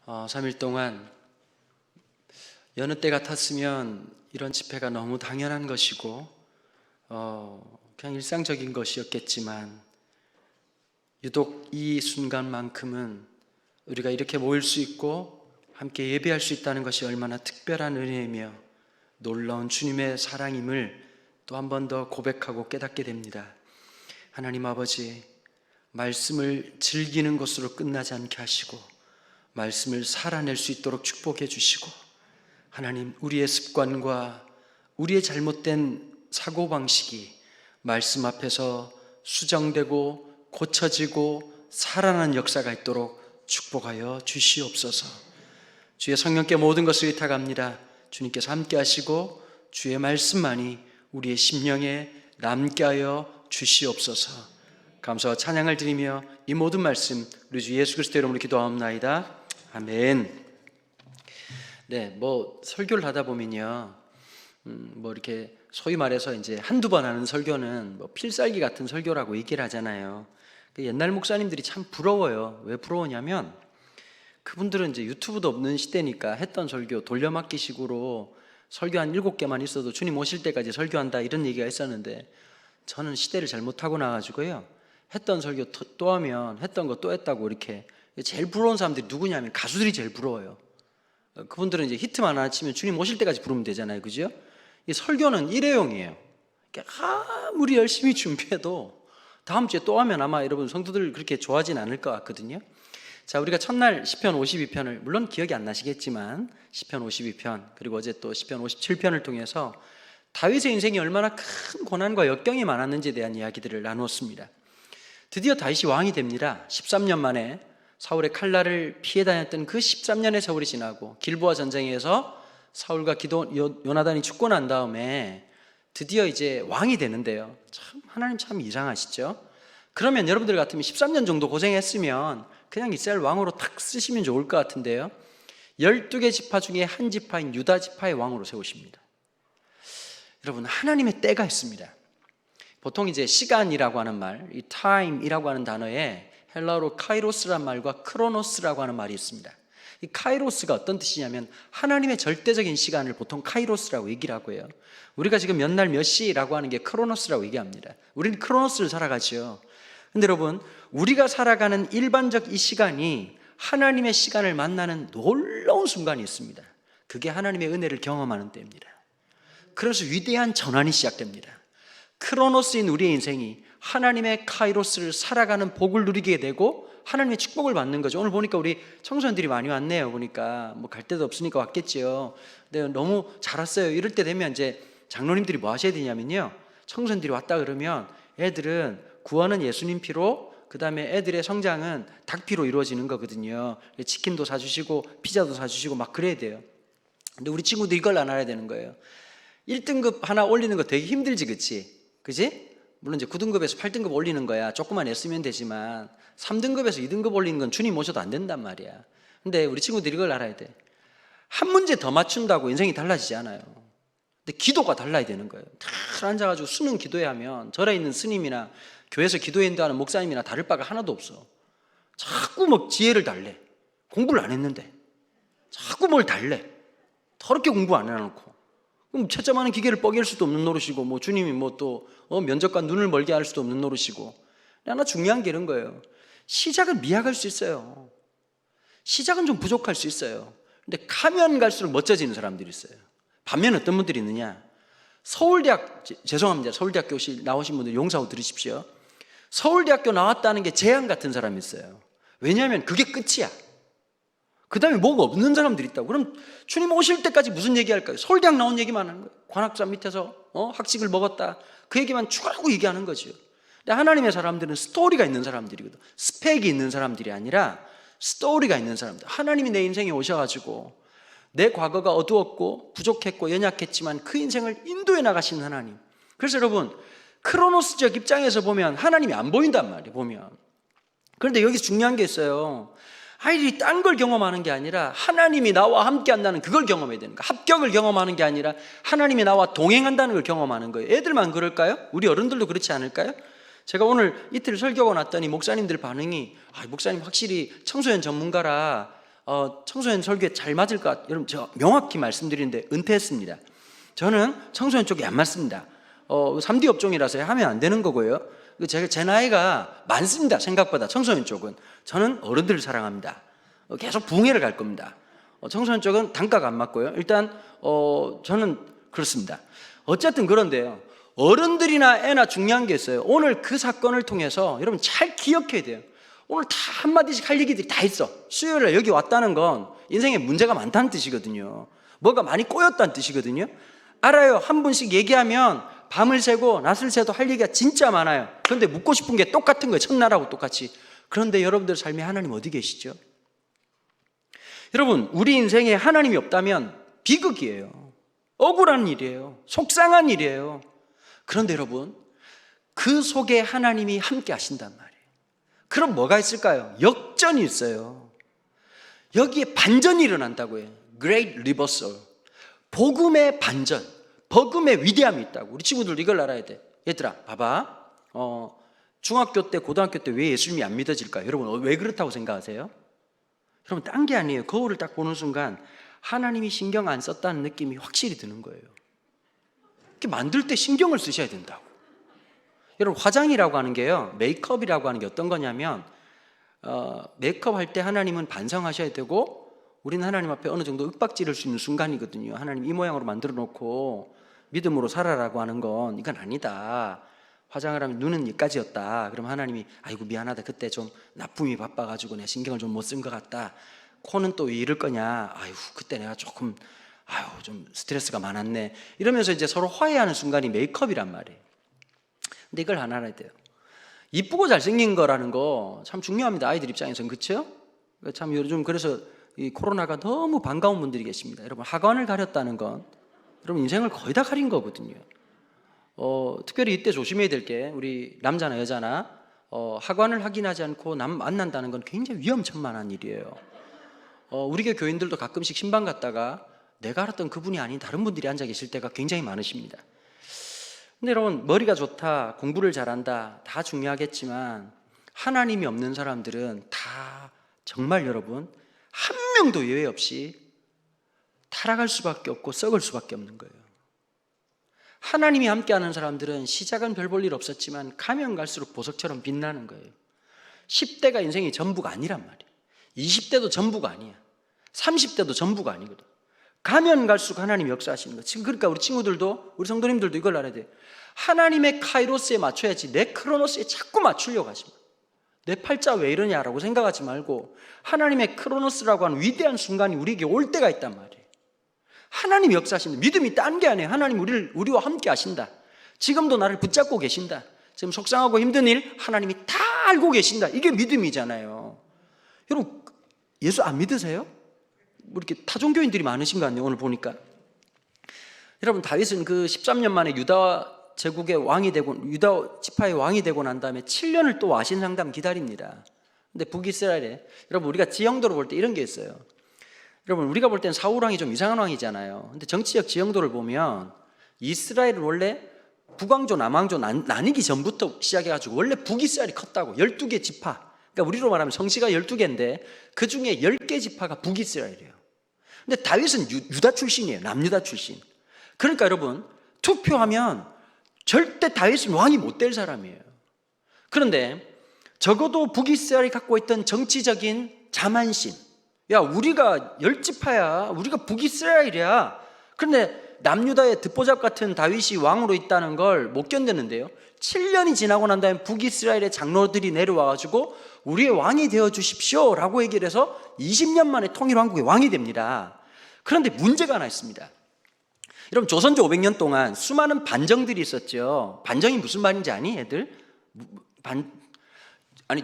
3일 동안 여느 때 같았으면 이런 집회가 너무 당연한 것이고 그냥 일상적인 것이었겠지만 유독 이 순간만큼은 우리가 이렇게 모일 수 있고 함께 예배할 수 있다는 것이 얼마나 특별한 은혜이며 놀라운 주님의 사랑임을 또 한 번 더 고백하고 깨닫게 됩니다. 하나님 아버지, 말씀을 즐기는 것으로 끝나지 않게 하시고 말씀을 살아낼 수 있도록 축복해 주시고, 하나님, 우리의 습관과 우리의 잘못된 사고방식이 말씀 앞에서 수정되고 고쳐지고 살아나는 역사가 있도록 축복하여 주시옵소서. 주의 성령께 모든 것을 의탁합니다. 주님께서 함께 하시고 주의 말씀만이 우리의 심령에 남게 하여 주시옵소서. 감사와 찬양을 드리며 이 모든 말씀 우리 주 예수 그리스도의 이름으로 기도하옵나이다. 아멘. 네, 설교를 하다 보면요, 이렇게 소위 말해서 이제 한두 번 하는 설교는 필살기 같은 설교라고 얘기를 하잖아요. 옛날 목사님들이 참 부러워요. 왜 부러우냐면 그분들은 이제 유튜브도 없는 시대니까 했던 설교 돌려막기식으로 설교 한 7개만 있어도 주님 오실 때까지 설교한다, 이런 얘기가 있었는데, 저는 시대를 잘못 타고 나가지고요, 했던 설교 또 하면 했던 거 또 했다고 이렇게. 제일 부러운 사람들이 누구냐면 가수들이 제일 부러워요. 그분들은 이제 히트만 하나 치면 주님 오실 때까지 부르면 되잖아요, 그죠? 이 설교는 일회용이에요. 아무리 열심히 준비해도 다음 주에 또 하면 아마 여러분 성도들 그렇게 좋아하진 않을 것 같거든요. 자, 우리가 첫날 시편 52편을, 물론 기억이 안 나시겠지만 시편 52편, 그리고 어제 또 시편 57편을 통해서 다윗의 인생이 얼마나 큰 고난과 역경이 많았는지에 대한 이야기들을 나누었습니다. 드디어 다윗이 왕이 됩니다. 13년 만에 사울의 칼날을 피해 다녔던 그 13년의 세월이 지나고 길보아 전쟁에서 사울과 요나단이 죽고 난 다음에 드디어 이제 왕이 되는데요. 참, 하나님 참 이상하시죠? 그러면 여러분들 같으면 13년 정도 고생했으면 그냥 이스라엘 왕으로 탁 쓰시면 좋을 것 같은데요, 12개 지파 중에 한 지파인 유다 지파의 왕으로 세우십니다. 여러분, 하나님의 때가 있습니다. 보통 이제 시간이라고 하는 말, 이 time이라고 하는 단어에 헬라어로 카이로스란 말과 크로노스라고 하는 말이 있습니다. 이 카이로스가 어떤 뜻이냐면 하나님의 절대적인 시간을 보통 카이로스라고 얘기를 하고요, 우리가 지금 몇 날 몇 시라고 하는 게 크로노스라고 얘기합니다. 우리는 크로노스를 살아가죠. 근데 여러분, 우리가 살아가는 일반적 이 시간이 하나님의 시간을 만나는 놀라운 순간이 있습니다. 그게 하나님의 은혜를 경험하는 때입니다. 그래서 위대한 전환이 시작됩니다. 크로노스인 우리의 인생이 하나님의 카이로스를 살아가는 복을 누리게 되고 하나님의 축복을 받는 거죠. 오늘 보니까 우리 청소년들이 많이 왔네요. 보니까 갈 데도 없으니까 왔겠지요. 근데 너무 잘 왔어요. 이럴 때 되면 이제 장로님들이 뭐 하셔야 되냐면요, 청소년들이 왔다 그러면 애들은 구원은 예수님 피로, 그 다음에 애들의 성장은 닭 피로 이루어지는 거거든요. 치킨도 사주시고 피자도 사주시고 막 그래야 돼요. 근데 우리 친구들 이걸 안 알아야 되는 거예요. 1등급 하나 올리는 거 되게 힘들지, 그치? 물론 이제 9등급에서 8등급 올리는 거야 조금만 애쓰면 되지만 3등급에서 2등급 올리는 건 주님 모셔도 안 된단 말이야. 근데 우리 친구들이 이걸 알아야 돼. 한 문제 더 맞춘다고 인생이 달라지지 않아요. 근데 기도가 달라야 되는 거예요. 다 앉아가지고 수능 기도해야 하면 절에 있는 스님이나 교회에서 기도해 인도하는 목사님이나 다를 바가 하나도 없어. 자꾸 지혜를 달래. 공부를 안 했는데 자꾸 뭘 달래. 더럽게 공부 안 해놓고. 그럼 채점하는 기계를 뻐갤 수도 없는 노릇이고, 주님이 또 면접관 눈을 멀게 할 수도 없는 노릇이고. 하나 중요한 게 이런 거예요. 시작은 미약할 수 있어요. 시작은 좀 부족할 수 있어요. 근데 가면 갈수록 멋져지는 사람들이 있어요. 반면 어떤 분들이 있느냐, 죄송합니다, 서울대학교 나오신 분들 용서하고 들으십시오. 서울대학교 나왔다는 게 재앙 같은 사람이 있어요. 왜냐하면 그게 끝이야. 그 다음에 뭐가 없는 사람들이 있다고. 그럼 주님 오실 때까지 무슨 얘기할까요? 서울대학 나온 얘기만 하는 거예요. 관악산 밑에서 학식을 먹었다, 그 얘기만 추가하고 얘기하는 거죠. 근데 하나님의 사람들은 스토리가 있는 사람들이거든. 스펙이 있는 사람들이 아니라 스토리가 있는 사람들. 하나님이 내 인생에 오셔가지고 내 과거가 어두웠고 부족했고 연약했지만 그 인생을 인도해 나가신 하나님. 그래서 여러분, 크로노스적 입장에서 보면 하나님이 안 보인단 말이에요, 보면. 그런데 여기 중요한 게 있어요. 아이들이 딴 걸 경험하는 게 아니라 하나님이 나와 함께 한다는 그걸 경험해야 되는 거예요. 합격을 경험하는 게 아니라 하나님이 나와 동행한다는 걸 경험하는 거예요. 애들만 그럴까요? 우리 어른들도 그렇지 않을까요? 제가 오늘 이틀 설교하고 났더니 목사님들 반응이, 목사님 확실히 청소년 전문가라 청소년 설교에 잘 맞을 것 같아요. 여러분, 저 명확히 말씀드리는데 은퇴했습니다. 저는 청소년 쪽에 안 맞습니다. 3D 업종이라서 하면 안 되는 거고요. 제 나이가 많습니다. 생각보다 청소년 쪽은. 저는 어른들을 사랑합니다. 계속 부흥회를 갈 겁니다. 청소년 쪽은 단가가 안 맞고요. 일단 저는 그렇습니다. 어쨌든 그런데요, 어른들이나 애나 중요한 게 있어요. 오늘 그 사건을 통해서 여러분 잘 기억해야 돼요. 오늘 다 한마디씩 할 얘기들이 다 있어. 수요일에 여기 왔다는 건 인생에 문제가 많다는 뜻이거든요. 뭐가 많이 꼬였다는 뜻이거든요. 알아요. 한 분씩 얘기하면 밤을 새고 낮을 새도 할 얘기가 진짜 많아요. 그런데 묻고 싶은 게 똑같은 거예요. 첫날하고 똑같이. 그런데 여러분들 삶에 하나님 어디 계시죠? 여러분, 우리 인생에 하나님이 없다면 비극이에요. 억울한 일이에요. 속상한 일이에요. 그런데 여러분, 그 속에 하나님이 함께 하신단 말이에요. 그럼 뭐가 있을까요? 역전이 있어요. 여기에 반전이 일어난다고요. Great reversal. 복음의 반전, 복음의 위대함이 있다고. 우리 친구들 이걸 알아야 돼. 얘들아, 봐봐. 중학교 때, 고등학교 때 왜 예수님이 안 믿어질까요? 여러분, 왜 그렇다고 생각하세요? 여러분, 딴 게 아니에요. 거울을 딱 보는 순간 하나님이 신경 안 썼다는 느낌이 확실히 드는 거예요. 이렇게 만들 때 신경을 쓰셔야 된다고. 여러분, 화장이라고 하는 게요, 메이크업이라고 하는 게 어떤 거냐면, 메이크업 할 때 하나님은 반성하셔야 되고, 우리는 하나님 앞에 어느 정도 윽박지를 수 있는 순간이거든요. 하나님 이 모양으로 만들어 놓고 믿음으로 살아라고 하는 건 이건 아니다. 화장을 하면 눈은 여기까지였다. 그럼 하나님이 아이고 미안하다. 그때 좀 나쁨이 바빠가지고 내 신경을 좀 못 쓴 것 같다. 코는 또 왜 이럴 거냐. 아유 그때 내가 조금 좀 스트레스가 많았네. 이러면서 이제 서로 화해하는 순간이 메이크업이란 말이에요. 근데 이걸 하나 알아야 돼요. 이쁘고 잘생긴 거라는 거 참 중요합니다. 아이들 입장에서는. 그렇죠? 참 요즘 그래서 이 코로나가 너무 반가운 분들이 계십니다. 여러분, 하관을 가렸다는 건 여러분 인생을 거의 다 가린 거거든요. 특별히 이때 조심해야 될 게, 우리 남자나 여자나 하관을 확인하지 않고 남 만난다는 건 굉장히 위험천만한 일이에요. 우리 교 교인들도 가끔씩 신방 갔다가 내가 알았던 그분이 아닌 다른 분들이 앉아 계실 때가 굉장히 많으십니다. 근데 여러분, 머리가 좋다, 공부를 잘한다, 다 중요하겠지만 하나님이 없는 사람들은 다 정말 여러분 한 명도 예외 없이 타락할 수밖에 없고 썩을 수밖에 없는 거예요. 하나님이 함께하는 사람들은 시작은 별 볼 일 없었지만 가면 갈수록 보석처럼 빛나는 거예요. 10대가 인생이 전부가 아니란 말이에요. 20대도 전부가 아니야. 30대도 전부가 아니거든. 가면 갈수록 하나님이 역사하시는 거예요. 지금 그러니까 우리 친구들도, 우리 성도님들도 이걸 알아야 돼요. 하나님의 카이로스에 맞춰야지 내 크로노스에 자꾸 맞추려고 하지 마. 내 팔자 왜 이러냐라고 생각하지 말고 하나님의 크로노스라고 하는 위대한 순간이 우리에게 올 때가 있단 말이에요. 하나님이 역사하신다. 믿음이 딴 게 아니에요. 하나님 우리와 함께 하신다. 지금도 나를 붙잡고 계신다. 지금 속상하고 힘든 일 하나님이 다 알고 계신다. 이게 믿음이잖아요. 여러분, 예수 안 믿으세요? 이렇게 타종교인들이 많으신 거 아니에요? 오늘 보니까. 여러분, 다윗은 그 13년 만에 유다 제국의 왕이 되고, 유다 지파의 왕이 되고 난 다음에 7년을 또 와신 상담 기다립니다. 근데 북이스라엘에, 여러분, 우리가 지형도로 볼 때 이런 게 있어요. 여러분, 우리가 볼 땐 사울 왕이 좀 이상한 왕이잖아요. 근데 정치적 지형도를 보면 이스라엘은 원래 북왕조 남왕조 나뉘기 전부터 시작해가지고 원래 북이스라엘이 컸다고. 12개 지파, 그러니까 우리로 말하면 성씨가 12개인데 그 중에 10개 지파가 북이스라엘이에요. 근데 다윗은 유다 출신이에요. 남유다 출신. 그러니까 여러분, 투표하면 절대 다윗은 왕이 못 될 사람이에요. 그런데 적어도 북이스라엘이 갖고 있던 정치적인 자만심, 야 우리가 10지파야, 우리가 북이스라엘이야. 그런데 남유다의 듣보잡 같은 다윗이 왕으로 있다는 걸 못 견뎠는데요, 7년이 지나고 난 다음에 북이스라엘의 장로들이 내려와가지고 우리의 왕이 되어 주십시오 라고 얘기를 해서 20년 만에 통일왕국의 왕이 됩니다. 그런데 문제가 하나 있습니다. 여러분, 조선조 500년 동안 수많은 반정들이 있었죠. 반정이 무슨 말인지 아니, 애들?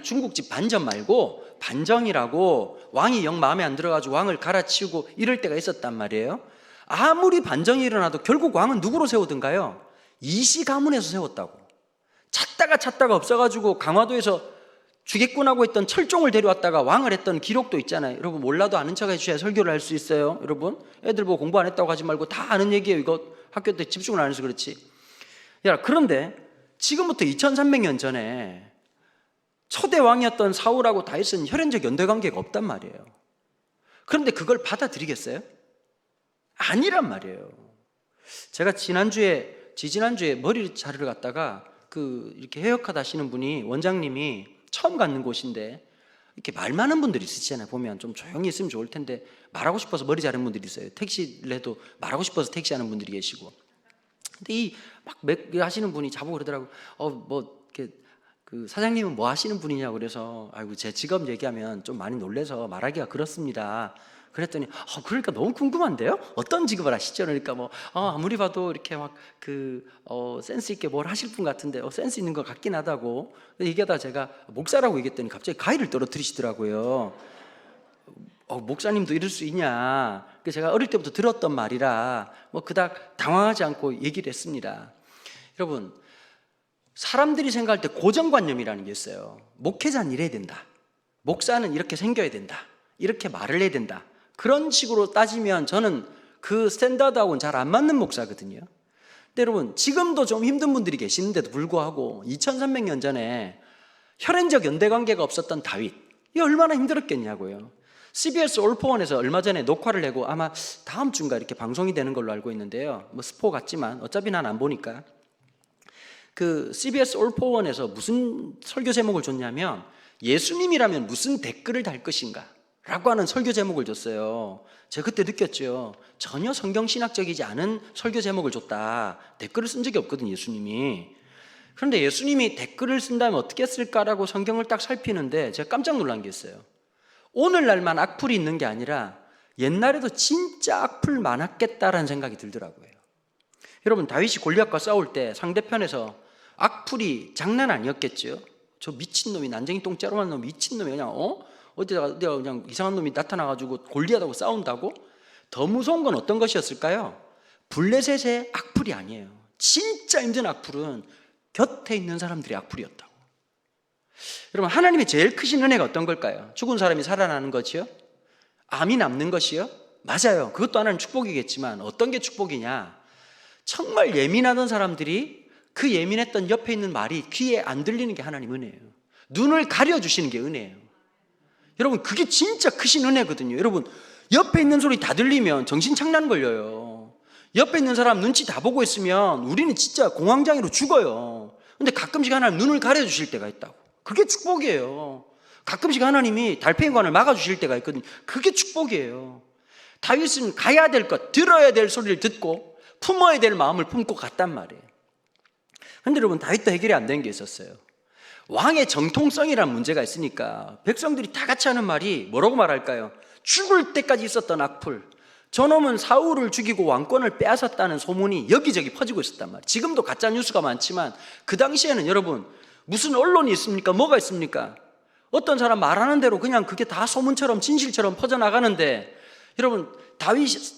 중국집 반정 말고 반정이라고, 왕이 영 마음에 안 들어가지고 왕을 갈아치우고 이럴 때가 있었단 말이에요. 아무리 반정이 일어나도 결국 왕은 누구로 세우던가요? 이시 가문에서 세웠다고. 찾다가 없어가지고 강화도에서 주객군하고 있던 철종을 데려왔다가 왕을 했던 기록도 있잖아요. 여러분, 몰라도 아는 척 해주셔야 설교를 할 수 있어요. 여러분, 애들 보고 공부 안 했다고 하지 말고 다 아는 얘기예요. 이거 학교 때 집중을 안 해서 그렇지. 그런데 지금부터 2300년 전에 초대 왕이었던 사울하고 다윗은 혈연적 연대 관계가 없단 말이에요. 그런데 그걸 받아들이겠어요? 아니란 말이에요. 제가 지지난주에 머리 자르러 갔다가 이렇게 헤어컷 하시는 분이, 원장님이 처음 갖는 곳인데, 이렇게 말 많은 분들이 있으시잖아요. 보면 좀 조용히 있으면 좋을 텐데 말하고 싶어서 머리 자르는 분들이 있어요. 택시를 해도 말하고 싶어서 택시하는 분들이 계시고. 근데 막 하시는 분이 저보고 그러더라고. 사장님은 뭐 하시는 분이냐고. 그래서 아이고, 제 직업 얘기하면 좀 많이 놀래서 말하기가 그렇습니다. 그랬더니 그러니까 너무 궁금한데요? 어떤 직업을 하시죠? 그러니까 아무리 봐도 이렇게 센스 있게 뭘 하실 분 같은데 센스 있는 것 같긴 하다고 얘기하다가 제가 목사라고 얘기했더니 갑자기 가위를 떨어뜨리시더라고요. 목사님도 이럴 수 있냐. 제가 어릴 때부터 들었던 말이라 그닥 당황하지 않고 얘기를 했습니다. 여러분, 사람들이 생각할 때 고정관념이라는 게 있어요. 목회자는 이래야 된다, 목사는 이렇게 생겨야 된다, 이렇게 말을 해야 된다. 그런 식으로 따지면 저는 그 스탠다드하고는 잘 안 맞는 목사거든요. 근데 여러분, 지금도 좀 힘든 분들이 계시는데도 불구하고 2300년 전에 혈연적 연대관계가 없었던 다윗, 이 얼마나 힘들었겠냐고요. CBS 올포원에서 얼마 전에 녹화를 내고 아마 다음 주인가 이렇게 방송이 되는 걸로 알고 있는데요. 스포 같지만 어차피 난 안 보니까, CBS 올포원에서 무슨 설교 제목을 줬냐면, 예수님이라면 무슨 댓글을 달 것인가 라고 하는 설교 제목을 줬어요. 제가 그때 느꼈죠. 전혀 성경신학적이지 않은 설교 제목을 줬다. 댓글을 쓴 적이 없거든요, 예수님이. 그런데 예수님이 댓글을 쓴다면 어떻게 쓸까라고 성경을 딱 살피는데 제가 깜짝 놀란 게 있어요. 오늘날만 악플이 있는 게 아니라 옛날에도 진짜 악플 많았겠다라는 생각이 들더라고요. 여러분, 다윗이 골리앗과 싸울 때 상대편에서 악플이 장난 아니었겠죠. 저 미친놈이, 난쟁이 똥자루만 놈, 미친놈이 어디다가 그냥 이상한 놈이 나타나가지고 골리앗하고 싸운다고? 더 무서운 건 어떤 것이었을까요? 블레셋의 악플이 아니에요. 진짜 힘든 악플은 곁에 있는 사람들의 악플이었다고. 여러분, 하나님의 제일 크신 은혜가 어떤 걸까요? 죽은 사람이 살아나는 것이요? 암이 남는 것이요? 맞아요. 그것도 하나님 축복이겠지만 어떤 게 축복이냐? 정말 예민하던 사람들이 그 예민했던 옆에 있는 말이 귀에 안 들리는 게 하나님 은혜예요. 눈을 가려주시는 게 은혜예요. 여러분, 그게 진짜 크신 은혜거든요. 여러분, 옆에 있는 소리 다 들리면 정신 착란 걸려요. 옆에 있는 사람 눈치 다 보고 있으면 우리는 진짜 공황장애로 죽어요. 근데 가끔씩 하나님 눈을 가려주실 때가 있다고. 그게 축복이에요. 가끔씩 하나님이 달팽이관을 막아주실 때가 있거든요. 그게 축복이에요. 다윗은 가야 될 것, 들어야 될 소리를 듣고 품어야 될 마음을 품고 갔단 말이에요. 그런데 여러분, 다윗도 해결이 안 된 게 있었어요. 왕의 정통성이라는 문제가 있으니까 백성들이 다 같이 하는 말이 뭐라고 말할까요? 죽을 때까지 있었던 악플, 저놈은 사울을 죽이고 왕권을 빼앗았다는 소문이 여기저기 퍼지고 있었단 말이에요. 지금도 가짜 뉴스가 많지만 그 당시에는 여러분, 무슨 언론이 있습니까? 뭐가 있습니까? 어떤 사람 말하는 대로 그냥 그게 다 소문처럼 진실처럼 퍼져나가는데, 여러분,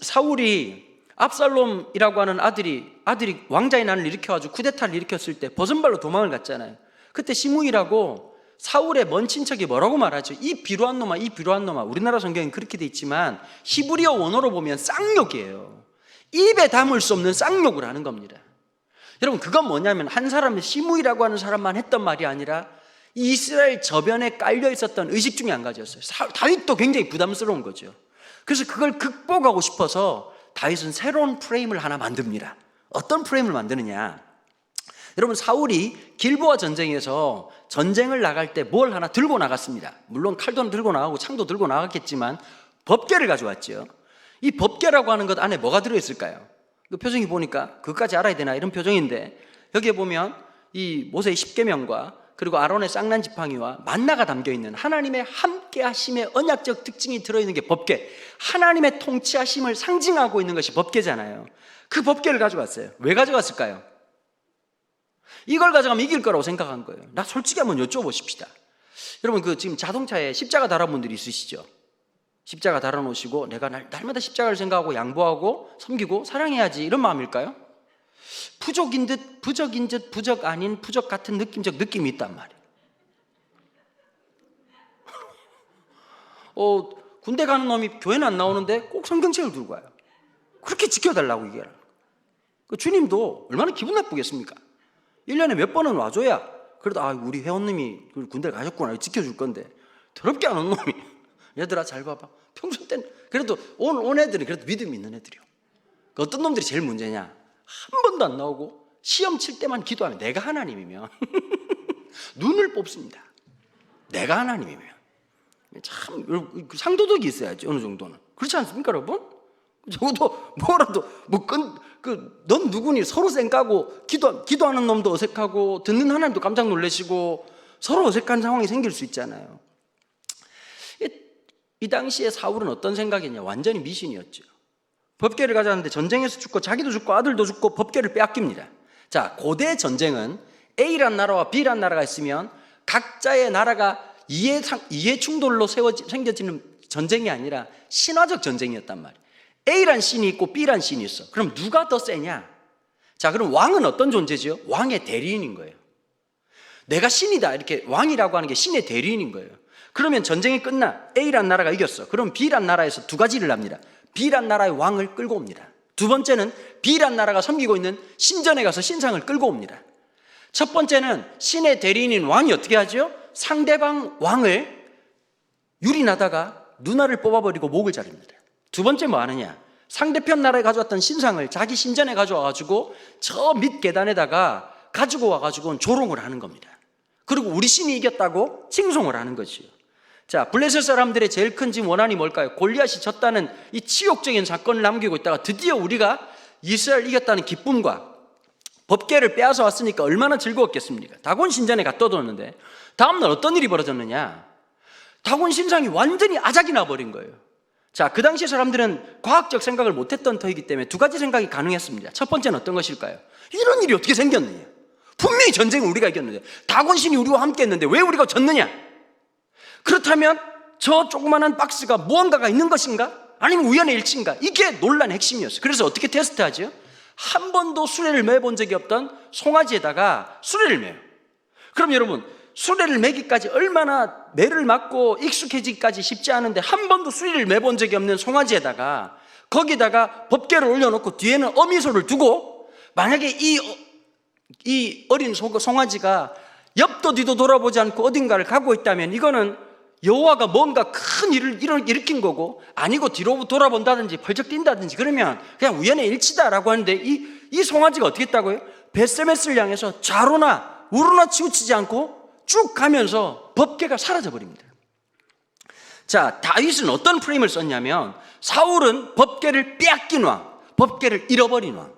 사울이 압살롬이라고 하는 아들이 왕자의 난을 일으켜가지고 쿠데타를 일으켰을 때 버선발로 도망을 갔잖아요. 그때 시므이라고 사울의 먼 친척이 뭐라고 말하죠? 이 비루한 놈아, 이 비루한 놈아. 우리나라 성경엔 그렇게 돼 있지만 히브리어 원어로 보면 쌍욕이에요. 입에 담을 수 없는 쌍욕을 하는 겁니다. 여러분, 그건 뭐냐면 한 사람은 시므이라고 하는 사람만 했던 말이 아니라 이스라엘 저변에 깔려 있었던 의식 중에 한 가지였어요. 다윗도 굉장히 부담스러운 거죠. 그래서 그걸 극복하고 싶어서 다윗은 새로운 프레임을 하나 만듭니다. 어떤 프레임을 만드느냐? 여러분, 사울이 길보아 전쟁에서 전쟁을 나갈 때 뭘 하나 들고 나갔습니다. 물론 칼도 들고 나가고 창도 들고 나갔겠지만 법궤를 가져왔죠. 이 법궤라고 하는 것 안에 뭐가 들어있을까요? 그 표정이 보니까 그것까지 알아야 되나 이런 표정인데, 여기에 보면 이 모세의 10계명과 그리고 아론의 쌍난 지팡이와 만나가 담겨있는 하나님의 함께하심의 언약적 특징이 들어있는 게 법궤, 하나님의 통치하심을 상징하고 있는 것이 법궤잖아요. 그 법궤를 가져왔어요. 왜 가져갔을까요? 이걸 가져가면 이길 거라고 생각한 거예요. 나 솔직히 한번 여쭤보십시다. 여러분, 지금 자동차에 십자가 달아본 분들이 있으시죠? 십자가 달아놓으시고 내가 날마다 십자가를 생각하고 양보하고 섬기고 사랑해야지, 이런 마음일까요? 부족인 듯 부족인 듯 부족 아닌 부족 같은 느낌적 느낌이 있단 말이에요. 군대 가는 놈이 교회는 안 나오는데 꼭 성경책을 들고 와요. 그렇게 지켜달라고 얘기해요. 주님도 얼마나 기분 나쁘겠습니까? 1년에 몇 번은 와줘야 그래도 우리 회원님이 군대를 가셨구나 지켜줄 건데, 더럽게 안 온 놈이 얘들아 잘 봐봐, 평소 때는 그래도 온 애들은 그래도 믿음이 있는 애들이요. 어떤 놈들이 제일 문제냐? 한 번도 안 나오고 시험 칠 때만 기도하면 내가 하나님이면 눈을 뽑습니다. 내가 하나님이면 참 상도덕이 있어야지 어느 정도는. 그렇지 않습니까, 여러분? 적어도 뭐라도 넌 누구니? 서로 쌩까고 기도하는 놈도 어색하고 듣는 하나님도 깜짝 놀라시고 서로 어색한 상황이 생길 수 있잖아요. 이 당시에 사울은 어떤 생각이냐? 완전히 미신이었죠. 법궤를 가져왔는데 전쟁에서 죽고 자기도 죽고 아들도 죽고 법궤를 빼앗깁니다. 자, 고대 전쟁은 A란 나라와 B란 나라가 있으면 각자의 나라가 이해 충돌로 생겨지는 전쟁이 아니라 신화적 전쟁이었단 말이에요. A란 신이 있고 B란 신이 있어. 그럼 누가 더 세냐? 자, 그럼 왕은 어떤 존재죠? 왕의 대리인인 거예요. 내가 신이다 이렇게 왕이라고 하는 게 신의 대리인인 거예요. 그러면 전쟁이 끝나 A란 나라가 이겼어. 그럼 B란 나라에서 두 가지를 합니다. B란 나라의 왕을 끌고 옵니다. 두 번째는 B란 나라가 섬기고 있는 신전에 가서 신상을 끌고 옵니다. 첫 번째는 신의 대리인인 왕이 어떻게 하죠? 상대방 왕을 유린하다가 누나를 뽑아버리고 목을 자릅니다. 두 번째 뭐 하느냐? 상대편 나라에 가져왔던 신상을 자기 신전에 가져와가지고 저 밑 계단에다가 가지고 와가지고는 조롱을 하는 겁니다. 그리고 우리 신이 이겼다고 칭송을 하는 거지요. 자, 블레셋 사람들의 제일 큰 지금 원한이 뭘까요? 골리앗이 졌다는 이 치욕적인 사건을 남기고 있다가 드디어 우리가 이스라엘 이겼다는 기쁨과 법궤를 빼앗아 왔으니까 얼마나 즐거웠겠습니까? 다곤 신전에 갖다 뒀는데 다음날 어떤 일이 벌어졌느냐? 다곤 신상이 완전히 아작이 나버린 거예요. 자, 그 당시 사람들은 과학적 생각을 못했던 터이기 때문에 두 가지 생각이 가능했습니다. 첫 번째는 어떤 것일까요? 이런 일이 어떻게 생겼느냐? 분명히 전쟁은 우리가 이겼는데 다곤 신이 우리와 함께 했는데 왜 우리가 졌느냐? 그렇다면 저 조그만한 박스가 무언가가 있는 것인가? 아니면 우연의 일치인가? 이게 논란의 핵심이었어요. 그래서 어떻게 테스트하죠? 한 번도 수레를 매본 적이 없던 송아지에다가 수레를 매요. 그럼 여러분, 수레를 매기까지 얼마나 매를 맞고 익숙해지기까지 쉽지 않은데 한 번도 수레를 매본 적이 없는 송아지에다가 거기다가 법궤를 올려놓고 뒤에는 어미소를 두고 만약에 이 어린 송아지가 옆도 뒤도 돌아보지 않고 어딘가를 가고 있다면 이거는 여호와가 뭔가 큰 일을 일으킨 거고, 아니고 뒤로 돌아본다든지 펄쩍 뛴다든지 그러면 그냥 우연의 일치다라고 하는데 이 송아지가 어떻게 했다고요? 벳세메스를 향해서 좌로나 우로나 치우치지 않고 쭉 가면서 법궤가 사라져 버립니다. 자, 다윗은 어떤 프레임을 썼냐면 사울은 법궤를 빼앗긴 왕, 법궤를 잃어버린 왕.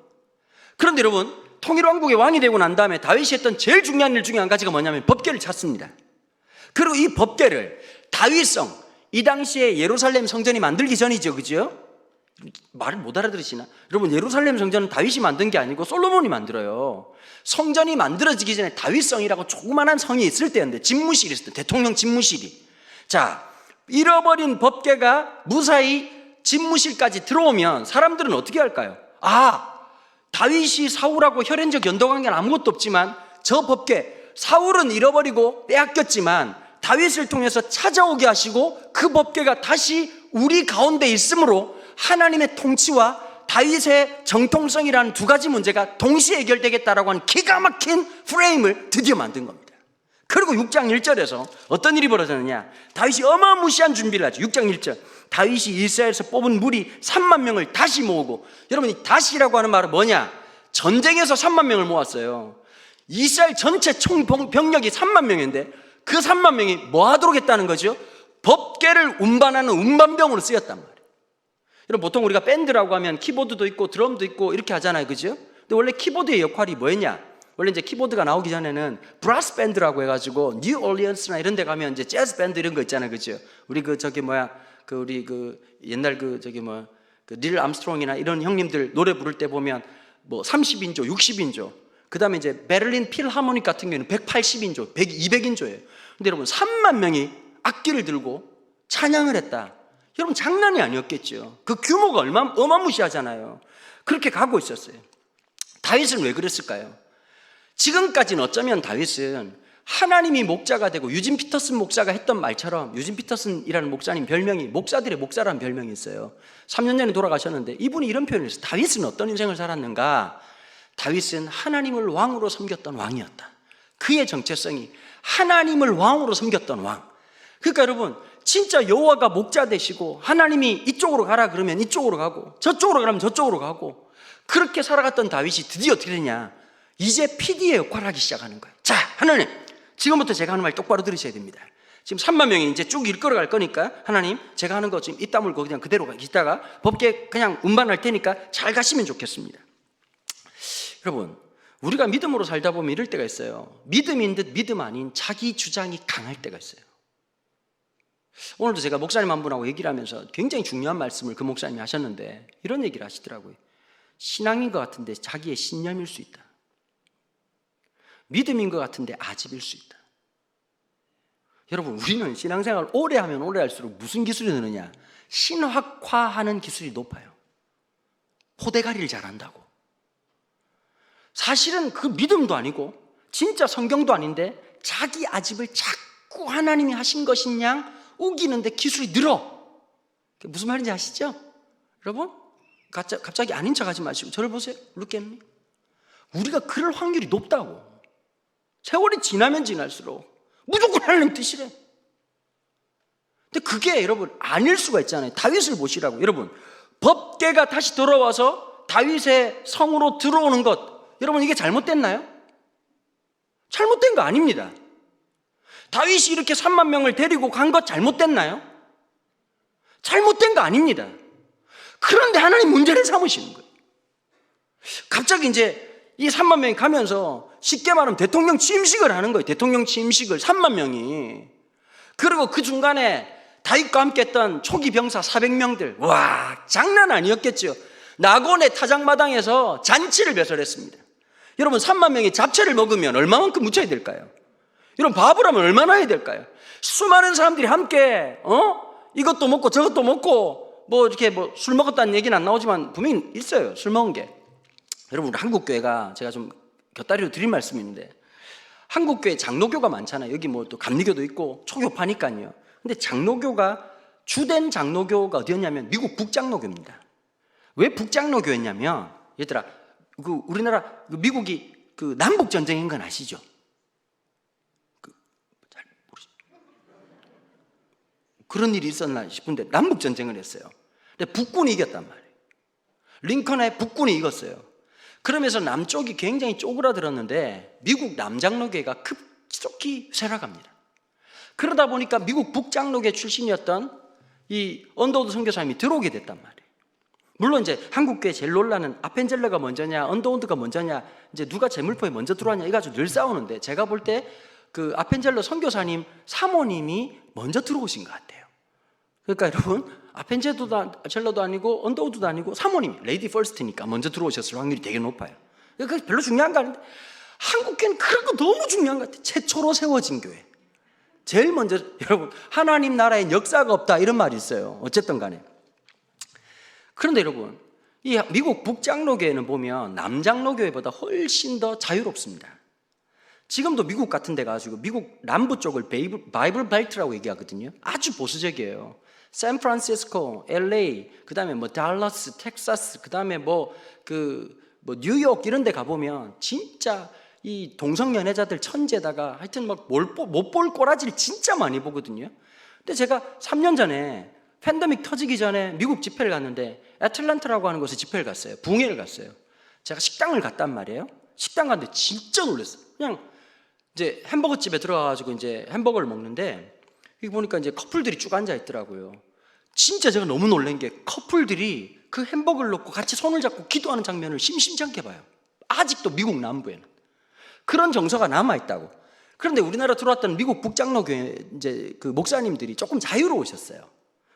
그런데 여러분, 통일왕국의 왕이 되고 난 다음에 다윗이 했던 제일 중요한 일 중에 한 가지가 뭐냐면 법궤를 찾습니다. 그리고 이 법궤를 다윗성, 이 당시에 예루살렘 성전이 만들기 전이죠, 그죠? 말을 못 알아들으시나? 여러분, 예루살렘 성전은 다윗이 만든 게 아니고 솔로몬이 만들어요. 성전이 만들어지기 전에 다윗성이라고 조그만한 성이 있을 때였는데, 집무실이 있을 때, 대통령 집무실이. 자, 잃어버린 법궤가 무사히 집무실까지 들어오면 사람들은 어떻게 할까요? 아, 다윗이 사울하고 혈연적 연도관계는 아무것도 없지만 저 법궤, 사울은 잃어버리고 빼앗겼지만 다윗을 통해서 찾아오게 하시고 그 법궤가 다시 우리 가운데 있으므로 하나님의 통치와 다윗의 정통성이라는 두 가지 문제가 동시에 해결되겠다라고 하는 기가 막힌 프레임을 드디어 만든 겁니다. 그리고 6장 1절에서 어떤 일이 벌어졌느냐? 다윗이 어마무시한 준비를 하죠. 6장 1절, 다윗이 이스라엘에서 뽑은 무리 3만 명을 다시 모으고, 여러분, 이 다시라고 하는 말은 뭐냐? 전쟁에서 3만 명을 모았어요. 이스라엘 전체 총 병력이 3만 명인데 그 3만 명이 뭐 하도록 했다는 거죠? 법궤를 운반하는 운반병으로 쓰였단 말이에요. 여러분, 보통 우리가 밴드라고 하면 키보드도 있고 드럼도 있고 이렇게 하잖아요, 그죠? 근데 원래 키보드의 역할이 뭐였냐? 원래 이제 키보드가 나오기 전에는 브라스 밴드라고 해가지고 뉴 올리언스나 이런 데 가면 이제 재즈 밴드 이런 거 있잖아요, 그죠? 우리 우리 옛날 닐 암스트롱이나 이런 형님들 노래 부를 때 보면 뭐 30인조, 60인조, 그 다음에 이제 베를린 필하모닉 같은 경우는 180인조, 200인조예요. 근데 여러분, 3만 명이 악기를 들고 찬양을 했다. 여러분, 장난이 아니었겠죠. 그 규모가 어마무시하잖아요. 그렇게 가고 있었어요. 다윗은 왜 그랬을까요? 지금까지는 어쩌면 다윗은 하나님이 목자가 되고, 유진 피터슨 목사가 했던 말처럼, 유진 피터슨이라는 목사님 별명이 목사들의 목사라는 별명이 있어요. 3년 전에 돌아가셨는데 이분이 이런 표현을 했어요. 다윗은 어떤 인생을 살았는가? 다윗은 하나님을 왕으로 섬겼던 왕이었다. 그의 정체성이 하나님을 왕으로 섬겼던 왕. 그러니까 여러분, 진짜 여호와가 목자 되시고 하나님이 이쪽으로 가라 그러면 이쪽으로 가고 저쪽으로 가면 저쪽으로 가고 그렇게 살아갔던 다윗이 드디어 어떻게 되냐? 이제 PD의 역할을 하기 시작하는 거예요. 자, 하나님, 지금부터 제가 하는 말 똑바로 들으셔야 됩니다. 지금 3만 명이 이제 쭉 이끌어갈 거니까 하나님, 제가 하는 거 지금 입 다물고 그냥 그대로 있다가 법계 그냥 운반할 테니까 잘 가시면 좋겠습니다. 여러분, 우리가 믿음으로 살다 보면 이럴 때가 있어요. 믿음인 듯 믿음 아닌 자기 주장이 강할 때가 있어요. 오늘도 제가 목사님 한 분하고 얘기를 하면서 굉장히 중요한 말씀을 그 목사님이 하셨는데 이런 얘기를 하시더라고요. 신앙인 것 같은데 자기의 신념일 수 있다. 믿음인 것 같은데 아집일 수 있다. 여러분, 우리는 신앙생활을 오래 하면 오래 할수록 무슨 기술이 느느냐? 신학화하는 기술이 높아요. 포대가리를 잘한다고. 사실은 그 믿음도 아니고 진짜 성경도 아닌데 자기 아집을 자꾸 하나님이 하신 것인 양 우기는데 기술이 늘어. 무슨 말인지 아시죠? 여러분, 갑자기 아닌 척 하지 마시고 저를 보세요. Look at me. 우리가 그럴 확률이 높다고. 세월이 지나면 지날수록 무조건 하나님 뜻이래. 근데 그게 여러분 아닐 수가 있잖아요. 다윗을 보시라고. 여러분, 법궤가 다시 돌아와서 다윗의 성으로 들어오는 것, 여러분 이게 잘못됐나요? 잘못된 거 아닙니다. 다윗이 이렇게 3만 명을 데리고 간 것 잘못됐나요? 잘못된 거 아닙니다. 그런데 하나님 문제를 삼으시는 거예요. 갑자기 이제 이 3만 명이 가면서 쉽게 말하면 대통령 취임식을 하는 거예요. 대통령 취임식을 3만 명이. 그리고 그 중간에 다윗과 함께 했던 초기 병사 400명들. 와, 장난 아니었겠죠. 낙원의 타작마당에서 잔치를 배설했습니다. 여러분, 3만 명이 잡채를 먹으면 얼마만큼 묻혀야 될까요? 여러분, 밥을 하면 얼마나 해야 될까요? 수많은 사람들이 함께 이것도 먹고 저것도 먹고 뭐 이렇게 뭐 술 먹었다는 얘기는 안 나오지만 분명히 있어요. 술 먹은 게. 여러분, 우리 한국교회가 제가 좀 곁다리로 드릴 말씀이 있는데 한국교회 장로교가 많잖아요. 여기 뭐 또 감리교도 있고 초교파니까요. 근데 장로교가 주된 장로교가 어디였냐면 미국 북장로교입니다. 왜 북장로교였냐면 얘들아, 그 우리나라 미국이 그 남북 전쟁인 건 아시죠? 잘 모르시죠? 그런 일이 있었나 싶은데 남북 전쟁을 했어요. 근데 북군이 이겼단 말이에요. 링컨의 북군이 이겼어요. 그러면서 남쪽이 굉장히 쪼그라들었는데 미국 남장로교회가 급속히 쇠락합니다. 그러다 보니까 미국 북장로교회 출신이었던 이 언더우드 선교사님이 들어오게 됐단 말이에요. 물론 이제 한국교회 제일 놀라는 아펜젤러가 먼저냐 언더우드가 먼저냐 이제 누가 제물포에 먼저 들어왔냐 이거 가지고 늘 싸우는데 제가 볼 때 그 아펜젤러 선교사님 사모님이 먼저 들어오신 것 같아요. 그러니까 여러분, 아펜젤러도 아니고 언더우드도 아니고 사모님이 레이디 퍼스트니까 먼저 들어오셨을 확률이 되게 높아요. 그게 별로 중요한 거 아닌데 한국교회는 그런 거 너무 중요한 것 같아요. 최초로 세워진 교회. 제일 먼저, 여러분, 하나님 나라엔 역사가 없다 이런 말이 있어요. 어쨌든 간에. 그런데 여러분, 이 미국 북장로교회는 보면 남장로교회보다 훨씬 더 자유롭습니다. 지금도 미국 같은 데 가지고 미국 남부 쪽을 바이블 벨트라고 얘기하거든요. 아주 보수적이에요. 샌프란시스코, LA, 그 다음에 뭐 달라스, 텍사스, 그 다음에 뭐 뉴욕 이런 데 가보면 진짜 이 동성연애자들 천지에다가 하여튼 막 못 볼 꼬라지를 진짜 많이 보거든요. 근데 제가 3년 전에 팬데믹 터지기 전에 미국 집회를 갔는데 애틀랜타라고 하는 곳에 집회를 갔어요. 부흥회를 갔어요. 제가 식당을 갔단 말이에요. 식당 갔는데 진짜 놀랐어요. 그냥 이제 햄버거 집에 들어가가지고 이제 햄버거를 먹는데 여기 보니까 이제 커플들이 쭉 앉아 있더라고요. 진짜 제가 너무 놀란 게 커플들이 그 햄버거를 놓고 같이 손을 잡고 기도하는 장면을 심심치 않게 봐요. 아직도 미국 남부에는 그런 정서가 남아 있다고. 그런데 우리나라 들어왔던 미국 북장로교회 이제 그 목사님들이 조금 자유로우셨어요.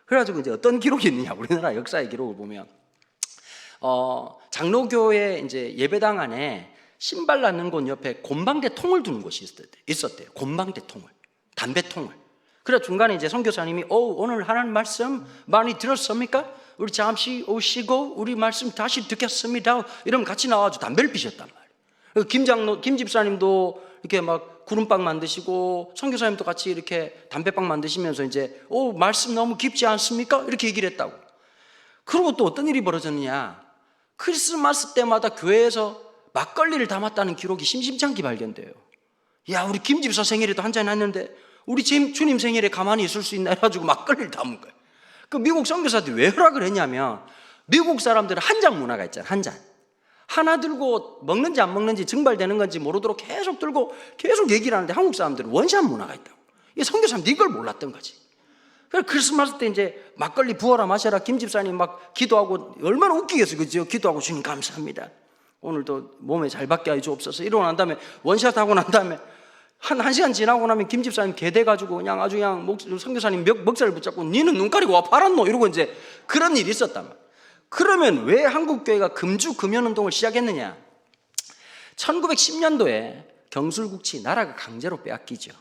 그래가지고 이제 어떤 기록이 있느냐, 우리나라 역사의 기록을 보면 장로교회 이제 예배당 안에 신발 놨는 곳 옆에 곰방대 통을 두는 곳이 있었대요. 곰방대 통을, 담배통을. 그래 중간에 이제 선교사님이 오늘 하나님 말씀 많이 들었습니까? 우리 잠시 오시고 우리 말씀 다시 듣겠습니다. 이러면 같이 나와서 담배를 피셨단 말이에요. 김 집사님도 이렇게 막 구름빵 만드시고 선교사님도 같이 이렇게 담배빵 만드시면서 이제 말씀 너무 깊지 않습니까? 이렇게 얘기를 했다고. 그리고 또 어떤 일이 벌어졌느냐, 크리스마스 때마다 교회에서 막걸리를 담았다는 기록이 심심찮게 발견돼요. 야, 우리 김 집사 생일에도 한잔 했는데 우리 주님 생일에 가만히 있을 수 있나 해가지고 막걸리를 담은 거예요. 그 미국 선교사들이 왜 허락을 했냐면 미국 사람들은 한 잔 문화가 있잖아요. 한 잔. 하나 들고 먹는지 안 먹는지 증발되는 건지 모르도록 계속 들고 계속 얘기를 하는데 한국 사람들은 원샷 문화가 있다고. 이 선교사람들이 이걸 몰랐던 거지. 그래서 크리스마스 때 이제 막걸리 부어라 마셔라 김 집사님 막 기도하고 얼마나 웃기겠어요. 그죠? 기도하고 주님 감사합니다. 오늘도 몸에 잘 받게 해 주옵소서. 이러고 난 다음에 원샷 하고 난 다음에 한 시간 지나고 나면 김 집사님 개돼가지고 그냥 아주 그냥 선교사님 먹살을 붙잡고 니는 눈 가리고 와 팔았노? 이러고 이제 그런 일이 있었단 말이에요. 그러면 왜 한국교회가 금주 금연운동을 시작했느냐? 1910년도에 경술국치 나라가 강제로 빼앗기죠.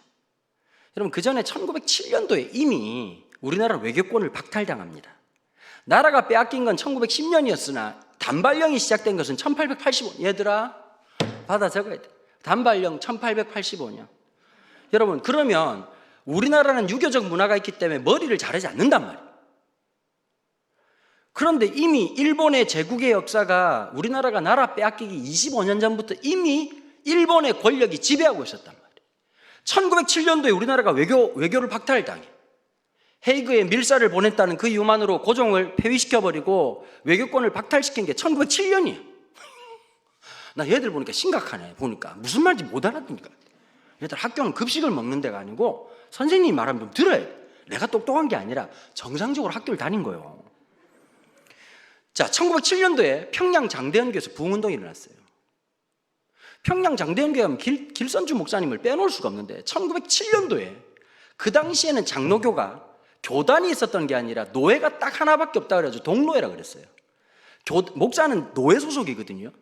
여러분 그 전에 1907년도에 이미 우리나라 외교권을 박탈당합니다. 나라가 빼앗긴 건 1910년이었으나 단발령이 시작된 것은 1885년. 얘들아 받아 적어야 돼. 단발령 1885년. 여러분 그러면 우리나라는 유교적 문화가 있기 때문에 머리를 자르지 않는단 말이에요. 그런데 이미 일본의 제국의 역사가 우리나라가 나라 빼앗기기 25년 전부터 이미 일본의 권력이 지배하고 있었단 말이에요. 1907년도에 우리나라가 외교를 박탈당해. 헤이그에 밀사를 보냈다는 그 이유만으로 고종을 폐위시켜버리고 외교권을 박탈시킨 게 1907년이에요. 나 얘들 보니까 심각하네. 보니까 무슨 말인지 못 알아듣니까. 얘들 학교는 급식을 먹는 데가 아니고 선생님이 말하면 좀 들어야 돼. 내가 똑똑한 게 아니라 정상적으로 학교를 다닌 거예요. 자, 1907년도에 평양 장대현교에서 부흥운동이 일어났어요. 평양 장대현교회 하면 길선주 목사님을 빼놓을 수가 없는데 1907년도에 그 당시에는 장로교가 교단이 있었던 게 아니라 노회가 딱 하나밖에 없다 그래가지고 동노회라 그랬어요. 목사는 노회 소속이거든요.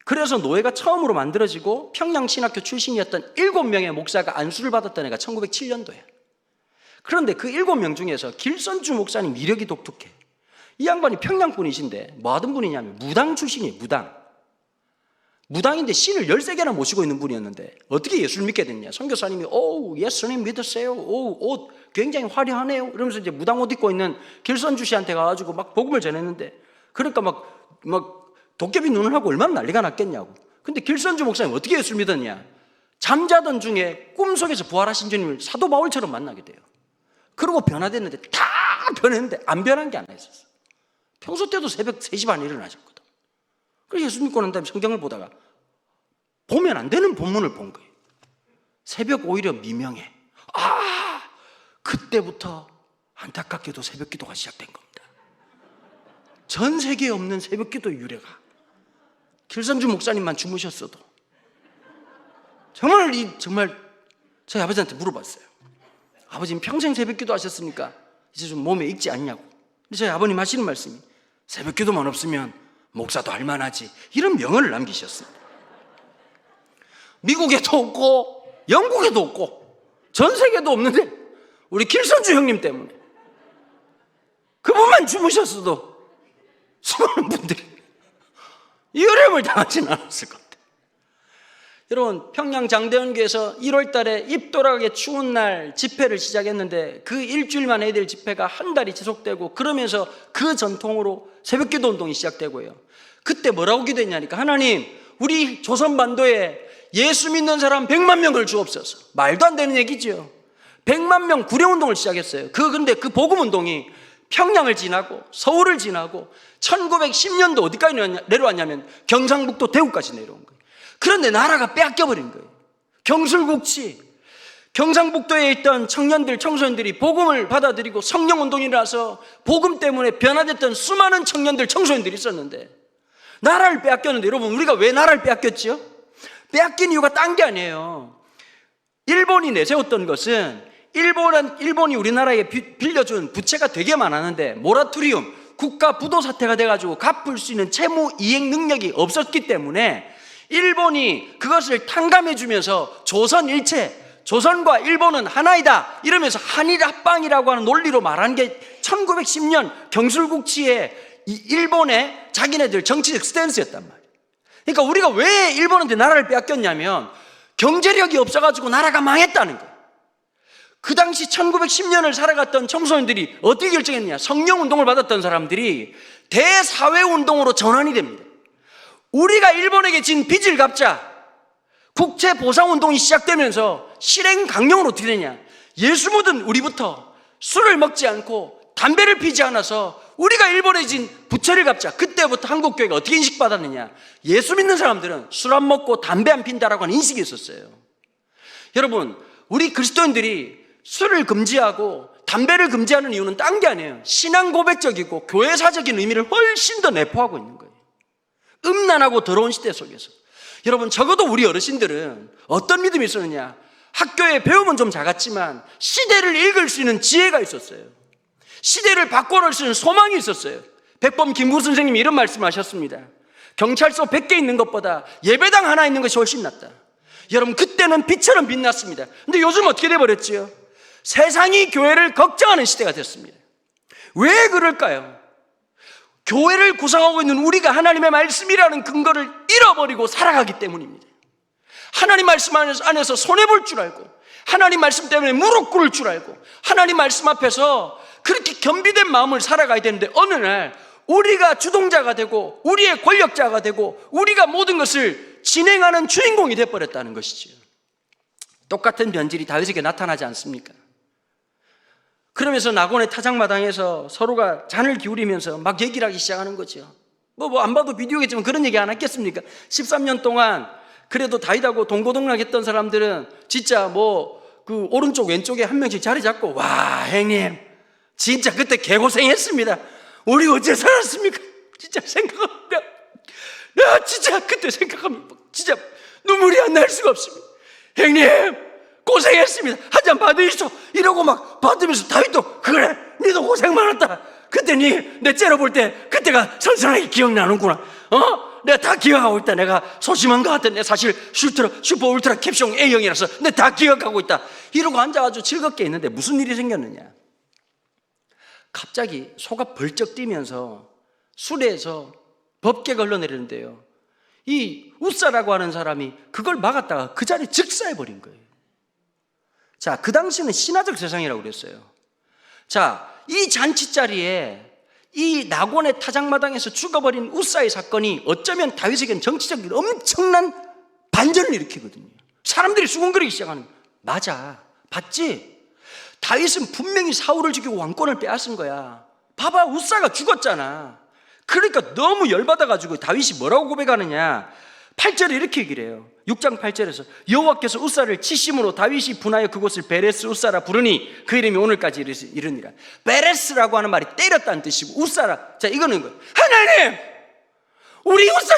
그래서 노회가 처음으로 만들어지고 평양신학교 출신이었던 7명의 목사가 안수를 받았던 애가 1907년도에. 그런데 그 7명 중에서 길선주 목사님 이력이 독특해. 이 양반이 평양분이신데 뭐 하던 분이냐면 무당 출신이에요. 무당인데 신을 13개나 모시고 있는 분이었는데 어떻게 예수를 믿게 됐냐. 선교사님이 예수님 믿으세요. 옷 굉장히 화려하네요. 이러면서 이제 무당 옷 입고 있는 길선주 씨한테 가가지고 막 복음을 전했는데 그러니까 막 도깨비 눈을 하고 얼마나 난리가 났겠냐고. 근데 길선주 목사님 어떻게 예수를 믿었냐. 잠자던 중에 꿈속에서 부활하신 주님을 사도 바울처럼 만나게 돼요. 그러고 변화됐는데 다 변했는데 안 변한 게 하나 있었어. 평소 때도 새벽 3시 반에 일어나셨거든. 그래서 예수 믿고 난 다음에 성경을 보다가 보면 안 되는 본문을 본 거예요. 새벽 오히려 미명해. 그때부터 안타깝게도 새벽 기도가 시작된 겁니다. 전 세계에 없는 새벽 기도 유래가 길선주 목사님만 주무셨어도 정말 저희 아버지한테 물어봤어요. 아버지는 평생 새벽 기도 하셨으니까 이제 좀 몸에 익지 않냐고. 근데 저희 아버님 하시는 말씀이 새벽 기도만 없으면 목사도 할만하지. 이런 명언을 남기셨습니다. 미국에도 없고 영국에도 없고 전 세계도 없는데 우리 길선주 형님 때문에 그분만 주무셨어도 수많은 분들이 이 어려움을 당하지는 않았을 것 같아요. 여러분 평양 장대현교에서 1월 달에 입돌하게 추운 날 집회를 시작했는데 그 일주일만 해야 될 집회가 한 달이 지속되고 그러면서 그 전통으로 새벽기도 운동이 시작되고요. 그때 뭐라고 기도했냐니까 하나님 우리 조선반도에 예수 믿는 사람 100만 명을 주옵소서. 말도 안 되는 얘기죠. 100만 명 구령운동을 시작했어요. 근데 그 복음운동이 평양을 지나고 서울을 지나고 1910년도 어디까지 내려왔냐면 경상북도 대구까지 내려온 거예요. 그런데 나라가 빼앗겨버린 거예요. 경술국치 경상북도에 있던 청년들 청소년들이 복음을 받아들이고 성령운동이 일어나서 복음 때문에 변화됐던 수많은 청년들 청소년들이 있었는데 나라를 빼앗겼는데 여러분 우리가 왜 나라를 빼앗겼죠? 빼앗긴 이유가 딴 게 아니에요. 일본이 내세웠던 것은 일본이 우리나라에 빌려준 부채가 되게 많았는데 모라토리움 국가 부도 사태가 돼가지고 갚을 수 있는 채무 이행 능력이 없었기 때문에 일본이 그것을 탕감해주면서 조선 일체 조선과 일본은 하나이다 이러면서 한일 합방이라고 하는 논리로 말한 게 1910년 경술국치의 일본의 자기네들 정치적 스탠스였단 말이에요. 그러니까 우리가 왜 일본한테 나라를 빼앗겼냐면 경제력이 없어가지고 나라가 망했다는 거예요. 그 당시 1910년을 살아갔던 청소년들이 어떻게 결정했느냐. 성령운동을 받았던 사람들이 대사회운동으로 전환이 됩니다. 우리가 일본에게 진 빚을 갚자. 국채보상운동이 시작되면서 실행 강령으로 어떻게 되냐. 예수 묻은 우리부터 술을 먹지 않고 담배를 피지 않아서 우리가 일본에 진 부채를 갚자. 그때부터 한국교회가 어떻게 인식받았느냐? 예수 믿는 사람들은 술 안 먹고 담배 안 핀다라고 하는 인식이 있었어요. 여러분, 우리 그리스도인들이 술을 금지하고 담배를 금지하는 이유는 딴 게 아니에요. 신앙 고백적이고 교회사적인 의미를 훨씬 더 내포하고 있는 거예요. 음란하고 더러운 시대 속에서. 여러분, 적어도 우리 어르신들은 어떤 믿음이 있었느냐? 학교에 배움은 좀 작았지만 시대를 읽을 수 있는 지혜가 있었어요. 시대를 바꿔놓을 수 있는 소망이 있었어요. 백범 김구 선생님이 이런 말씀하셨습니다. 경찰서 100개 있는 것보다 예배당 하나 있는 것이 훨씬 낫다. 여러분, 그때는 빛처럼 빛났습니다. 근데 요즘 어떻게 돼버렸지요? 세상이 교회를 걱정하는 시대가 됐습니다. 왜 그럴까요? 교회를 구성하고 있는 우리가 하나님의 말씀이라는 근거를 잃어버리고 살아가기 때문입니다. 하나님 말씀 안에서 손해볼 줄 알고, 하나님 말씀 때문에 무릎 꿇을 줄 알고, 하나님 말씀 앞에서 그렇게 겸비된 마음을 살아가야 되는데, 어느 날 우리가 주동자가 되고 우리의 권력자가 되고 우리가 모든 것을 진행하는 주인공이 되어버렸다는 것이지요. 똑같은 변질이 다윗에게 나타나지 않습니까? 그러면서 낙원의 타작마당에서 서로가 잔을 기울이면서 막 얘기를 하기 시작하는 거죠. 안 봐도 비디오겠지만 그런 얘기 안 했겠습니까? 13년 동안 그래도 다윗하고 동고동락했던 사람들은 진짜 그 오른쪽 왼쪽에 한 명씩 자리 잡고, 와, 형님 진짜 그때 개고생했습니다. 우리 어째 살았습니까? 진짜 생각합니다. 나 진짜 그때 생각하면 진짜 눈물이 안 날 수가 없습니다. 형님 고생했습니다. 한 잔 받으시오. 이러고 막 받으면서 다윗도, 그래 니도 고생 많았다. 그때 내 째려볼 때 그때가 선선하게 기억나는구나. 내가 다 기억하고 있다. 내가 소심한 것 같아. 내가 사실 슈퍼 울트라 캡숑 A형이라서 내가 다 기억하고 있다. 이러고 앉아가지고 즐겁게 있는데 무슨 일이 생겼느냐? 갑자기 소가 벌쩍 뛰면서 수레에서 법궤가 흘러내리는데요, 이 웃사라고 하는 사람이 그걸 막았다가 그 자리에 즉사해버린 거예요. 자, 그 당시는 신화적 세상이라고 그랬어요. 자, 이 잔치자리에 이 낙원의 타작마당에서 죽어버린 웃사의 사건이 어쩌면 다윗에게는 정치적인 엄청난 반전을 일으키거든요. 사람들이 수군거리기 시작하는 거예요. 맞아, 봤지? 다윗은 분명히 사울을 죽이고 왕권을 빼앗은 거야. 봐봐, 웃사가 죽었잖아. 그러니까 너무 열받아가지고 다윗이 뭐라고 고백하느냐? 8절에 이렇게 얘기를 해요. 6장 8절에서 여호와께서 웃사를 치심으로 다윗이 분하여 그곳을 베레스 웃사라 부르니 그 이름이 오늘까지 이르니라. 베레스라고 하는 말이 때렸다는 뜻이고, 웃사라, 자, 이거는 거예요. 하나님, 우리 웃사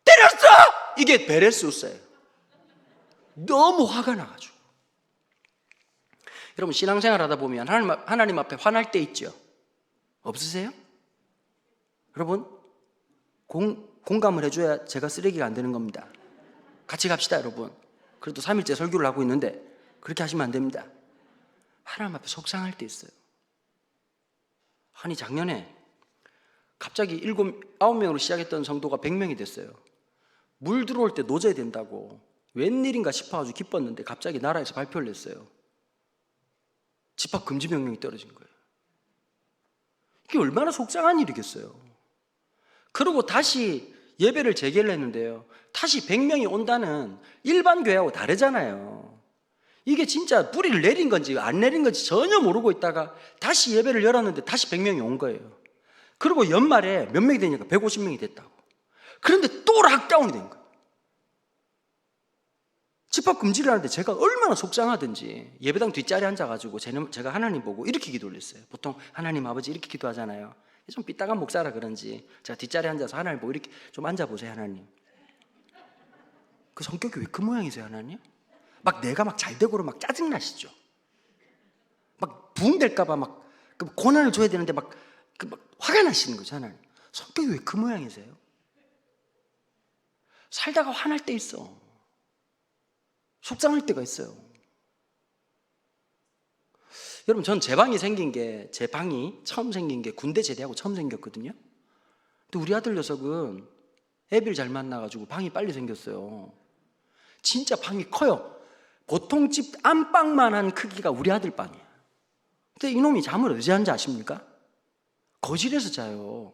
때렸어! 이게 베레스 웃사예요. 너무 화가 나가지고. 여러분, 신앙생활 하다 보면 하나님 앞에 화날 때 있죠? 없으세요? 여러분, 공감을 해줘야 제가 쓰레기가 안 되는 겁니다. 같이 갑시다, 여러분. 그래도 3일째 설교를 하고 있는데 그렇게 하시면 안 됩니다. 하나님 앞에 속상할 때 있어요. 아니, 작년에 갑자기 9명으로 시작했던 성도가 100명이 됐어요. 물 들어올 때 노져야 된다고 웬일인가 싶어가지고 기뻤는데 갑자기 나라에서 발표를 냈어요. 집합 금지 명령이 떨어진 거예요. 이게 얼마나 속상한 일이겠어요. 그리고 다시 예배를 재개를 했는데요, 다시 100명이 온다는 일반 교회하고 다르잖아요. 이게 진짜 뿌리를 내린 건지 안 내린 건지 전혀 모르고 있다가 다시 예배를 열었는데 다시 100명이 온 거예요. 그리고 연말에 몇 명이 되니까 150명이 됐다고. 그런데 또 락다운이 된 거예요. 집합 금지를 하는데 제가 얼마나 속상하든지 예배당 뒷자리에 앉아가지고 제가 하나님 보고 이렇게 기도를 했어요. 보통 하나님 아버지 이렇게 기도하잖아요. 좀 삐딱한 목사라 그런지 제가 뒷자리에 앉아서 하나님 보고 이렇게 좀 앉아보세요. 하나님, 그 성격이 왜 그 모양이세요? 하나님? 막 내가 막 잘되고로 막 짜증나시죠? 막 부흥될까봐 막 고난을 줘야 되는데 막 화가 나시는 거죠. 하나님, 성격이 왜 그 모양이세요? 살다가 화날 때 있어. 속상할 때가 있어요. 여러분, 전 제 방이 처음 생긴 게 군대 제대하고 처음 생겼거든요. 근데 우리 아들 녀석은 애비를 잘 만나가지고 방이 빨리 생겼어요. 진짜 방이 커요. 보통 집 안방만한 크기가 우리 아들 방이에요. 근데 이놈이 잠을 어디서 자는지 아십니까? 거실에서 자요.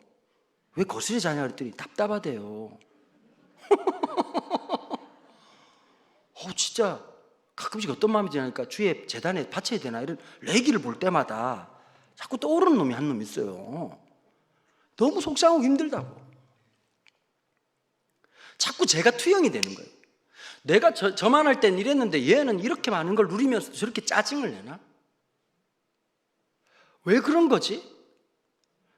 왜 거실에 자냐 그랬더니 답답하대요. 진짜 가끔씩 어떤 마음이 드냐니까 주의 재단에 바쳐야 되나 이런 레기를 볼 때마다 자꾸 떠오르는 놈이 한 놈 있어요. 너무 속상하고 힘들다고. 자꾸 제가 투영이 되는 거예요. 내가 저만 할 땐 이랬는데 얘는 이렇게 많은 걸 누리면서 저렇게 짜증을 내나? 왜 그런 거지?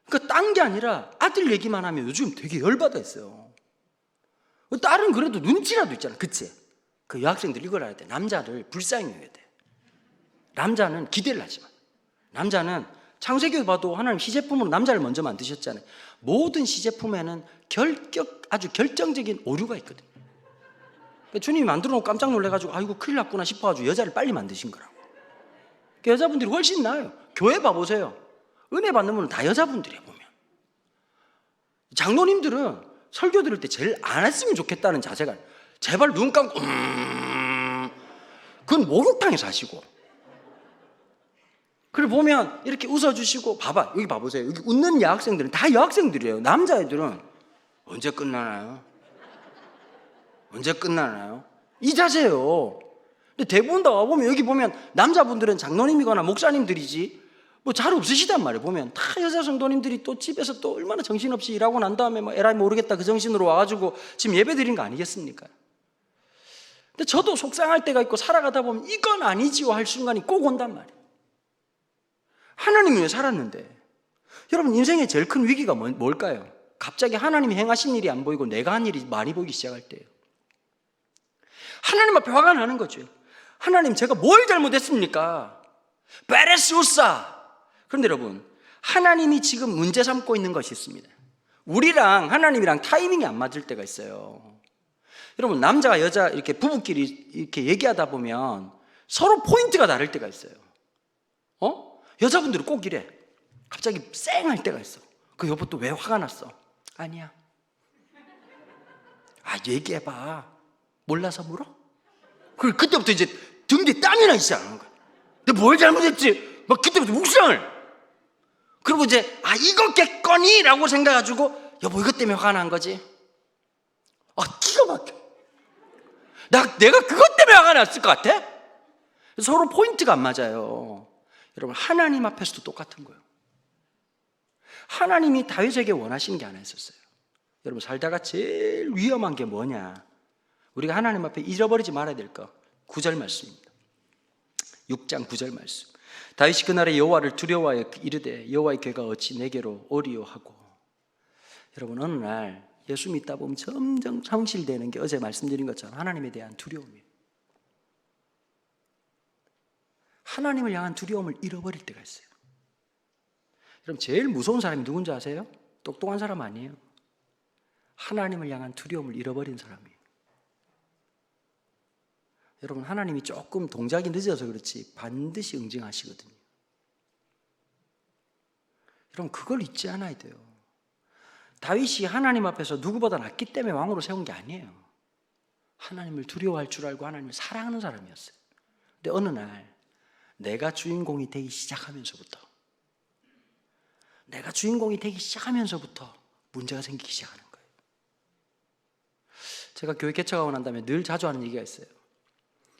그러니까 딴 게 아니라 아들 얘기만 하면 요즘 되게 열받아 있어요. 딸은 그래도 눈치라도 있잖아. 그치? 그 여학생들 이걸 알아야 돼. 남자를 불쌍히 여겨야 돼. 남자는 기대를 하지 마. 남자는 창세기에 봐도 하나님 시제품으로 남자를 먼저 만드셨잖아요. 모든 시제품에는 아주 결정적인 오류가 있거든요. 그러니까 주님이 만들어 놓고 깜짝 놀래가지고 아이고 큰일 났구나 싶어가지고 여자를 빨리 만드신 거라고. 그러니까 여자분들이 훨씬 나아요. 교회 봐보세요. 은혜 받는 분은 다 여자분들이에요. 보면 장로님들은 설교 들을 때 제일 안 했으면 좋겠다는 자세가 제발 눈 감고 그건 목욕탕에서 하시고, 그리고 보면 이렇게 웃어주시고, 봐봐 여기 봐보세요. 여기 웃는 여학생들은 다 여학생들이에요. 남자애들은 언제 끝나나요? 언제 끝나나요? 이 자세예요. 근데 대부분 다 와보면 여기 보면 남자분들은 장로님이거나 목사님들이지 뭐 잘 없으시단 말이에요. 보면 다 여자 성도님들이 또 집에서 또 얼마나 정신없이 일하고 난 다음에 뭐 에라이 모르겠다 그 정신으로 와가지고 지금 예배 드린 거 아니겠습니까? 근데 저도 속상할 때가 있고 살아가다 보면 이건 아니지요 할 순간이 꼭 온단 말이에요. 하나님이 왜 살았는데? 여러분 인생의 제일 큰 위기가 뭘까요? 갑자기 하나님이 행하신 일이 안 보이고 내가 한 일이 많이 보이기 시작할 때예요. 하나님 앞에 화가 나는 거죠. 하나님 제가 뭘 잘못했습니까? 베레스우사. 그런데 여러분 하나님이 지금 문제 삼고 있는 것이 있습니다. 우리랑 하나님이랑 타이밍이 안 맞을 때가 있어요. 여러분 남자가 여자 이렇게 부부끼리 이렇게 얘기하다 보면 서로 포인트가 다를 때가 있어요. 여자분들은 꼭 이래. 갑자기 쌩할 때가 있어. 그 여보 또 왜 화가 났어? 아니야. 얘기해봐. 몰라서 물어? 그리고 그때부터 이제 등 뒤에 땀이 나기 시작하는 거야. 내가 뭘 잘못했지? 막 그때부터 묵상을. 그리고 이제 이거겠거니? 라고 생각해가지고 여보 이것 때문에 화가 난 거지? 기가 막혀. 내가 그것 때문에 화가 났을 것 같아? 서로 포인트가 안 맞아요. 여러분 하나님 앞에서도 똑같은 거예요. 하나님이 다윗에게 원하시는 게 하나 있었어요. 여러분 살다가 제일 위험한 게 뭐냐? 우리가 하나님 앞에 잃어버리지 말아야 될 거 9절 말씀입니다. 6장 9절 말씀. 다윗이 그날에 여호와를 두려워하여 이르되 여호와의 괴가 어찌 내게로 오리요 하고. 여러분 어느 날 예수 믿다 보면 점점 상실되는 게 어제 말씀드린 것처럼 하나님에 대한 두려움이에요. 하나님을 향한 두려움을 잃어버릴 때가 있어요. 여러분 제일 무서운 사람이 누군지 아세요? 똑똑한 사람 아니에요. 하나님을 향한 두려움을 잃어버린 사람이에요. 여러분 하나님이 조금 동작이 늦어서 그렇지 반드시 응징하시거든요. 여러분 그걸 잊지 않아야 돼요. 다윗이 하나님 앞에서 누구보다 낫기 때문에 왕으로 세운 게 아니에요. 하나님을 두려워할 줄 알고 하나님을 사랑하는 사람이었어요. 근데 어느 날 내가 주인공이 되기 시작하면서부터 문제가 생기기 시작하는 거예요. 제가 교회 개척하고 난 다음에 늘 자주 하는 얘기가 있어요.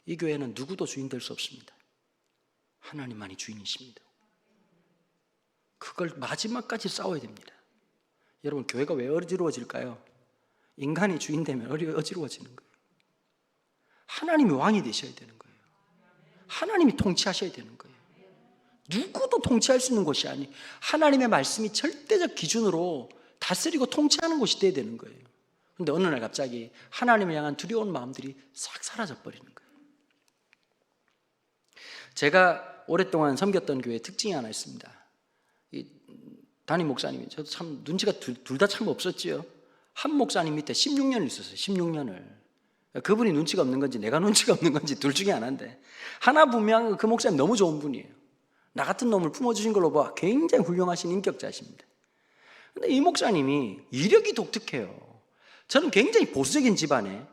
이 교회는 누구도 주인 될 수 없습니다. 하나님만이 주인이십니다. 그걸 마지막까지 싸워야 됩니다. 여러분 교회가 왜 어지러워질까요? 인간이 주인 되면 어지러워지는 거예요. 하나님이 왕이 되셔야 되는 거예요. 하나님이 통치하셔야 되는 거예요. 누구도 통치할 수 있는 곳이 아니, 하나님의 말씀이 절대적 기준으로 다스리고 통치하는 곳이 돼야 되는 거예요. 그런데 어느 날 갑자기 하나님을 향한 두려운 마음들이 싹 사라져버리는 거예요. 제가 오랫동안 섬겼던 교회의 특징이 하나 있습니다. 이 담임 목사님이, 저도 참 눈치가 둘 다 참 없었지요. 한 목사님 밑에 16년을 있었어요. 16년을. 그분이 눈치가 없는 건지 내가 눈치가 없는 건지 둘 중에 하나인데, 하나 분명 그 목사님 너무 좋은 분이에요. 나 같은 놈을 품어주신 걸로 봐 굉장히 훌륭하신 인격자십니다. 근데 이 목사님이 이력이 독특해요. 저는 굉장히 보수적인 집안에,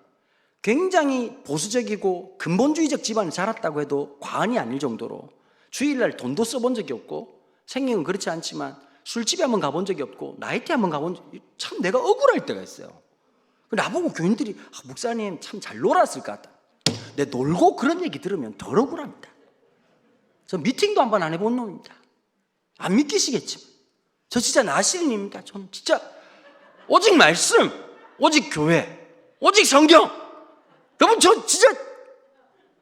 굉장히 보수적이고 근본주의적 집안에 자랐다고 해도 과언이 아닐 정도로 주일날 돈도 써본 적이 없고, 생긴 건 그렇지 않지만 술집에 한번 가본 적이 없고 나이트에 한번 가본 적이, 참 내가 억울할 때가 있어요. 나보고 교인들이 목사님 참 잘 놀았을 것 같다. 내 놀고 그런 얘기 들으면 덜 억울합니다. 저 미팅도 한 번 안 해본 놈입니다. 안 믿기시겠지만 저 진짜 나시린입니다. 저는 진짜 오직 말씀, 오직 교회, 오직 성경. 여러분 저 진짜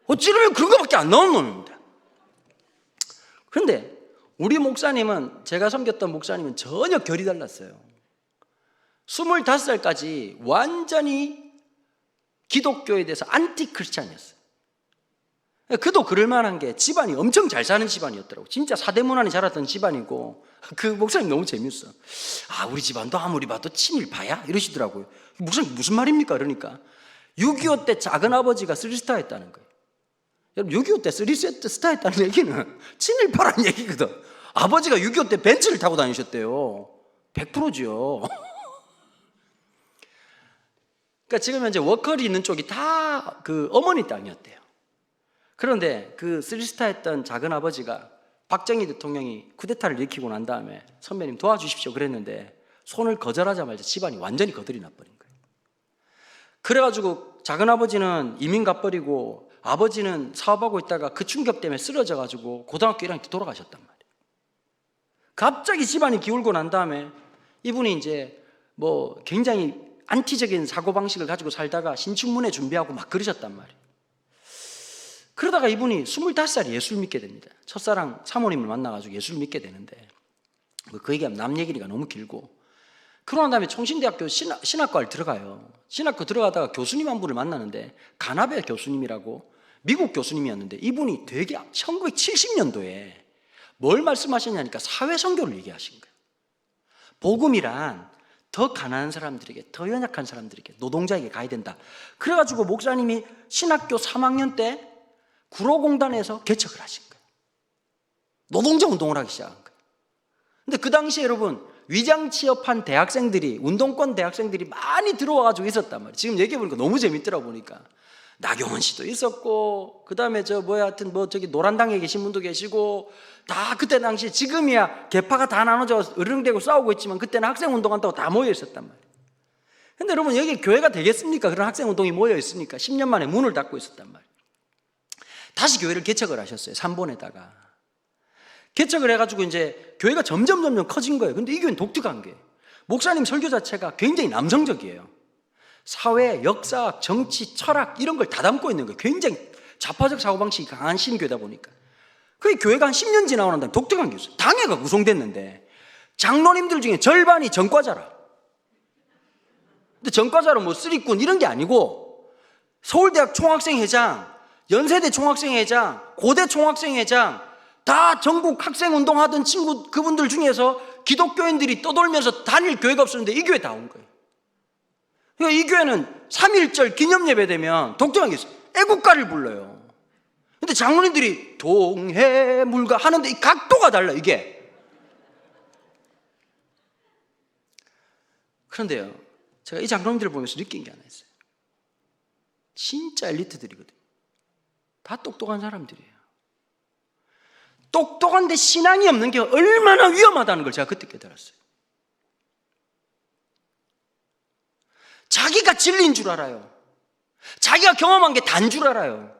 어찌르면 그런 거밖에 안 나오는 놈입니다. 그런데 우리 목사님은, 제가 섬겼던 목사님은 전혀 결이 달랐어요. 25살까지 완전히 기독교에 대해서 안티 크리스찬이었어요. 그도 그럴 만한 게 집안이 엄청 잘 사는 집안이었더라고. 진짜 사대문안에 자랐던 집안이고, 그 목사님 너무 재미있어. 우리 집안도 아무리 봐도 친일파야? 이러시더라고요. 목사님 무슨 말입니까? 그러니까 6.25 때 작은아버지가 쓰리스타 했다는 거예요. 여러분 6.25 때 쓰리스타 했다는 얘기는 친일파라는 얘기거든. 아버지가 6.25 때 벤츠를 타고 다니셨대요. 100%죠. 그러니까 지금 현재 워커리 있는 쪽이 다 그 어머니 땅이었대요. 그런데 그 쓰리스타 했던 작은아버지가 박정희 대통령이 쿠데타를 일으키고 난 다음에 선배님 도와주십시오 그랬는데 손을 거절하자마자 집안이 완전히 거들이 나버린 거예요. 그래가지고 작은아버지는 이민 가버리고 아버지는 사업하고 있다가 그 충격 때문에 쓰러져가지고 고등학교 1학년 때 돌아가셨단 말이에요. 갑자기 집안이 기울고 난 다음에 이분이 이제 뭐 굉장히 안티적인 사고방식을 가지고 살다가 신춘문예 준비하고 막 그러셨단 말이에요. 그러다가 이분이 25살에 예수를 믿게 됩니다. 첫사랑 사모님을 만나가지고 예수를 믿게 되는데, 그 얘기하면 남 얘기가 너무 길고, 그러고 난 다음에 총신대학교 신학과를 들어가요. 신학교 들어가다가 교수님 한 분을 만나는데, 가나베 교수님이라고 미국 교수님이었는데, 이분이 되게 1970년도에 뭘 말씀하셨냐니까 사회선교를 얘기하신 거예요. 복음이란 더 가난한 사람들에게, 더 연약한 사람들에게, 노동자에게 가야 된다. 그래가지고 목사님이 신학교 3학년 때 구로공단에서 개척을 하신 거예요. 노동자 운동을 하기 시작한 거예요. 근데 그 당시에 여러분 위장 취업한 대학생들이, 운동권 대학생들이 많이 들어와가지고 있었단 말이에요. 지금 얘기해보니까 너무 재밌더라 보니까. 나경원 씨도 있었고, 그 다음에 하여튼 저기 노란당에 계신 분도 계시고, 다 그때 당시, 지금이야 계파가 다 나눠져 으르렁대고 싸우고 있지만 그때는 학생운동한다고 다 모여 있었단 말이에요. 근데 여러분 여기 교회가 되겠습니까? 그런 학생운동이 모여 있으니까 10년 만에 문을 닫고 있었단 말이에요. 다시 교회를 개척을 하셨어요. 산본에다가 개척을 해가지고 이제 교회가 점점 커진 거예요. 근데 이 교회는 독특한 게, 목사님 설교 자체가 굉장히 남성적이에요. 사회, 역사, 정치, 철학 이런 걸 다 담고 있는 거예요. 굉장히 좌파적 사고방식이 강한 신교다 보니까. 그 교회가 한 10년 지나고 난 다음에 독특한 게 있어요. 당회가 구성됐는데 장로님들 중에 절반이 전과자라. 근데 전과자로 뭐 쓰리꾼 이런 게 아니고, 서울대학 총학생회장, 연세대 총학생회장, 고대 총학생회장, 다 전국 학생운동 하던 친구, 그분들 중에서 기독교인들이 떠돌면서 다닐 교회가 없었는데 이 교회 다 온 거예요. 그러니까 이 교회는 3.1절 기념예배 되면 독특한 게 있어요. 애국가를 불러요. 근데 장로님들이 동해물가 하는데 이 각도가 달라, 이게. 그런데요, 제가 이 장로님들을 보면서 느낀 게 하나 있어요. 진짜 엘리트들이거든요. 다 똑똑한 사람들이에요. 똑똑한데 신앙이 없는 게 얼마나 위험하다는 걸 제가 그때 깨달았어요. 자기가 진리인 줄 알아요. 자기가 경험한 게 다인 줄 알아요.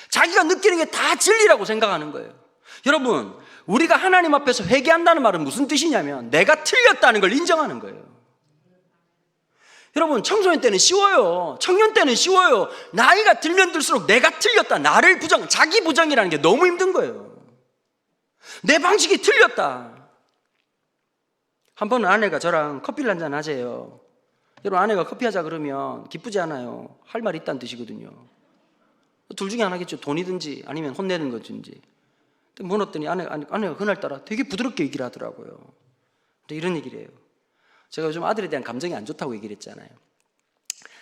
자기가 느끼는 게 다 진리라고 생각하는 거예요. 여러분, 우리가 하나님 앞에서 회개한다는 말은 무슨 뜻이냐면 내가 틀렸다는 걸 인정하는 거예요. 여러분, 청소년 때는 쉬워요. 청년 때는 쉬워요. 나이가 들면 들수록 내가 틀렸다, 나를 부정, 자기 부정이라는 게 너무 힘든 거예요. 내 방식이 틀렸다. 한 번은 아내가 저랑 커피를 한잔 하재요. 여러분, 아내가 커피하자 그러면 기쁘지 않아요. 할 말이 있다는 뜻이거든요. 둘 중에 하나겠죠. 돈이든지 아니면 혼내는 것인지. 물었더니 아내가 그날따라 되게 부드럽게 얘기를 하더라고요. 근데 이런 얘기를 해요. 제가 요즘 아들에 대한 감정이 안 좋다고 얘기를 했잖아요.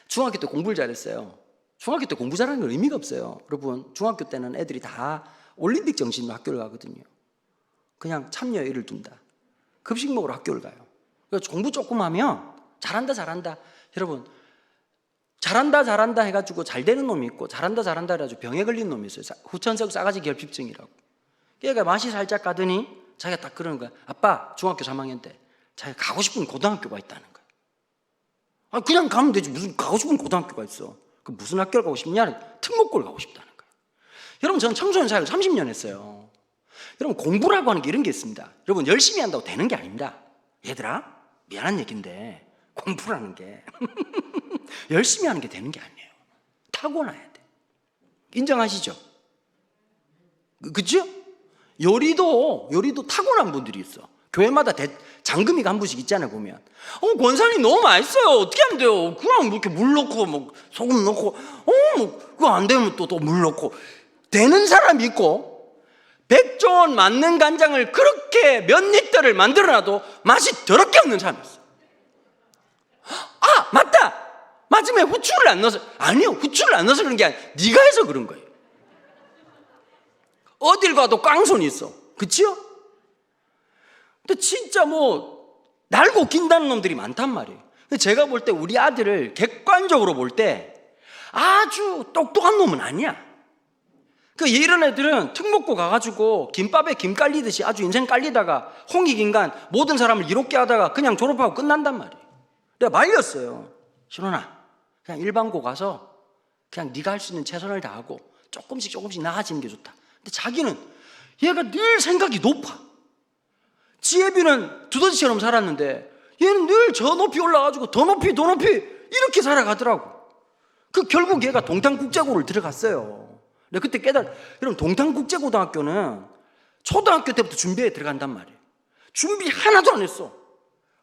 중학교 때 공부를 잘했어요. 중학교 때 공부 잘하는 건 의미가 없어요. 여러분, 중학교 때는 애들이 다 올림픽 정신으로 학교를 가거든요. 그냥 참여일을 둔다. 급식 먹으러 학교를 가요. 그래서 공부 조금 하면 잘한다. 여러분, 잘한다 해가지고 잘 되는 놈이 있고, 잘한다 해가지고 병에 걸린 놈이 있어요. 후천성 싸가지 결핍증이라고. 걔가 맛이 살짝 가더니 자기가 딱 그러는 거야. 아빠, 중학교 3학년 때 자기가 가고 싶은 고등학교가 있다는 거야. 그냥 가면 되지. 무슨 가고 싶은 고등학교가 있어. 그 무슨 학교를 가고 싶냐는 특목고를 가고 싶다는 거예요. 여러분, 저는 청소년 사역을 30년 했어요. 여러분, 공부라고 하는 게 이런 게 있습니다. 여러분, 열심히 한다고 되는 게 아닙니다. 얘들아, 미안한 얘기인데 공부라는 게 열심히 하는 게 되는 게 아니에요. 타고나야 돼. 인정하시죠? 그죠? 요리도 타고난 분들이 있어. 교회마다 장금이가 한 분씩 있잖아요, 보면. 권사님 너무 맛있어요. 어떻게 하면 돼요? 그냥 뭐 이렇게 물 넣고, 뭐 소금 넣고, 뭐 그거 안 되면 또 물 넣고. 되는 사람이 있고, 백종원 맞는 간장을 그렇게 몇 리터를 만들어놔도 맛이 더럽게 없는 사람이 있어. 아, 맞다! 마지막에 후추를 안 넣어서. 아니요, 후추를 안 넣어서 그런 게 아니라 네가 해서 그런 거예요. 어딜 가도 깡손이 있어. 그치요? 근데 진짜 뭐 날고 긴다는 놈들이 많단 말이에요. 근데 제가 볼 때 우리 아들을 객관적으로 볼 때 아주 똑똑한 놈은 아니야. 그 이런 애들은 특목고 가가지고 김밥에 김 깔리듯이 아주 인생 깔리다가 홍익인간 모든 사람을 이롭게 하다가 그냥 졸업하고 끝난단 말이에요. 내가 말렸어요. 신원아, 그냥 일반고 가서 그냥 네가 할 수 있는 최선을 다하고 조금씩 나아지는 게 좋다. 근데 자기는 얘가 늘 생각이 높아. 지혜비는 두더지처럼 살았는데 얘는 늘 저 높이 올라가지고 더 높이 이렇게 살아가더라고. 그 결국 얘가 동탄국제고를 들어갔어요. 내가 그때 여러분, 동탄국제고등학교는 초등학교 때부터 준비에 들어간단 말이에요. 준비 하나도 안 했어.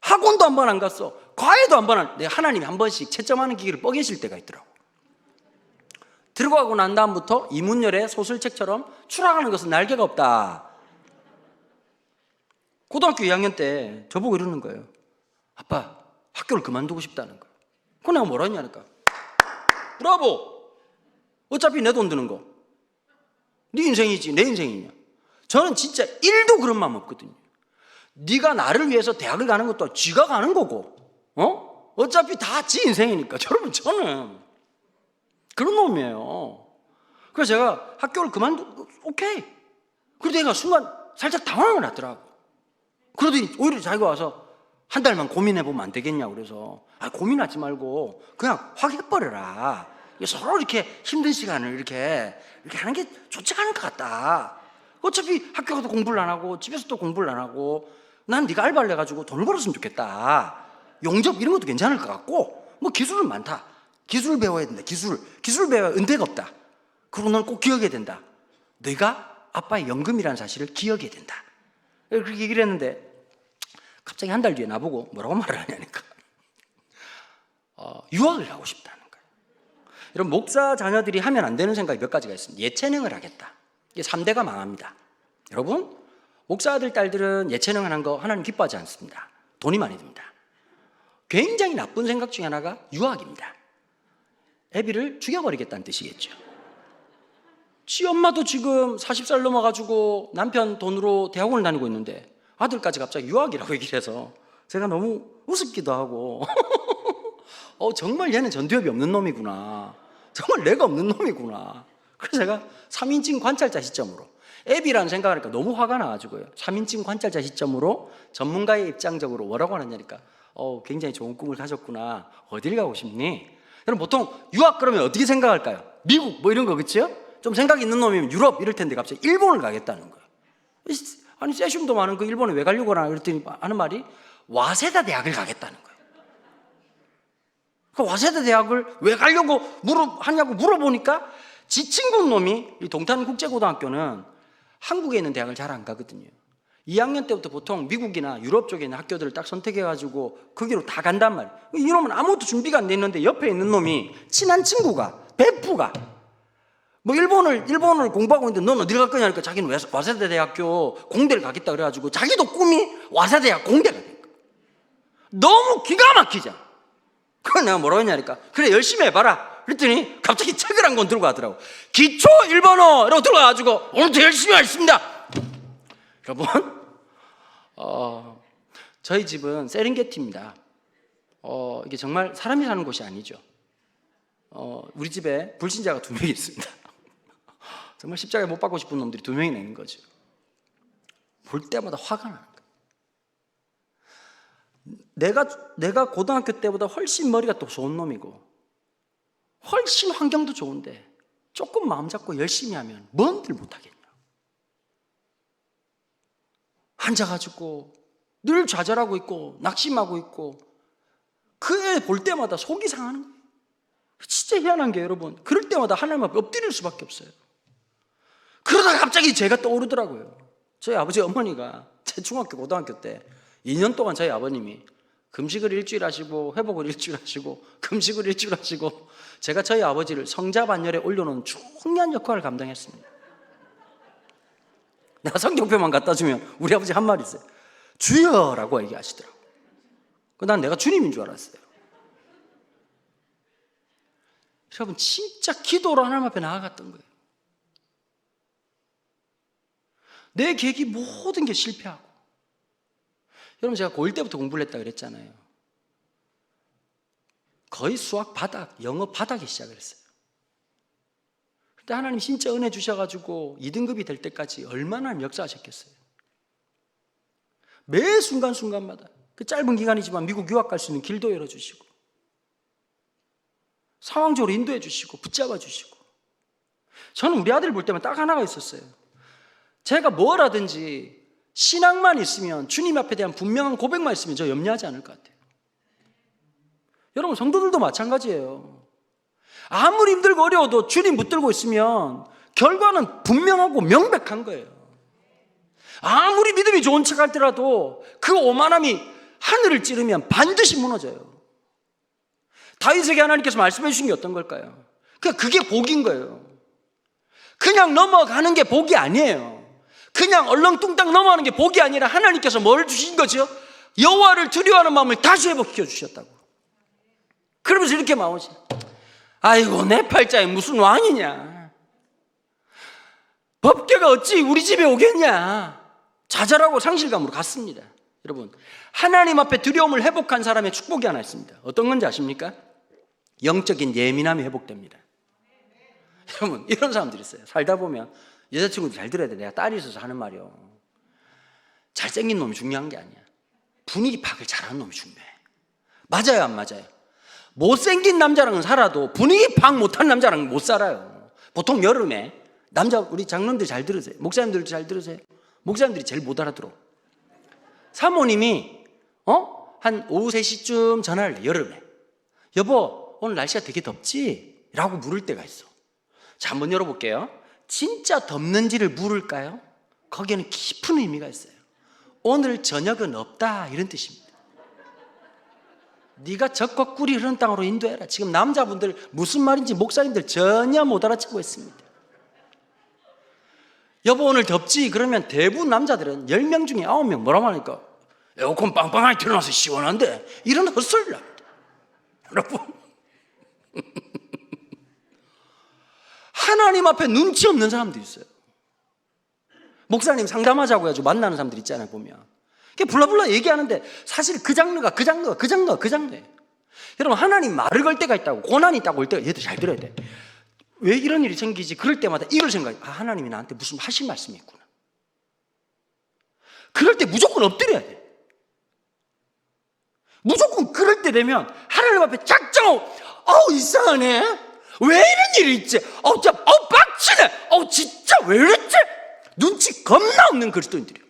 학원도 한 번 안 갔어. 과외도 한 번 안. 내가 하나님이 한 번씩 채점하는 기계를 뻐개실 때가 있더라고. 들어가고 난 다음부터 이문열의 소설책처럼 추락하는 것은 날개가 없다. 고등학교 2학년 때 저보고 이러는 거예요. 아빠, 학교를 그만두고 싶다는 거예요. 그럼 내가 뭐라 했냐니까. 브라보! 어차피 내 돈 드는 거. 네 인생이지 내 인생이냐. 저는 진짜 1도 그런 마음 없거든요. 네가 나를 위해서 대학을 가는 것도 쥐가 가는 거고, 어차피 다 지 인생이니까. 여러분, 저는 그런 놈이에요. 그래서 제가 학교를 오케이. 그래도 얘가 순간 살짝 당황을 하더라고. 그러더니 오히려 자기가 와서 한 달만 고민해보면 안 되겠냐고. 그래서 고민하지 말고 그냥 확 해버려라. 서로 이렇게 힘든 시간을 이렇게 하는 게 좋지 않을 것 같다. 어차피 학교 가도 공부를 안 하고 집에서도 공부를 안 하고 난 네가 알바를 해가지고 돈을 벌었으면 좋겠다. 용접 이런 것도 괜찮을 것 같고, 뭐 기술은 많다. 기술 배워야 된다. 기술 배워야 은퇴가 없다. 그리고 넌 꼭 기억해야 된다. 내가 아빠의 연금이라는 사실을 기억해야 된다. 그렇게 얘기를 했는데 갑자기 한 달 뒤에 나보고 뭐라고 말을 하냐니까. 유학을 하고 싶다는 거예요. 여러분, 목사 자녀들이 하면 안 되는 생각이 몇 가지가 있습니다. 예체능을 하겠다. 이게 3대가 망합니다. 여러분, 목사 아들 딸들은 예체능 하는 거 하나님 기뻐하지 않습니다. 돈이 많이 듭니다. 굉장히 나쁜 생각 중에 하나가 유학입니다. 애비를 죽여버리겠다는 뜻이겠죠. 지 엄마도 지금 40살 넘어가지고 남편 돈으로 대학원을 다니고 있는데 아들까지 갑자기 유학이라고 얘기를 해서 제가 너무 우습기도 하고 정말 얘는 전두엽이 없는 놈이구나. 정말 내가 없는 놈이구나. 그래서 제가 3인칭 관찰자 시점으로 애비라는 생각을 하니까 너무 화가 나가지고요. 3인칭 관찰자 시점으로 전문가의 입장적으로 뭐라고 하느냐니까 굉장히 좋은 꿈을 가졌구나. 어딜 가고 싶니? 여러분, 보통 유학 그러면 어떻게 생각할까요? 미국 뭐 이런 거, 그치요? 좀 생각 있는 놈이면 유럽 이럴 텐데 갑자기 일본을 가겠다는 거예요. 아니 세슘도 많은 그 일본에 왜 가려고 하나 그랬더니 하는 말이 와세다 대학을 가겠다는 거예요. 그 와세다 대학을 왜 가려고 하냐고 물어보니까 지 친구 놈이 이 동탄국제고등학교는 한국에 있는 대학을 잘 안 가거든요. 2학년 때부터 보통 미국이나 유럽 쪽에 있는 학교들을 딱 선택해가지고 거기로 다 간단 말이에요. 이놈은 아무것도 준비가 안 돼 있는데 옆에 있는 놈이 친한 친구가 베프가 뭐 일본을 공부하고 있는데 넌 어딜 갈 거냐 하니까 자기는 와세다 대학교 공대를 가겠다 그래가지고 자기도 꿈이 와세다 대학 공대가 된 거야. 너무 기가 막히잖아. 그걸 내가 뭐라고 했냐니까 그래 열심히 해봐라 그랬더니 갑자기 책을 한 권 들고 가더라고. 기초 일본어 이러고 들어가가지고 오늘도 열심히 하겠습니다. 여러분, 저희 집은 세렝게티입니다. 이게 정말 사람이 사는 곳이 아니죠. 우리 집에 불신자가 2명이 있습니다. 정말 십자가에 못 박고 싶은 놈들이 2명이나 있는 거죠. 볼 때마다 화가 나는 거예요. 내가 고등학교 때보다 훨씬 머리가 또 좋은 놈이고 훨씬 환경도 좋은데 조금 마음 잡고 열심히 하면 뭔들 못하겠냐. 앉아가지고 늘 좌절하고 있고 낙심하고 있고 그 애 볼 때마다 속이 상하는 거예요. 진짜 희한한 게 여러분, 그럴 때마다 하나님 앞에 엎드릴 수밖에 없어요. 그러다가 갑자기 제가 떠오르더라고요. 저희 아버지 어머니가 제 중학교 고등학교 때 2년 동안 저희 아버님이 금식을 일주일 하시고 회복을 일주일 하시고 금식을 일주일 하시고 제가 저희 아버지를 성자반열에 올려놓은 중요한 역할을 감당했습니다. 내가 성경표만 갖다 주면 우리 아버지 한 말이 있어요. 주여라고 얘기하시더라고. 난 내가 주님인 줄 알았어요. 여러분, 진짜 기도로 하나님 앞에 나아갔던 거예요. 내 계획이 모든 게 실패하고. 여러분, 제가 고1 때부터 공부를 했다 그랬잖아요. 거의 수학 바닥, 영어 바닥에 시작을 했어요. 근데 하나님 진짜 은혜 주셔가지고 2등급이 될 때까지 얼마나 역사하셨겠어요. 매 순간순간마다 그 짧은 기간이지만 미국 유학 갈 수 있는 길도 열어주시고 상황적으로 인도해 주시고 붙잡아 주시고. 저는 우리 아들 볼 때만 딱 하나가 있었어요. 제가 뭘 하든지 신앙만 있으면, 주님 앞에 대한 분명한 고백만 있으면 저 염려하지 않을 것 같아요. 여러분, 성도들도 마찬가지예요. 아무리 힘들고 어려워도 주님 붙들고 있으면 결과는 분명하고 명백한 거예요. 아무리 믿음이 좋은 척 할때라도 그 오만함이 하늘을 찌르면 반드시 무너져요. 다윗에게 하나님께서 말씀해 주신 게 어떤 걸까요? 그게 복인 거예요. 그냥 넘어가는 게 복이 아니에요. 그냥 얼렁뚱땅 넘어가는 게 복이 아니라 하나님께서 뭘 주신 거죠? 여호와를 두려워하는 마음을 다시 회복시켜 주셨다고. 그러면서 이렇게 나오지. 아이고, 내 팔자에 무슨 왕이냐. 법궤가 어찌 우리 집에 오겠냐. 좌절하고 상실감으로 갔습니다. 여러분, 하나님 앞에 두려움을 회복한 사람의 축복이 하나 있습니다. 어떤 건지 아십니까? 영적인 예민함이 회복됩니다. 여러분, 이런 사람들이 있어요. 살다 보면 여자친구도 잘 들어야 돼. 내가 딸이 있어서 하는 말이요. 잘생긴 놈이 중요한 게 아니야. 분위기 파악을 잘하는 놈이 중요해. 맞아요, 안 맞아요? 못생긴 남자랑은 살아도 분위기 파악 못한 남자랑은 못 살아요. 보통 여름에 남자, 우리 장로님들 잘 들으세요. 목사님들도 잘 들으세요. 목사님들이 제일 못 알아들어. 사모님이 한 오후 3시쯤 전화를 해. 여름에. 여보, 오늘 날씨가 되게 덥지? 라고 물을 때가 있어. 자, 한번 열어볼게요. 진짜 덥는지를 물을까요? 거기에는 깊은 의미가 있어요. 오늘 저녁은 없다, 이런 뜻입니다. 네가 적과 꿀이 흐르는 땅으로 인도해라. 지금 남자분들 무슨 말인지 목사님들 전혀 못 알아채고 있습니다. 여보, 오늘 덥지? 그러면 대부분 남자들은 10명 중에 9명 뭐라고 하니까 에어컨 빵빵하게 틀어놔서 시원한데, 이런 헛소리를 합니다. 여러분, 하나님 앞에 눈치 없는 사람도 있어요. 목사님 상담하자고 해가지고 만나는 사람들 있잖아요, 보면. 불러불러 얘기하는데 사실 그 장르예요. 여러분, 하나님 말을 걸 때가 있다고, 고난이 있다고 할 때가, 얘들 잘 들어야 돼. 왜 이런 일이 생기지? 그럴 때마다 이걸 생각해. 하나님이 나한테 무슨 하실 말씀이 있구나. 그럴 때 무조건 엎드려야 돼. 무조건 그럴 때 되면 하나님 앞에 작정하고 이상하네? 왜 이런 일이 있지? 빡치네! 진짜 왜 이랬지? 눈치 겁나 없는 그리스도인들이에요.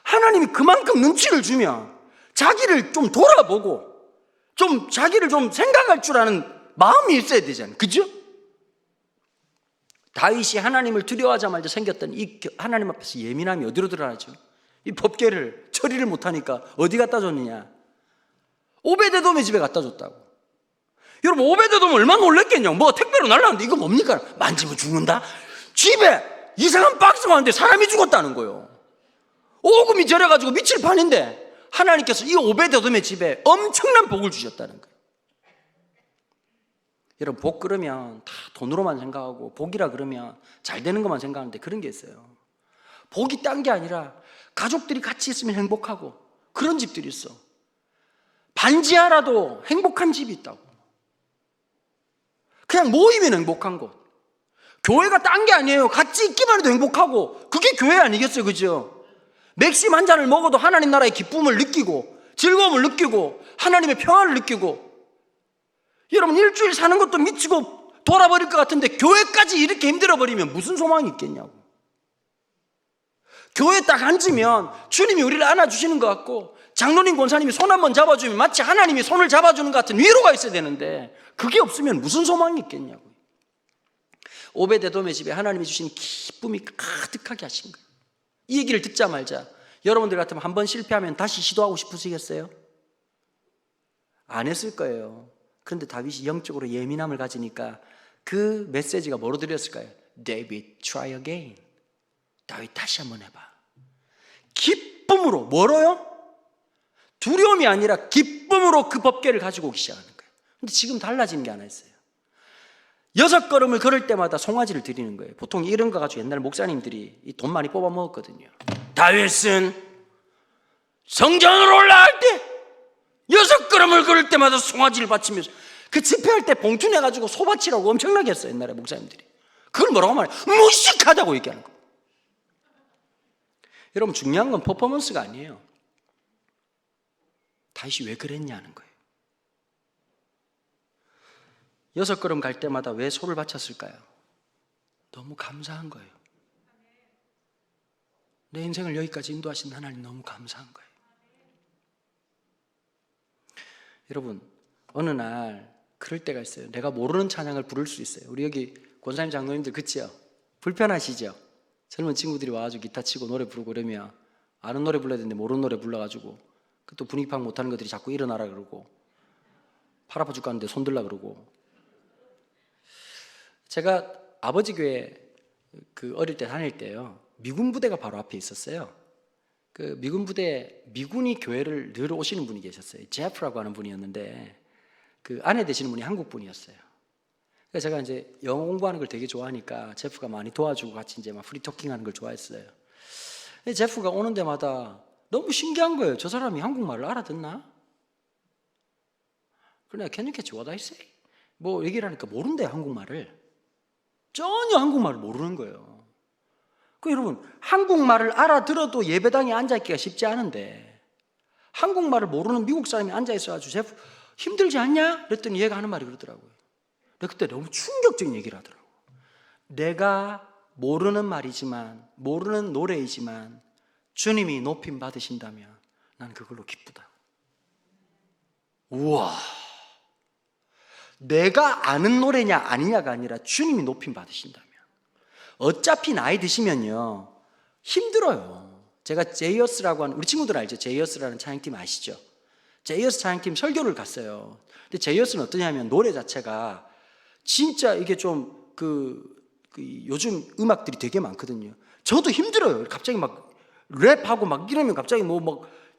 하나님이 그만큼 눈치를 주면 자기를 좀 돌아보고 좀 자기를 좀 생각할 줄 아는 마음이 있어야 되잖아요. 그죠? 다윗이 하나님을 두려워하자마자 생겼던 이 하나님 앞에서 예민함이 어디로 드러나죠? 이 법궤를 처리를 못하니까 어디 갖다 줬느냐? 오베데돔의 집에 갖다 줬다고. 여러분, 오베데돔 얼마나 놀랬겠냐? 뭐 택배로 날라왔는데 이거 뭡니까? 만지면 죽는다? 집에 이상한 박스가 왔는데 사람이 죽었다는 거예요. 오금이 저려가지고 미칠 판인데 하나님께서 이 오베데돔의 집에 엄청난 복을 주셨다는 거예요. 여러분, 복 그러면 다 돈으로만 생각하고, 복이라 그러면 잘 되는 것만 생각하는데 그런 게 있어요. 복이 딴 게 아니라 가족들이 같이 있으면 행복하고, 그런 집들이 있어. 반지하라도 행복한 집이 있다고. 그냥 모이면 행복한 곳. 교회가 딴 게 아니에요. 같이 있기만 해도 행복하고, 그게 교회 아니겠어요, 그죠? 맥심 한 잔을 먹어도 하나님 나라의 기쁨을 느끼고, 즐거움을 느끼고, 하나님의 평안을 느끼고, 여러분 일주일 사는 것도 미치고 돌아버릴 것 같은데 교회까지 이렇게 힘들어 버리면 무슨 소망이 있겠냐고. 교회에 딱 앉으면 주님이 우리를 안아주시는 것 같고 장로님 권사님이 손 한번 잡아주면 마치 하나님이 손을 잡아주는 것 같은 위로가 있어야 되는데 그게 없으면 무슨 소망이 있겠냐고. 오베데돔의 집에 하나님이 주신 기쁨이 가득하게 하신 거예요. 이 얘기를 듣자마자 여러분들 같으면 한 번 실패하면 다시 시도하고 싶으시겠어요? 안 했을 거예요. 그런데 다윗이 영적으로 예민함을 가지니까 그 메시지가 뭐로 들렸을까요? David, try again. 다윗 다시 한번 해봐. 기쁨으로. 뭐로요? 두려움이 아니라 기쁨으로 그 법궤를 가지고 오기 시작하는 거예요. 근데 지금 달라지는 게 하나 있어요. 6걸음을 걸을 때마다 송아지를 드리는 거예요. 보통 이런 거 가지고 옛날 목사님들이 돈 많이 뽑아 먹었거든요. 다윗은 성전으로 올라갈 때 6걸음을 걸을 때마다 송아지를 바치면서 그 집회할 때 봉투 내가지고 소 바치라고 엄청나게 했어요. 옛날에 목사님들이. 그걸 뭐라고 말해요? 무식하다고 얘기하는 거예요. 여러분 중요한 건 퍼포먼스가 아니에요. 다윗이 왜 그랬냐는 거예요. 6걸음 갈 때마다 왜 소를 바쳤을까요? 너무 감사한 거예요. 내 인생을 여기까지 인도하신 하나님 너무 감사한 거예요. 여러분 어느 날 그럴 때가 있어요. 내가 모르는 찬양을 부를 수 있어요. 우리 여기 권사님 장로님들 그치요? 불편하시죠? 젊은 친구들이 와가지고 기타 치고 노래 부르고 그러면 아는 노래 불러야 되는데 모르는 노래 불러가지고 또 분위기 파악 못하는 것들이 자꾸 일어나라 그러고 팔 아파 죽겠는데 손 들라 그러고. 제가 아버지 교회 그 어릴 때 다닐 때요 미군 부대가 바로 앞에 있었어요. 그 미군 부대 미군이 교회를 늘 오시는 분이 계셨어요. 제프라고 하는 분이었는데 그 아내 되시는 분이 한국 분이었어요. 그래서 제가 이제 영어 공부하는 걸 되게 좋아하니까 제프가 많이 도와주고 같이 이제 막 프리토킹하는 걸 좋아했어요. 근데 제프가 오는 데마다 너무 신기한 거예요. 저 사람이 한국말을 알아듣나? 그래, can you catch what I say? 뭐 얘기를 하니까 모른대요, 한국말을. 전혀 한국말을 모르는 거예요. 그 여러분, 한국말을 알아들어도 예배당에 앉아있기가 쉽지 않은데 한국말을 모르는 미국 사람이 앉아있어가지고 제프 힘들지 않냐? 그랬더니 얘가 하는 말이 그러더라고요. 내가 그때 너무 충격적인 얘기를 하더라고요. 내가 모르는 말이지만 모르는 노래이지만 주님이 높임 받으신다면 난 그걸로 기쁘다. 우와, 내가 아는 노래냐 아니냐가 아니라 주님이 높임 받으신다면. 어차피 나이 드시면요 힘들어요. 제가 제이어스라고 하는, 우리 친구들 알죠? 제이어스라는 찬양팀 아시죠? 제이어스 찬양팀 설교를 갔어요. 근데 제이어스는 어떠냐면 노래 자체가 진짜 이게 좀 요즘 음악들이 되게 많거든요. 저도 힘들어요. 갑자기 막 랩하고 막 이러면 갑자기 막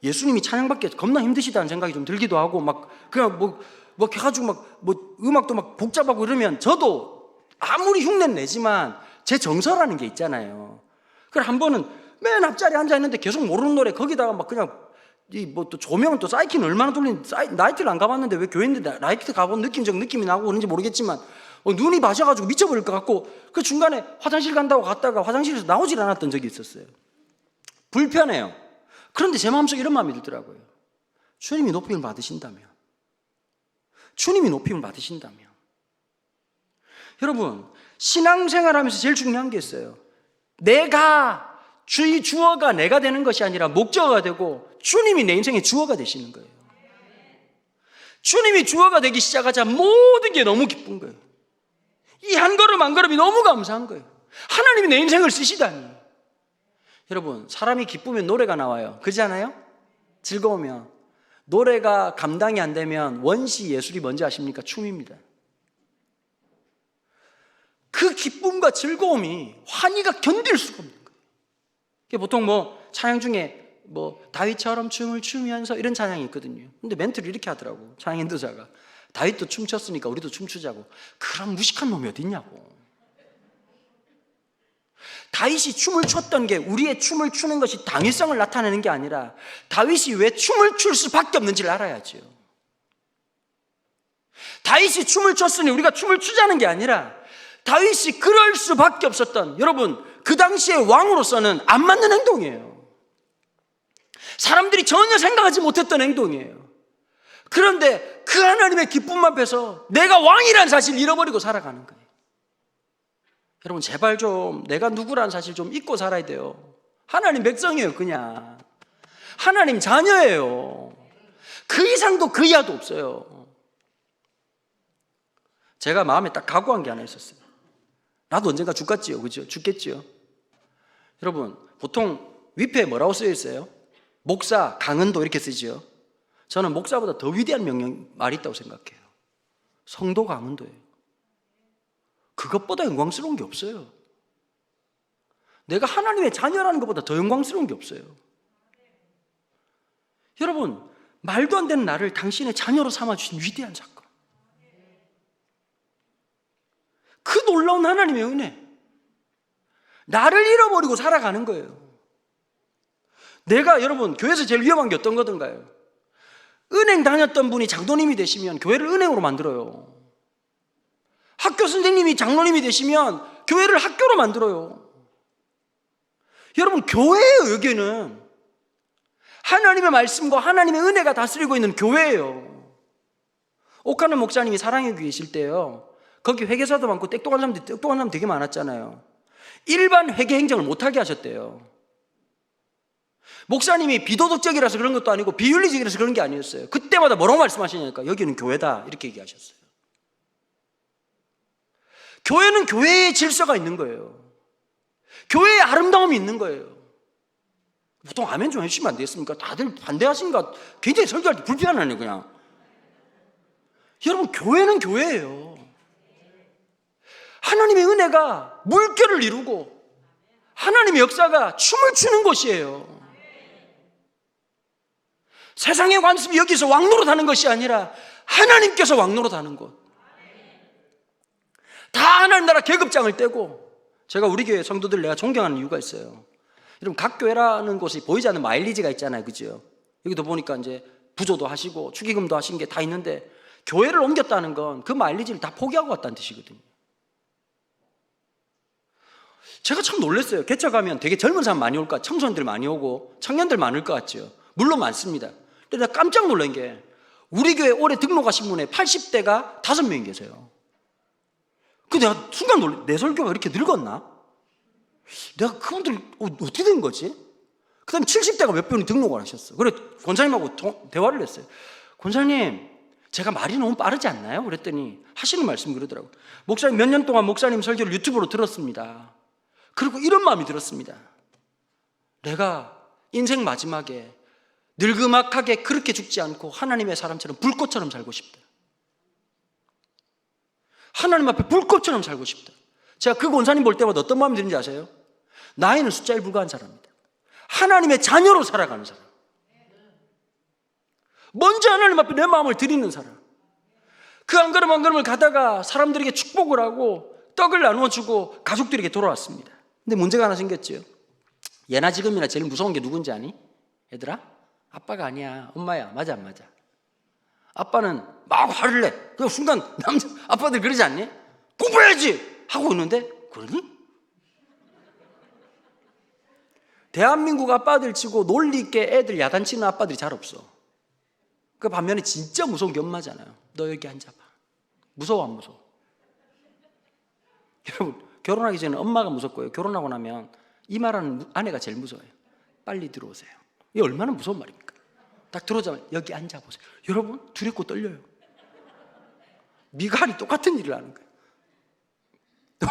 예수님이 찬양받기 겁나 힘드시다는 생각이 좀 들기도 하고 막 그냥 뭐 해가지고 막 음악도 막 복잡하고 이러면 저도 아무리 흉내는 내지만 제 정서라는 게 있잖아요. 그래 한 번은 맨 앞자리에 앉아 있는데 계속 모르는 노래 거기다가 막 그냥 또 조명은 또 사이키는 얼마나 돌리는 나이트를 안 가봤는데 왜 교회인데 나이트 가본 느낌이 나고 그런지 모르겠지만 눈이 바셔가지고 미쳐버릴 것 같고 그 중간에 화장실 간다고 갔다가 화장실에서 나오질 않았던 적이 있었어요. 불편해요. 그런데 제 마음속에 이런 마음이 들더라고요. 주님이 높임을 받으신다면, 주님이 높임을 받으신다면. 여러분 신앙생활하면서 제일 중요한 게 있어요. 내가 주어가 내가 되는 것이 아니라 목적어가 되고 주님이 내 인생의 주어가 되시는 거예요. 주님이 주어가 되기 시작하자 모든 게 너무 기쁜 거예요. 이 한 걸음 한 걸음이 너무 감사한 거예요. 하나님이 내 인생을 쓰시다니. 여러분 사람이 기쁘면 노래가 나와요. 그렇지 않아요? 즐거우면. 노래가 감당이 안 되면 원시 예술이 뭔지 아십니까? 춤입니다. 그 기쁨과 즐거움이 환희가 견딜 수가 없는 거예요. 보통 찬양 중에 다윗처럼 춤을 추면서 이런 찬양이 있거든요. 근데 멘트를 이렇게 하더라고. 찬양 인도자가 다윗도 춤췄으니까 우리도 춤추자고. 그런 무식한 놈이 어딨냐고. 다윗이 춤을 췄던 게 우리의 춤을 추는 것이 당위성을 나타내는 게 아니라 다윗이 왜 춤을 출 수밖에 없는지를 알아야죠. 다윗이 춤을 췄으니 우리가 춤을 추자는 게 아니라 다윗이 그럴 수밖에 없었던, 여러분 그 당시의 왕으로서는 안 맞는 행동이에요. 사람들이 전혀 생각하지 못했던 행동이에요. 그런데 그 하나님의 기쁨 앞에서 내가 왕이라는 사실을 잃어버리고 살아가는 거예요. 여러분 제발 좀 내가 누구라는 사실 좀 잊고 살아야 돼요. 하나님 백성이에요. 그냥 하나님 자녀예요. 그 이상도 그 이하도 없어요. 제가 마음에 딱 각오한 게 하나 있었어요. 나도 언젠가 죽겠지요. 그죠? 죽겠지요. 여러분 보통 위패에 뭐라고 쓰여 있어요? 목사, 강은도 이렇게 쓰지요. 저는 목사보다 더 위대한 말이 있다고 생각해요. 성도 강은도예요. 그것보다 영광스러운 게 없어요. 내가 하나님의 자녀라는 것보다 더 영광스러운 게 없어요. 여러분 말도 안 되는 나를 당신의 자녀로 삼아주신 위대한 사건, 그 놀라운 하나님의 은혜, 나를 잃어버리고 살아가는 거예요. 내가 여러분 교회에서 제일 위험한 게 어떤 거든가요? 은행 다녔던 분이 장로님이 되시면 교회를 은행으로 만들어요. 학교 선생님이 장로님이 되시면 교회를 학교로 만들어요. 여러분 교회예요. 여기는 하나님의 말씀과 하나님의 은혜가 다스리고 있는 교회예요. 옥하는 목사님이 사랑의 교회 계실 때요, 거기 회계사도 많고 똑똑한 사람 되게 많았잖아요. 일반 회계 행정을 못하게 하셨대요. 목사님이 비도덕적이라서 그런 것도 아니고 비윤리적이라서 그런 게 아니었어요. 그때마다 뭐라고 말씀하시냐니까, 여기는 교회다 이렇게 얘기하셨어요. 교회는 교회의 질서가 있는 거예요. 교회의 아름다움이 있는 거예요. 보통 아멘 좀 해주시면 안 되겠습니까? 다들 반대하신가? 굉장히 설교할 때 불편하네요 그냥. 여러분 교회는 교회예요. 하나님의 은혜가 물결을 이루고 하나님의 역사가 춤을 추는 곳이에요. 세상의 관습이 여기서 왕노릇하는 것이 아니라 하나님께서 왕노릇하는 곳. 다 하나님 나라 계급장을 떼고, 제가 우리 교회 성도들 내가 존경하는 이유가 있어요. 여러분 각 교회라는 곳이 보이지 않는 마일리지가 있잖아요. 그죠? 여기도 보니까 이제 부조도 하시고 축의금도 하신 게 다 있는데, 교회를 옮겼다는 건 그 마일리지를 다 포기하고 왔다는 뜻이거든요. 제가 참 놀랐어요. 개척 가면 되게 젊은 사람 많이 올까, 청소년들 많이 오고 청년들 많을 것 같죠. 물론 많습니다. 근데 내가 깜짝 놀란 게, 우리 교회 올해 등록하신 분에 80대가 5명이 계세요. 그 내가 순간 놀래. 내 설교가 이렇게 늙었나? 내가 그분들 어떻게 된 거지? 그 다음에 70대가 몇 분이 등록을 하셨어. 그래 권사님하고 대화를 했어요. 권사님, 제가 말이 너무 빠르지 않나요? 그랬더니 하시는 말씀이 그러더라고요. 목사님 몇 년 동안 목사님 설교를 유튜브로 들었습니다. 그리고 이런 마음이 들었습니다. 내가 인생 마지막에 늙음악하게 그렇게 죽지 않고 하나님의 사람처럼 불꽃처럼 살고 싶다. 하나님 앞에 불꽃처럼 살고 싶다. 제가 그 권사님 볼 때마다 어떤 마음이 드는지 아세요? 나이는 숫자에 불과한 사람입니다. 하나님의 자녀로 살아가는 사람, 먼저 하나님 앞에 내 마음을 드리는 사람, 그 한 걸음 한 걸음을 가다가 사람들에게 축복을 하고 떡을 나누어주고 가족들에게 돌아왔습니다. 근데 문제가 하나 생겼죠. 예나 지금이나 제일 무서운 게 누군지 아니? 얘들아, 아빠가 아니야, 엄마야. 맞아 안 맞아? 아빠는 막 화를 내. 그 순간 남자 아빠들 그러지 않니? 공부해야지 하고 있는데, 그러니? 대한민국 아빠들 치고 논리 있게 애들 야단치는 아빠들이 잘 없어. 그 반면에 진짜 무서운 게 엄마잖아요. 너 여기 앉아봐. 무서워 안 무서워? 여러분 결혼하기 전에 엄마가 무섭고요, 결혼하고 나면 이 말하는 아내가 제일 무서워요. 빨리 들어오세요. 이게 얼마나 무서운 말입니까? 딱 들어오자마자 여기 앉아보세요. 여러분 두렵고 떨려요. 미갈이 똑같은 일을 하는 거예요.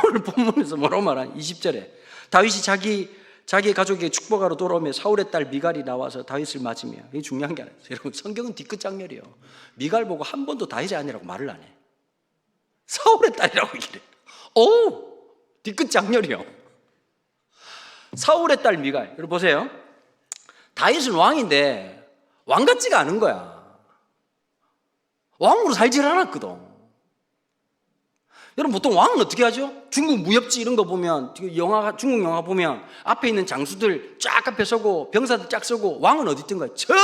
오늘 본문에서 뭐라고 말하냐, 20절에 다윗이 자기 가족에게 축복하러 돌아오며 사울의 딸 미갈이 나와서 다윗을 맞으며, 이게 중요한 게 아니에요. 여러분 성경은 뒤끝 장렬이에요. 미갈 보고 한 번도 다윗이 아니라고 말을 안 해. 사울의 딸이라고 얘기를 해. 오, 뒤끝 장렬이요. 사울의 딸 미갈. 여러분 보세요. 다윗은 왕인데 왕 같지가 않은 거야. 왕으로 살질 않았거든. 여러분 보통 왕은 어떻게 하죠? 중국 무협지 이런 거 보면, 중국 영화 보면 앞에 있는 장수들 쫙 앞에 서고 병사들 쫙 서고, 왕은 어디 있던 거야? 저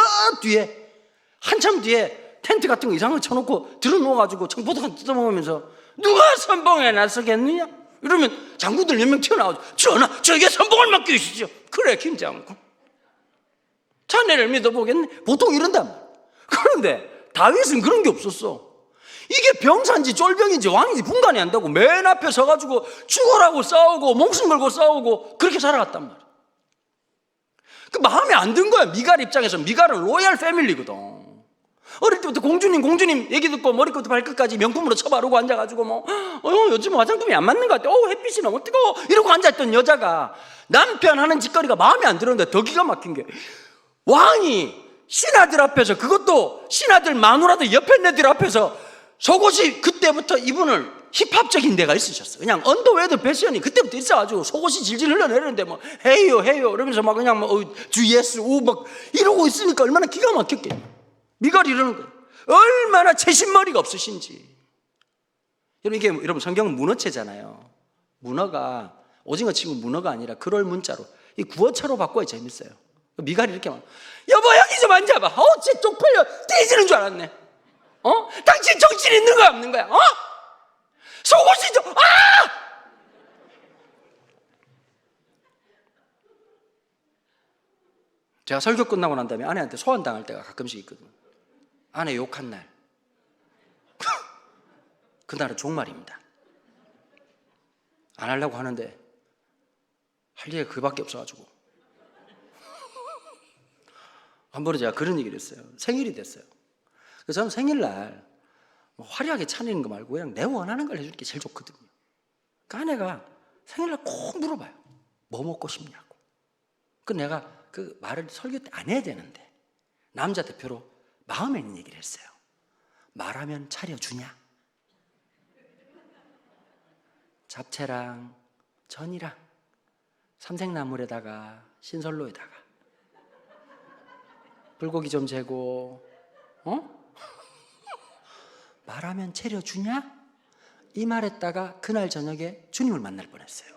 뒤에, 한참 뒤에 텐트 같은 거 이상한 거 쳐놓고 들어놓아가지고 청포도가 뜯어먹으면서 누가 선봉에 나서겠느냐? 이러면 장군들 몇 명 튀어나오죠. 전하, 저에게 선봉을 맡기시죠. 그래 김장군, 자네를 믿어보겠네. 보통 이런단 말이야. 그런데 다윗은 그런 게 없었어. 이게 병사인지 쫄병인지 왕인지 분간이 안 되고 맨 앞에 서가지고 죽으라고 싸우고 목숨 걸고 싸우고 그렇게 살아갔단 말이야. 그 마음에 안 든 거야. 미갈 입장에서. 미갈은 로얄 패밀리거든. 어릴 때부터 공주님 얘기 듣고 머리끝부터 발끝까지 명품으로 쳐바르고 앉아가지고 뭐 요즘 화장품이 안 맞는 것 같아. 햇빛이 너무 뜨거워 이러고 앉아있던 여자가 남편 하는 짓거리가 마음에 안 들었는데 더 기가 막힌 게 왕이 신하들 앞에서, 그것도 신하들 마누라들 옆에 애들 앞에서 속옷이, 그때부터 이분을 힙합적인 데가 있으셨어. 그냥 언더웨어 패션이 그때부터 있어가지고 속옷이 질질 흘러내리는데 뭐 헤이요 이러면서 막 그냥 뭐 GS 우 막 이러고 있으니까 얼마나 기가 막혔겠냐. 미갈이 이러는 거예요. 얼마나 채신머리가 없으신지. 여러분 성경은 문어체잖아요. 문어가, 오징어 치고 문어가 아니라 그럴 문자로, 이 구어체로 바꿔야 재밌어요. 미갈이 이렇게 막, 여보 여기 좀 앉아봐. 쟤 쪽팔려 뒤지는 줄 알았네. 당신 정신 있는 거야 없는 거야? 속옷이 좀 제가 설교 끝나고 난 다음에 아내한테 소환당할 때가 가끔씩 있거든요. 아내 욕한 날 그날은 종말입니다. 안 하려고 하는데 할 얘기가 그밖에 없어가지고 한 번은 제가 그런 얘기를 했어요. 생일이 됐어요. 그래서 저는 생일날 화려하게 차리는 거 말고 그냥 내 원하는 걸 해주는 게 제일 좋거든요. 그 아내가 생일날 꼭 물어봐요. 뭐 먹고 싶냐고. 그 내가 그 말을 설교 때 안 해야 되는데 남자 대표로 마음에 있는 얘기를 했어요. 말하면 차려주냐? 잡채랑 전이랑 삼색나물에다가 신설로에다가 불고기 좀 재고 말하면 차려주냐? 이 말했다가 그날 저녁에 주님을 만날 뻔했어요.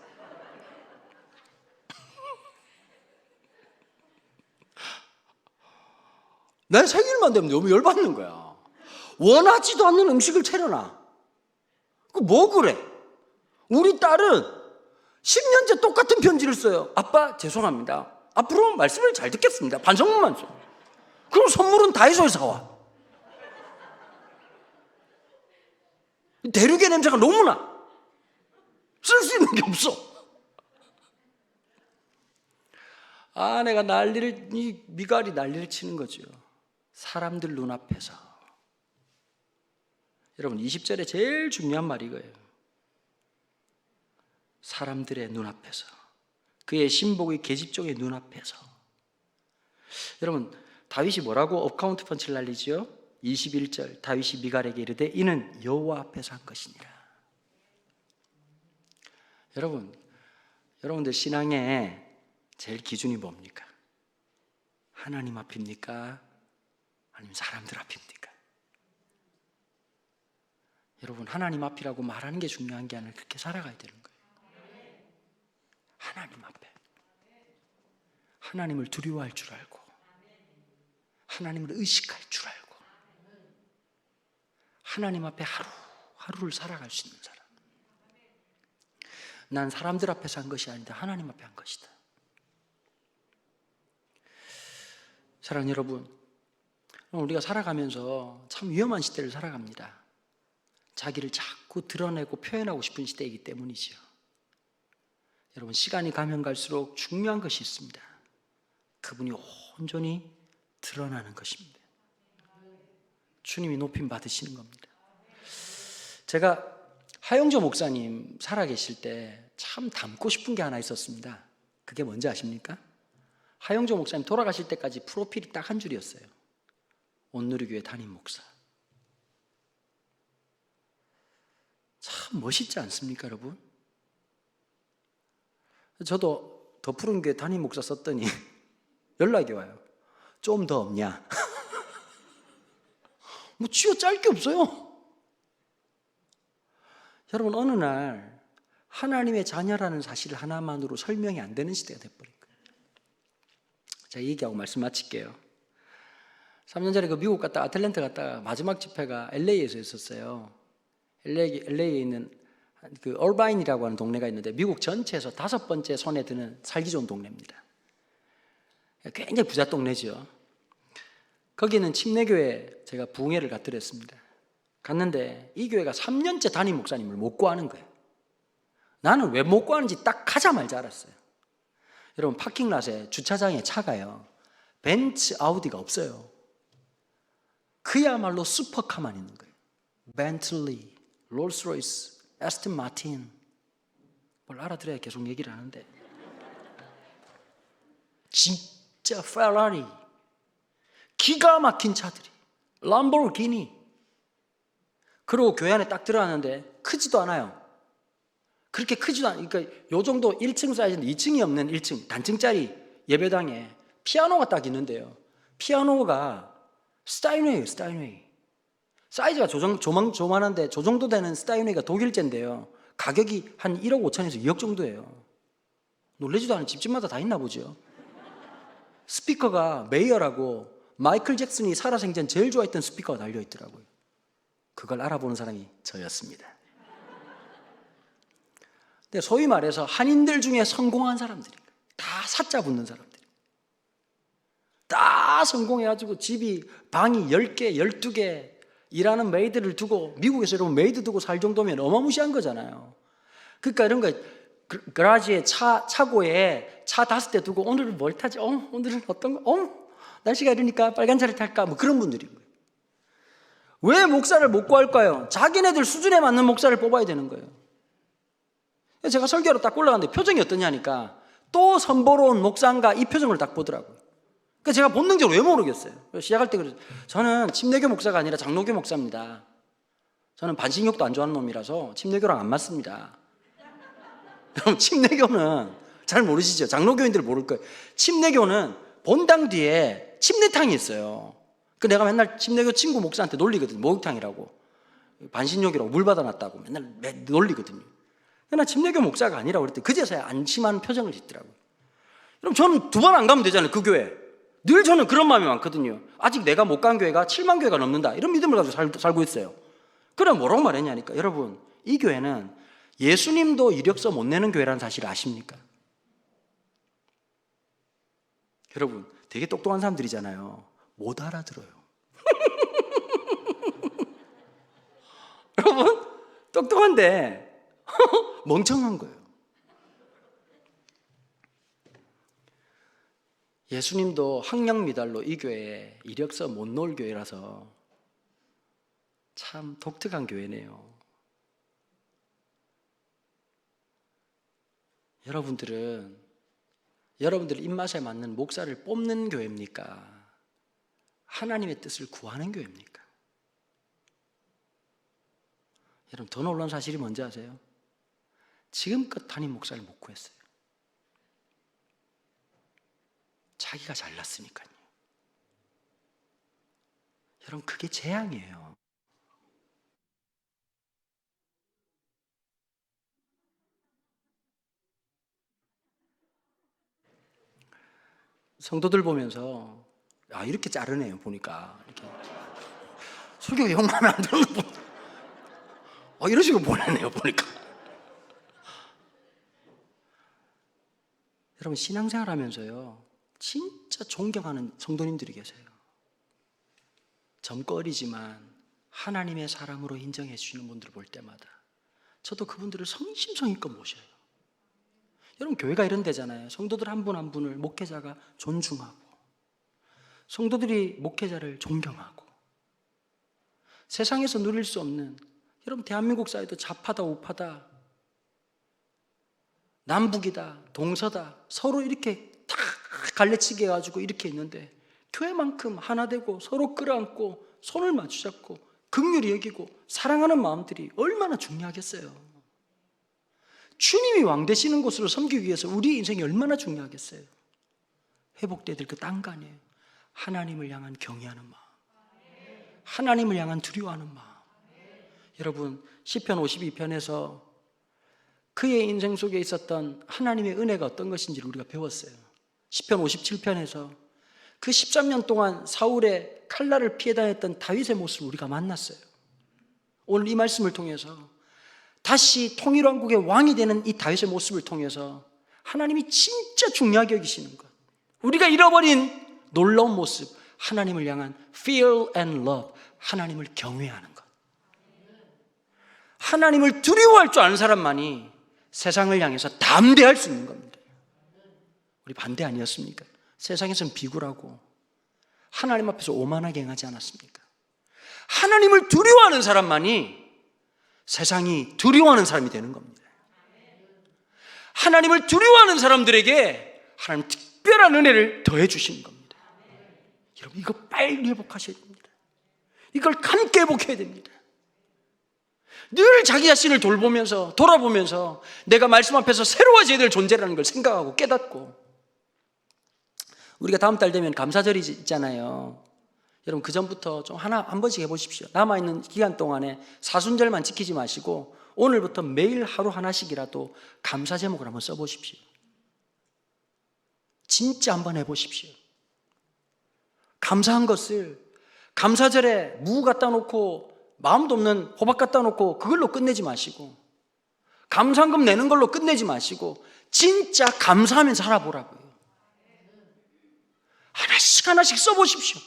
내 생일만 되면 너무 열받는 거야. 원하지도 않는 음식을 차려놔. 뭐 그래? 우리 딸은 10년째 똑같은 편지를 써요. 아빠 죄송합니다. 앞으로 말씀을 잘 듣겠습니다. 반성문만 써. 그럼 선물은 다이소에서 사와. 대륙의 냄새가 너무나 쓸 수 있는 게 없어. 아내가 이 미갈이 난리를 치는 거죠. 사람들 눈앞에서. 여러분 20절에 제일 중요한 말이 이거예요. 사람들의 눈앞에서, 그의 신복의 계집종의 눈앞에서. 여러분 다윗이 뭐라고 업카운트 펀치를 날리죠? 21절 다윗이 미갈에게 이르되 이는 여호와 앞에서 한 것이니라. 여러분들 신앙의 제일 기준이 뭡니까? 하나님 앞입니까? 아니면 사람들 앞입니까? 여러분 하나님 앞이라고 말하는 게 중요한 게 아니라 그렇게 살아가야 되는 거예요. 하나님 앞에 하나님을 두려워할 줄 알고 하나님을 의식할 줄 알고 하나님 앞에 하루하루를 살아갈 수 있는 사람. 난 사람들 앞에서 한 것이 아니다. 하나님 앞에 한 것이다. 사랑하는 여러분, 우리가 살아가면서 참 위험한 시대를 살아갑니다. 자기를 자꾸 드러내고 표현하고 싶은 시대이기 때문이죠. 여러분 시간이 가면 갈수록 중요한 것이 있습니다. 그분이 온전히 드러나는 것입니다. 주님이 높임 받으시는 겁니다. 제가 하영조 목사님 살아계실 때 참 닮고 싶은 게 하나 있었습니다. 그게 뭔지 아십니까? 하영조 목사님 돌아가실 때까지 프로필이 딱 한 줄이었어요. 온누리교회 담임 목사. 참 멋있지 않습니까, 여러분? 저도 더 푸른 교회 담임 목사 썼더니 연락이 와요. 좀 더 없냐? 뭐 쥐어 짤 게 없어요. 여러분 어느 날 하나님의 자녀라는 사실 하나만으로 설명이 안 되는 시대가 돼버린 거예요. 제가 얘기하고 말씀 마칠게요. 3년 전에 미국 갔다 아틀랜타 갔다가 마지막 집회가 LA에서 있었어요. LA에 있는 그 얼바인이라고 하는 동네가 있는데 미국 전체에서 5번째 손에 드는 살기 좋은 동네입니다. 굉장히 부자 동네죠. 거기는 침례교회 제가 부흥회를 갔더랬습니다. 갔는데 이 교회가 3년째 담임 목사님을 못 구하는 거예요. 나는 왜 못 구하는지 딱 가자마자 알았어요. 여러분, 파킹랏에 주차장에 차가요, 벤츠, 아우디가 없어요. 그야말로 슈퍼카만 있는 거예요. 벤틀리, 롤스로이스, 에스턴 마틴. 뭘 알아들어야 계속 얘기를 하는데, 진짜 페라리, 기가 막힌 차들이, 람보르기니. 그리고 교회 안에 딱 들어가는데 크지도 않아요. 그렇게 크지도 않아요. 그러니까 요 정도 1층 사이즈인데 2층이 없는 1층 단층짜리 예배당에 피아노가 딱 있는데요, 피아노가 스타인웨이예요. 스타인웨이. 사이즈가 조만한데 저 정도 되는 스타인웨이가 독일제인데요, 가격이 한 1억 5천에서 2억 정도예요. 놀라지도 않은 집집마다 다 있나 보죠. 스피커가 메이어라고 마이클 잭슨이 살아생전 제일 좋아했던 스피커가 달려있더라고요. 그걸 알아보는 사람이 저였습니다. 근데 소위 말해서 한인들 중에 성공한 사람들이, 다 사자 붙는 사람들, 다 성공해가지고 집이 방이 10개, 12개, 일하는 메이드를 두고, 미국에서 여러분 메이드 두고 살 정도면 어마무시한 거잖아요. 그러니까 이런 거, 그라지에 차고에 차 5대 두고 오늘은 뭘 타지? 오늘은 어떤 거? 날씨가 이러니까 빨간 차를 탈까? 뭐 그런 분들인 거예요. 왜 목사를 못 구할까요? 자기네들 수준에 맞는 목사를 뽑아야 되는 거예요. 제가 설교로 딱 올라갔는데 표정이 어떠냐니까, 또 선보러운 목사인가 이 표정을 딱 보더라고요. 그러니까 제가 본능적으로 왜 모르겠어요. 시작할 때 그랬어요. 저는 침례교 목사가 아니라 장로교 목사입니다. 저는 반신욕도 안 좋아하는 놈이라서 침례교랑 안 맞습니다. 여러분, 침례교는 잘 모르시죠? 장로교인들 모를 거예요. 침례교는 본당 뒤에 침례탕이 있어요. 그 내가 맨날 침례교 친구 목사한테 놀리거든요. 목욕탕이라고, 반신욕이라고 물 받아놨다고 맨날 놀리거든요. 나 침례교 목사가 아니라고 그랬더니 그제서야 안심한 표정을 짓더라고요. 그럼 저는 2번 안 가면 되잖아요. 그 교회. 늘 저는 그런 마음이 많거든요. 아직 내가 못 간 교회가 7만 교회가 넘는다, 이런 믿음을 가지고 살고 있어요. 그래 뭐라고 말했냐니까. 여러분, 이 교회는 예수님도 이력서 못 내는 교회라는 사실을 아십니까? 여러분, 되게 똑똑한 사람들이잖아요. 못 알아들어요. 여러분, 똑똑한데 멍청한 거예요. 예수님도 학령미달로 이 교회에 이력서 못 넣을 교회라서 참 독특한 교회네요. 여러분들은 여러분들 입맛에 맞는 목사를 뽑는 교회입니까? 하나님의 뜻을 구하는 교회입니까? 여러분, 더 놀라운 사실이 뭔지 아세요? 지금껏 담임 목사를 못 구했어요. 자기가 잘났으니까요. 여러분, 그게 재앙이에요. 성도들 보면서 이렇게 자르네요. 보니까 이렇게 설교가 영 마음에 안 드는 분, 이런 식으로 보내네요. 보니까. 여러분, 신앙생활 하면서요, 진짜 존경하는 성도님들이 계세요. 점거리지만 하나님의 사랑으로 인정해 주시는 분들을 볼 때마다 저도 그분들을 성심성의껏 모셔요. 여러분, 교회가 이런 데잖아요. 성도들 한 분 한 분을 목회자가 존중하고, 성도들이 목회자를 존경하고, 세상에서 누릴 수 없는, 여러분, 대한민국 사회도 좌파다 우파다, 남북이다 동서다, 서로 이렇게 다 갈래치기 해가지고 이렇게 있는데, 교회만큼 하나 되고 서로 끌어안고 손을 마주잡고 긍휼히 여기고 사랑하는 마음들이 얼마나 중요하겠어요. 주님이 왕 되시는 곳으로 섬기기 위해서 우리의 인생이 얼마나 중요하겠어요. 회복돼야 될 그 땅간이에요. 하나님을 향한 경외하는 마음, 하나님을 향한 두려워하는 마음. 여러분, 시편 52편에서 그의 인생 속에 있었던 하나님의 은혜가 어떤 것인지를 우리가 배웠어요. 시편 57편에서 그 13년 동안 사울의 칼날을 피해 다녔던 다윗의 모습을 우리가 만났어요. 오늘 이 말씀을 통해서 다시 통일왕국의 왕이 되는 이 다윗의 모습을 통해서 하나님이 진짜 중요하게 여기시는 것, 우리가 잃어버린 놀라운 모습, 하나님을 향한 fear and love, 하나님을 경외하는 것. 하나님을 두려워할 줄 아는 사람만이 세상을 향해서 담대할 수 있는 겁니다. 우리 반대 아니었습니까? 세상에서는 비굴하고 하나님 앞에서 오만하게 행하지 않았습니까? 하나님을 두려워하는 사람만이 세상이 두려워하는 사람이 되는 겁니다. 하나님을 두려워하는 사람들에게 하나님 특별한 은혜를 더해 주시는 겁니다. 여러분, 이거 빨리 회복하셔야 됩니다. 이걸 함께 회복해야 됩니다. 늘 자기 자신을 돌아보면서 내가 말씀 앞에서 새로워져야 될 존재라는 걸 생각하고 깨닫고, 우리가 다음 달 되면 감사절이 있잖아요. 여러분, 그 전부터 좀 한 번씩 해보십시오. 남아있는 기간 동안에 사순절만 지키지 마시고 오늘부터 매일 하루 하나씩이라도 감사 제목을 한번 써보십시오. 진짜 한번 해보십시오. 감사한 것을 감사절에 무 갖다 놓고 마음도 없는 호박 갖다 놓고 그걸로 끝내지 마시고, 감사한금 내는 걸로 끝내지 마시고 진짜 감사하면서 살아보라고요. 하나씩 써보십시오.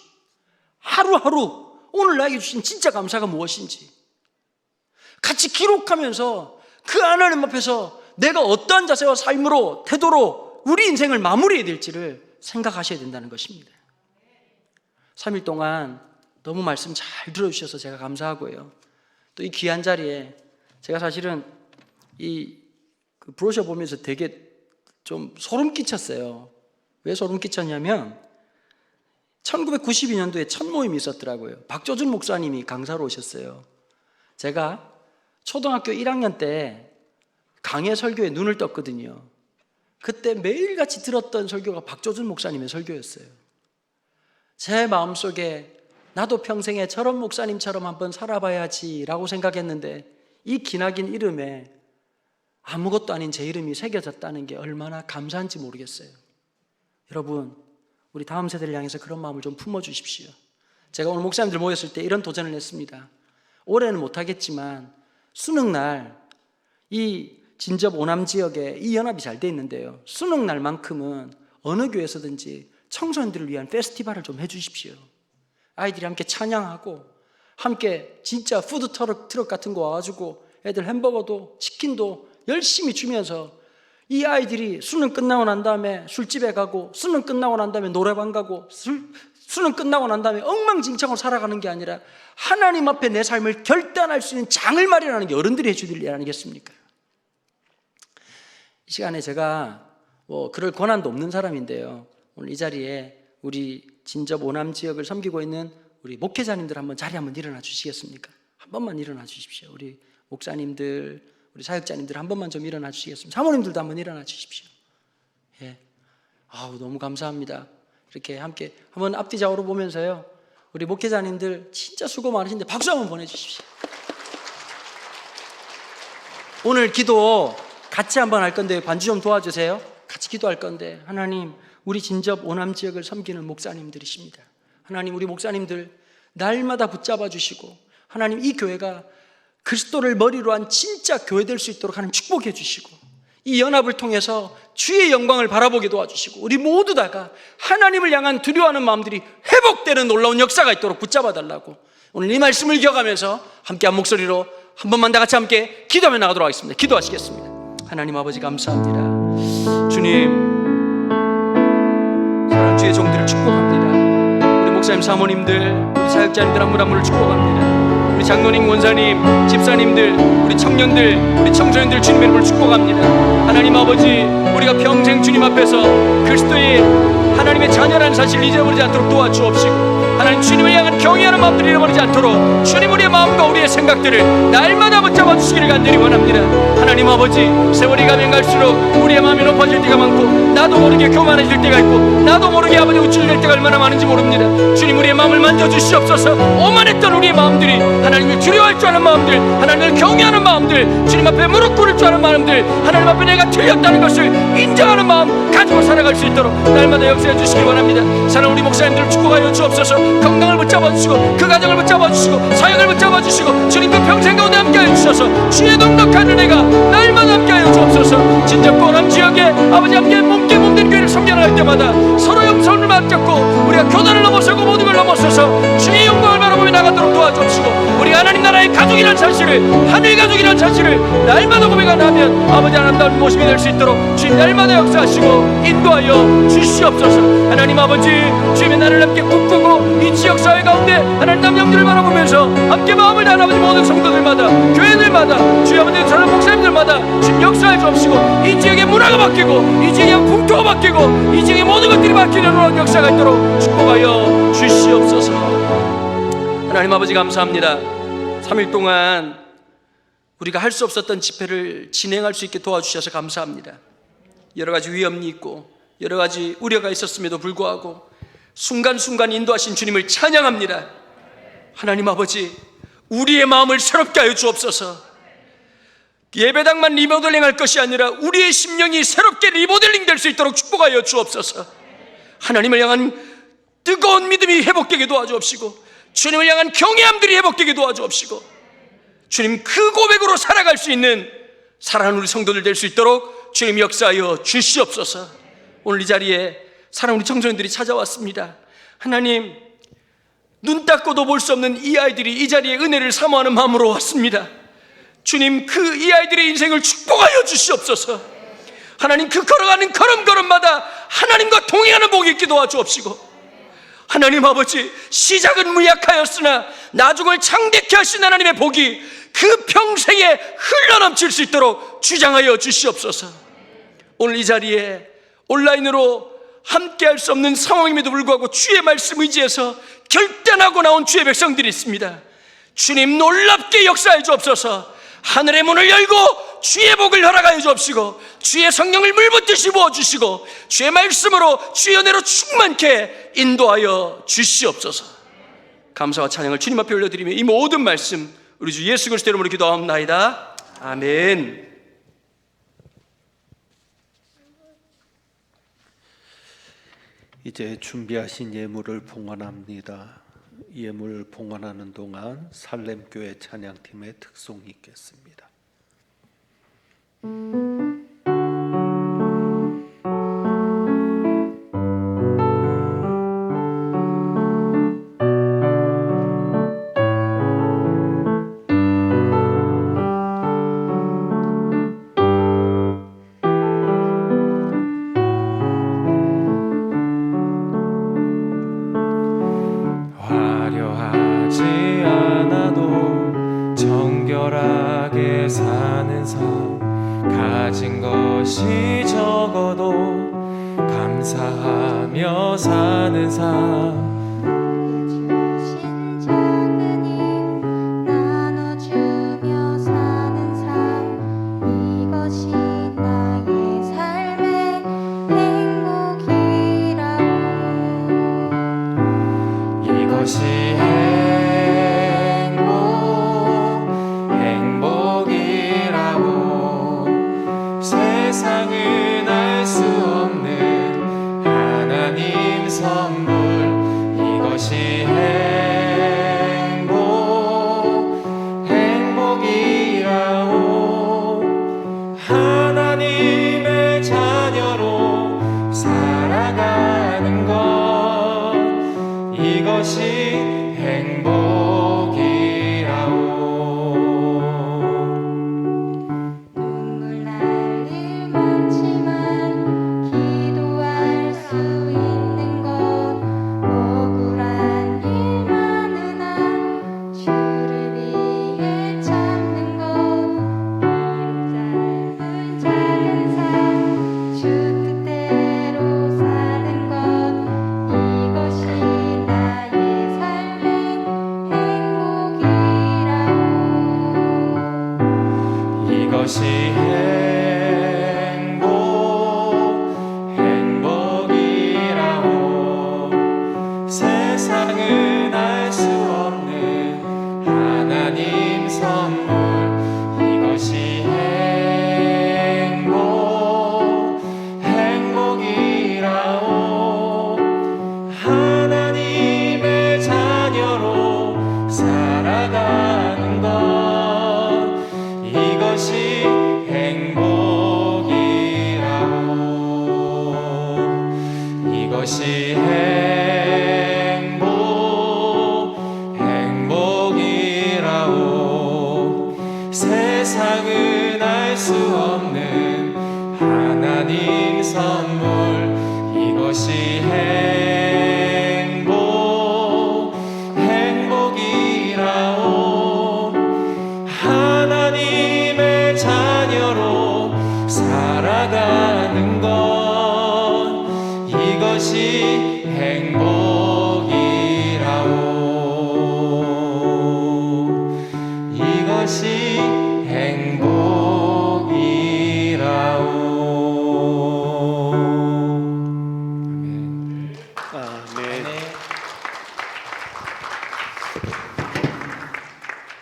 하루하루 오늘 나에게 주신 진짜 감사가 무엇인지 같이 기록하면서 그 하나님 앞에서 내가 어떠한 자세와 삶으로, 태도로 우리 인생을 마무리해야 될지를 생각하셔야 된다는 것입니다. 3일 동안 너무 말씀 잘 들어주셔서 제가 감사하고요. 또 이 귀한 자리에 제가 사실은 이 브로셔 보면서 되게 좀 소름 끼쳤어요. 왜 소름 끼쳤냐면 1992년도에 첫 모임이 있었더라고요. 박조준 목사님이 강사로 오셨어요. 제가 초등학교 1학년 때 강해 설교에 눈을 떴거든요. 그때 매일같이 들었던 설교가 박조준 목사님의 설교였어요. 제 마음속에 나도 평생에 저런 목사님처럼 한번 살아봐야지 라고 생각했는데, 이 기나긴 이름에 아무것도 아닌 제 이름이 새겨졌다는 게 얼마나 감사한지 모르겠어요. 여러분, 우리 다음 세대를 향해서 그런 마음을 좀 품어주십시오. 제가 오늘 목사님들 모였을 때 이런 도전을 했습니다. 올해는 못하겠지만 수능날 이 진접 오남 지역에 이 연합이 잘 돼 있는데요, 수능날만큼은 어느 교회에서든지 청소년들을 위한 페스티벌을 좀 해주십시오. 아이들이 함께 찬양하고 함께 진짜 푸드 트럭 같은 거 와가지고 애들 햄버거도 치킨도 열심히 주면서 이 아이들이 수능 끝나고 난 다음에 술집에 가고, 수능 끝나고 난 다음에 노래방 가고, 수능 끝나고 난 다음에 엉망진창으로 살아가는 게 아니라 하나님 앞에 내 삶을 결단할 수 있는 장을 마련하는 게 어른들이 해줄 일 아니겠습니까? 이 시간에 제가 그럴 권한도 없는 사람인데요, 오늘 이 자리에 우리 진접 오남 지역을 섬기고 있는 우리 목회자님들 한번 자리 한번 일어나 주시겠습니까? 한 번만 일어나 주십시오. 우리 목사님들, 우리 사역자님들 한 번만 좀 일어나 주시겠습니까? 사모님들도 한번 일어나 주십시오. 예. 아우, 너무 감사합니다. 이렇게 함께 한번 앞뒤 좌우로 보면서요, 우리 목회자님들 진짜 수고 많으신데 박수 한번 보내주십시오. 오늘 기도 같이 한번 할 건데 반주 좀 도와주세요. 같이 기도할 건데, 하나님, 우리 진접 오남 지역을 섬기는 목사님들이십니다. 하나님, 우리 목사님들 날마다 붙잡아 주시고, 하나님, 이 교회가 그리스도를 머리로 한 진짜 교회 될 수 있도록 하나님 축복해 주시고, 이 연합을 통해서 주의 영광을 바라보게 도와주시고, 우리 모두 다가 하나님을 향한 두려워하는 마음들이 회복되는 놀라운 역사가 있도록 붙잡아 달라고 오늘 이 말씀을 기억하면서 함께 한 목소리로 한 번만 다 같이 함께 기도하며 나가도록 하겠습니다. 기도하시겠습니다. 하나님 아버지, 감사합니다. 주님, 사랑하는 주의 종들을 축복합니다. 우리 목사님, 사모님들, 우리 사역자님들 한 분 한 분을 축복합니다. 우리 장로님, 원사님, 집사님들, 우리 청년들, 우리 청소년들 주님의 이름을 축복합니다. 하나님 아버지, 우리가 평생 주님 앞에서 그리스도의 하나님의 자녀라는 사실을 잊어버리지 않도록 도와주옵시고, 하나님 주님을 향한 경외하는 마음들을 잃어버리지 않도록 주님 우리의 마음과 우리의 생각들을 날마다 붙잡아 주시기를 간절히 원합니다. 하나님 아버지, 세월이 가면 갈수록 우리의 마음이 높아질 때가 많고, 나도 모르게 교만해질 때가 있고, 나도 모르게 아버지 우쭐될 때가 얼마나 많은지 모릅니다. 주님, 우리의 마음을 만져주시옵소서. 오만했던 우리의 마음들이 하나님을 두려워할 줄 아는 마음들, 하나님을 경외하는 마음들, 주님 앞에 무릎 꿇을 줄 아는 마음들, 하나님 앞에 내가 틀렸다는 것을 인정하는 마음 가지고 살아갈 수 있도록 날마다 역사해 주시기 원합니다. 사랑하는 우리 목사님들을 축복하여 주옵소서. 건강을 붙잡아 주시고 그 가정을 붙잡아 주시고 사역을 붙잡아 주시고 주님 그 평생 가운데 함께하여 주셔서 주의 넉넉한 은혜가 날마다 함께하여 주옵소서. 진정 보람 지역에 아버지 함께 몸께 몸된 교회를 섬겨나갈 때마다 서로 영성을 맡겼고 우리가 교단을 넘어서고 모든 걸 넘어서서 주의 영광을 바라보며 나가도록 도와주옵시고 우리 하나님 나라의 가족이라는 사실을 하늘 가족이라는 사실을 날마다 고백하면 아버지 아름다운 모습이 될 수 있도록 주님 날마다 역사하시고 인도하여 주시옵소서. 하나님 아버지 주님의 나를 함께 꿈꾸고 이 지역사회 가운데 하나님 남영들을 바라보면서 함께 마음을 다한 아버지 모든 성도들마다 교회들마다 주의 아버지 전원 목사님들마다 주님 역사해 주옵시고 이 지역의 문화가 바뀌고 이 지역의 풍토가 바뀌고 이 지역의 모든 것들이 바뀌는 역사가 있도록 축복하여 주시옵소서. 하나님 아버지 감사합니다. 3일 동안 우리가 할 수 없었던 집회를 진행할 수 있게 도와주셔서 감사합니다. 여러 가지 위험이 있고 여러 가지 우려가 있었음에도 불구하고 순간순간 인도하신 주님을 찬양합니다. 하나님 아버지 우리의 마음을 새롭게 하여 주옵소서. 예배당만 리모델링 할 것이 아니라 우리의 심령이 새롭게 리모델링 될 수 있도록 축복하여 주옵소서. 하나님을 향한 뜨거운 믿음이 회복되게 도와주옵시고 주님을 향한 경외함들이 회복되게 도와주옵시고 주님 그 고백으로 살아갈 수 있는 사랑하는 우리 성도들 될 수 있도록 주님 역사하여 주시옵소서. 오늘 이 자리에 사랑하는 우리 청소년들이 찾아왔습니다. 하나님 눈 닦고도 볼 수 없는 이 아이들이 이 자리에 은혜를 사모하는 마음으로 왔습니다. 주님 그 이 아이들의 인생을 축복하여 주시옵소서. 하나님 그 걸어가는 걸음걸음마다 하나님과 동행하는 복이 있게 도와주옵시고 하나님 아버지 시작은 무약하였으나 나중을 창대케 하신 하나님의 복이 그 평생에 흘러넘칠 수 있도록 주장하여 주시옵소서. 오늘 이 자리에 온라인으로 함께할 수 없는 상황임에도 불구하고 주의 말씀 의지해서 결단하고 나온 주의 백성들이 있습니다. 주님 놀랍게 역사해 주옵소서. 하늘의 문을 열고 주의 복을 허락하여 주옵시고 주의 성령을 물붓듯이 부어주시고 주의 말씀으로 주의 은혜로 충만케 인도하여 주시옵소서. 감사와 찬양을 주님 앞에 올려드리며 이 모든 말씀 우리 주 예수 그리스도 이름으로 기도하옵나이다. 아멘. 이제 준비하신 예물을 봉헌합니다. 예물 봉헌하는 동안 살렘교회 찬양팀의 특송이 있겠습니다. 화려하지 않아도 정결하게 사는 삶, 가진 것이 적어도 감사하며 사는 삶, 주신 작은 힘 나눠주며 사는 삶, 이것이 나의 삶의 행복이라오. 이것이 행복이라고. 세상은 알 수 없는 하나님 선물, 이것이 행복이라고. 하나님의 자녀로 살아가는 것, 이것이 행복이라고. 눈물 날 일 많지만 기도할 수 있는 것, 억울한 일 많으나 주를 위해 참는 것, 비록 짧은 작은 삶 주 뜻대로 사는 것, 이것이 나의 삶의 행복이라오. 이것이 행복이라고. 세상은 알 수 없는 하나님 선물, 이것이 행복이라고. 하나님의 살아가는 것 이것이 행복이라오 이것이 행복이라오 세상은 알 수 없는 하나님 선물 이것이 행복이라오 하나님의 자녀로 살아가는 것 이것이 행복이라오 이것이 행복이라오 아멘.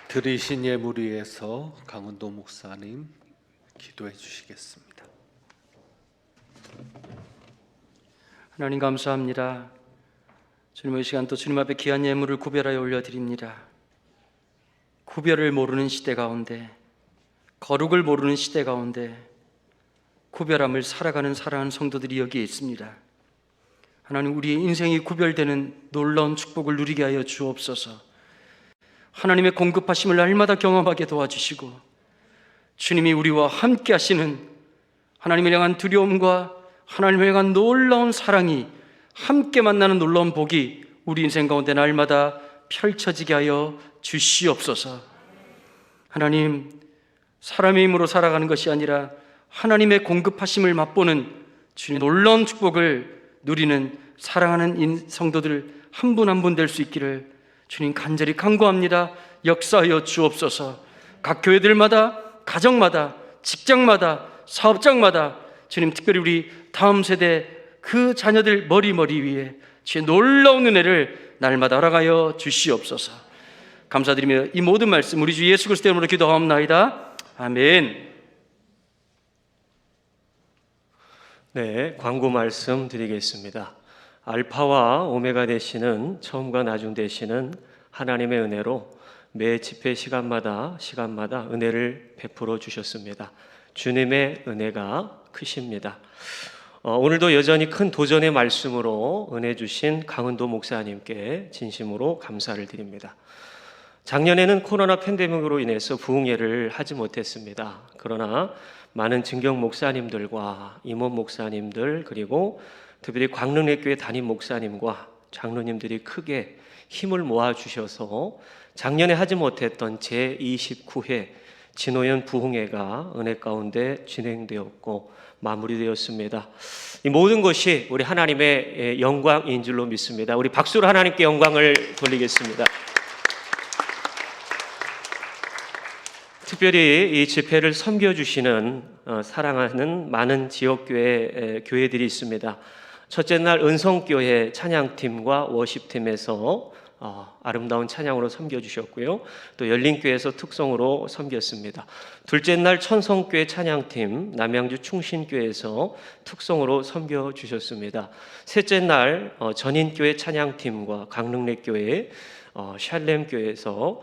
드리신 예물 위해서 강은도 목사님 기도해 주시겠습니다. 하나님 감사합니다. 주님 이 시간 또 주님 앞에 귀한 예물을 구별하여 올려드립니다. 구별을 모르는 시대 가운데, 거룩을 모르는 시대 가운데 구별함을 살아가는 사랑하는 성도들이 여기에 있습니다. 하나님 우리의 인생이 구별되는 놀라운 축복을 누리게 하여 주옵소서. 하나님의 공급하심을 날마다 경험하게 도와주시고 주님이 우리와 함께 하시는 하나님을 향한 두려움과 하나님을 향한 놀라운 사랑이 함께 만나는 놀라운 복이 우리 인생 가운데 날마다 펼쳐지게 하여 주시옵소서. 하나님, 사람의 힘으로 살아가는 것이 아니라 하나님의 공급하심을 맛보는 주님 놀라운 축복을 누리는 사랑하는 성도들 한 분 한 분 될 수 있기를 주님 간절히 간구합니다. 역사하여 주옵소서. 각 교회들마다, 가정마다, 직장마다, 사업장마다 주님 특별히 우리 다음 세대 그 자녀들 머리 위에 주의 놀라운 은혜를 날마다 알아가여 주시옵소서. 감사드리며 이 모든 말씀 우리 주 예수 그리스도 이름으로 기도하옵나이다. 아멘. 네, 광고 말씀 드리겠습니다. 알파와 오메가 되시는 처음과 나중 되시는 하나님의 은혜로 매 집회 시간마다 은혜를 베풀어 주셨습니다. 주님의 은혜가 크십니다. 오늘도 여전히 큰 도전의 말씀으로 은혜 주신 강은도 목사님께 진심으로 감사를 드립니다. 작년에는 코로나 팬데믹으로 인해서 부흥회를 하지 못했습니다. 그러나 많은 증경 목사님들과 임원 목사님들 그리고 특별히 광릉회교회 담임 목사님과 장로님들이 크게 힘을 모아주셔서 작년에 하지 못했던 제29회 진호연 부흥회가 은혜 가운데 진행되었고 마무리되었습니다. 이 모든 것이 우리 하나님의 영광인 줄로 믿습니다. 우리 박수로 하나님께 영광을 돌리겠습니다. 특별히 이 집회를 섬겨주시는 사랑하는 많은 지역교회 교회들이 있습니다. 첫째 날 은성교회 찬양팀과 워십팀에서 아름다운 찬양으로 섬겨주셨고요. 또 열린교회에서 특송으로 섬겼습니다. 둘째 날 천성교회 찬양팀, 남양주 충신교회에서 특송으로 섬겨주셨습니다. 셋째 날 전인교회 찬양팀과 강릉내교회 샬렘교회에서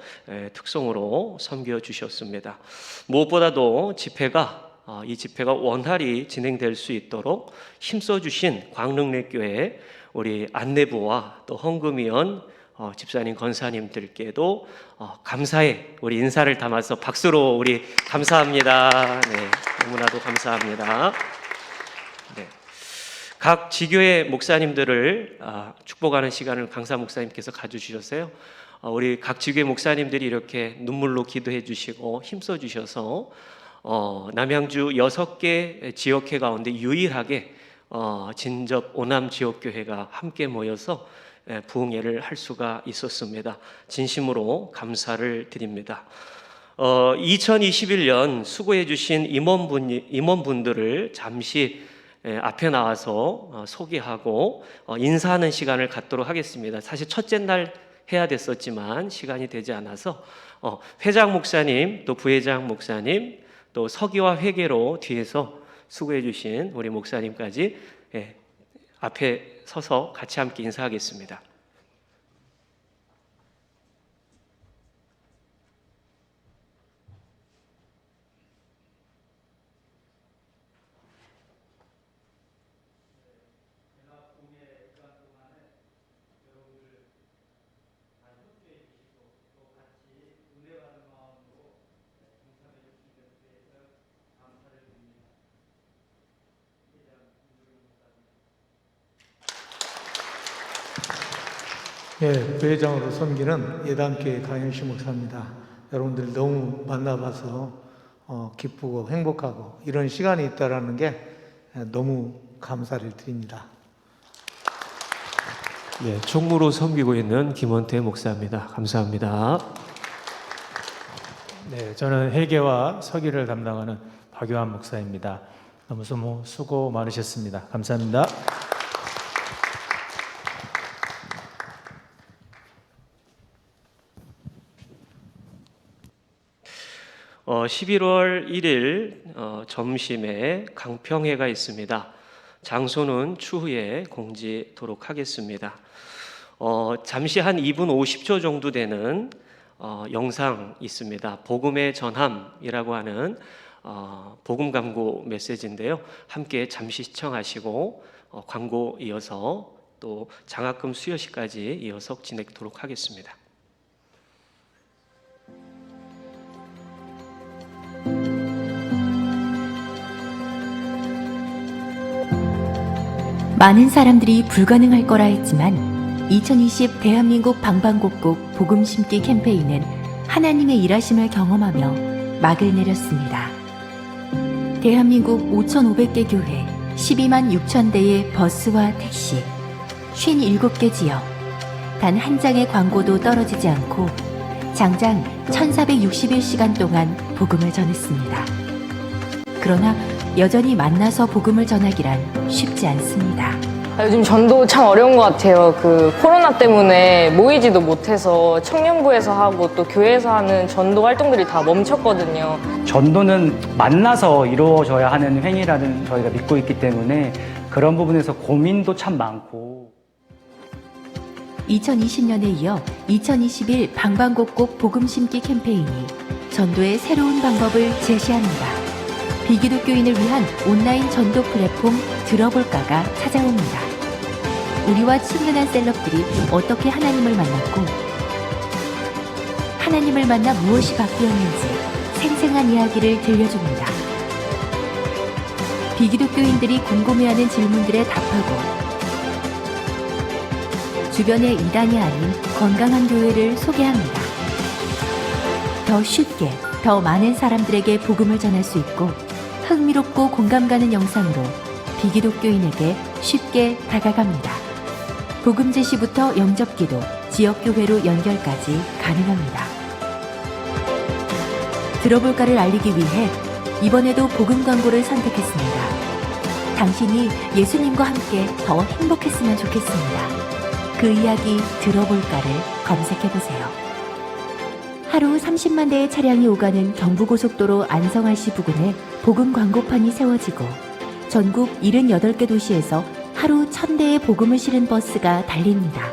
특송으로 섬겨주셨습니다. 무엇보다도 이 집회가 원활히 진행될 수 있도록 힘써주신 광릉내교회 우리 안내부와 또 헌금위원 집사님 권사님들께도 감사의 우리 인사를 담아서 박수로 우리 감사합니다. 네, 너무나도 감사합니다. 네. 각 지교회 목사님들을 축복하는 시간을 강사 목사님께서 가져주셨어요. 우리 각 지교회 목사님들이 이렇게 눈물로 기도해 주시고 힘써 주셔서 남양주 6개 지역회 가운데 유일하게 진접 오남 지역교회가 함께 모여서 부흥회를 할 수가 있었습니다. 진심으로 감사를 드립니다. 2021년 수고해 주신 임원분들을 잠시 앞에 나와서 소개하고 인사하는 시간을 갖도록 하겠습니다. 사실 첫째 날 해야 됐었지만 시간이 되지 않아서 회장 목사님, 또 부회장 목사님, 또 서기와 회계로 뒤에서 수고해 주신 우리 목사님까지 앞에 서서 같이 함께 인사하겠습니다. 예, 부회장으로 섬기는 예단교회 강현식 목사입니다. 여러분들 너무 만나봐서 기쁘고 행복하고 이런 시간이 있다라는 게 너무 감사를 드립니다. 네, 총무로 섬기고 있는 김원태 목사입니다. 감사합니다. 네, 저는 회계와 서기를 담당하는 박요한 목사입니다. 너무 수고 많으셨습니다. 감사합니다. 11월 1일 점심에 강평회가 있습니다. 장소는 추후에 공지토록 하겠습니다. 잠시 한 2분 50초 정도 되는 영상 있습니다. 복음의 전함이라고 하는 복음 광고 메시지인데요. 함께 잠시 시청하시고 광고 이어서 또 장학금 수여식까지 이어서 진행토록 하겠습니다. 많은 사람들이 불가능할 거라 했지만 2020 대한민국 방방곡곡 복음 심기 캠페인은 하나님의 일하심을 경험하며 막을 내렸습니다. 대한민국 5,500개 교회, 12만 6천 대의 버스와 택시, 57개 지역, 단 한 장의 광고도 떨어지지 않고 장장 1461시간 동안 복음을 전했습니다. 그러나 여전히 만나서 복음을 전하기란 쉽지 않습니다. 요즘 전도 참 어려운 것 같아요. 코로나 때문에 모이지도 못해서 청년부에서 하고 또 교회에서 하는 전도 활동들이 다 멈췄거든요. 전도는 만나서 이루어져야 하는 행위라는 저희가 믿고 있기 때문에 그런 부분에서 고민도 참 많고. 2020년에 이어 2021 방방곡곡 복음 심기 캠페인이 전도의 새로운 방법을 제시합니다. 비기독교인을 위한 온라인 전도 플랫폼 들어볼까가 찾아옵니다. 우리와 친근한 셀럽들이 어떻게 하나님을 만났고 하나님을 만나 무엇이 바뀌었는지 생생한 이야기를 들려줍니다. 비기독교인들이 궁금해하는 질문들에 답하고 주변의 이단이 아닌 건강한 교회를 소개합니다. 더 쉽게, 더 많은 사람들에게 복음을 전할 수 있고 흥미롭고 공감 가는 영상으로 비기독교인에게 쉽게 다가갑니다. 복음 제시부터 영접기도, 지역교회로 연결까지 가능합니다. 들어볼까를 알리기 위해 이번에도 복음 광고를 선택했습니다. 당신이 예수님과 함께 더 행복했으면 좋겠습니다. 그 이야기 들어볼까를 검색해보세요. 하루 30만 대의 차량이 오가는 경부고속도로 안성RC 부근에 복음 광고판이 세워지고 전국 78개 도시에서 하루 1000대의 복음을 실은 버스가 달립니다.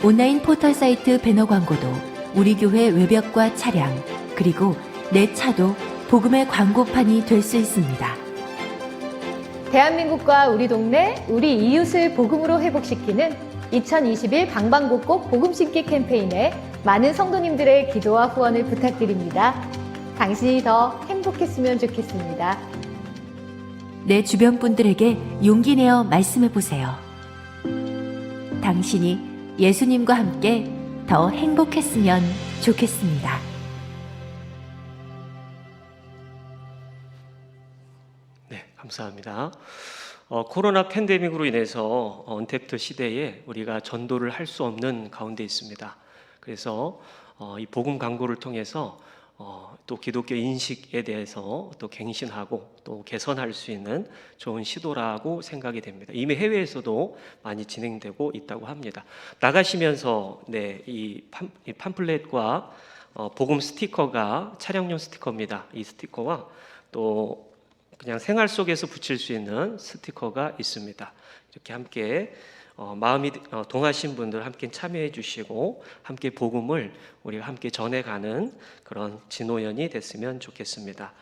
온라인 포털 사이트 배너 광고도 우리 교회 외벽과 차량, 그리고 내 차도 복음의 광고판이 될 수 있습니다. 대한민국과 우리 동네, 우리 이웃을 복음으로 회복시키는 2021 방방곡곡 복음 심기 캠페인에 많은 성도님들의 기도와 후원을 부탁드립니다. 당신이 더 행복했으면 좋겠습니다. 내 주변 분들에게 용기 내어 말씀해 보세요. 당신이 예수님과 함께 더 행복했으면 좋겠습니다. 네, 감사합니다. 코로나 팬데믹으로 인해서 언택트 시대에 우리가 전도를 할 수 없는 가운데 있습니다. 그래서 이 복음 광고를 통해서 또 기독교 인식에 대해서 또 갱신하고 또 개선할 수 있는 좋은 시도라고 생각이 됩니다. 이미 해외에서도 많이 진행되고 있다고 합니다. 나가시면서 이 팜플렛과 복음 스티커가 차량용 스티커입니다. 이 스티커와 또 그냥 생활 속에서 붙일 수 있는 스티커가 있습니다. 이렇게 함께 마음이 동하신 분들 함께 참여해 주시고 함께 복음을 우리가 함께 전해가는 그런 진호연이 됐으면 좋겠습니다.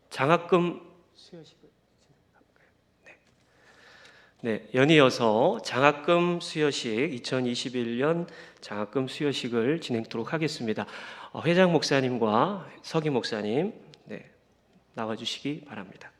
장학금 수여식을 진행할까요? 네, 연이어서 장학금 수여식 2021년 장학금 수여식을 진행토록 하겠습니다. 회장 목사님과 서기 목사님 나와주시기 바랍니다.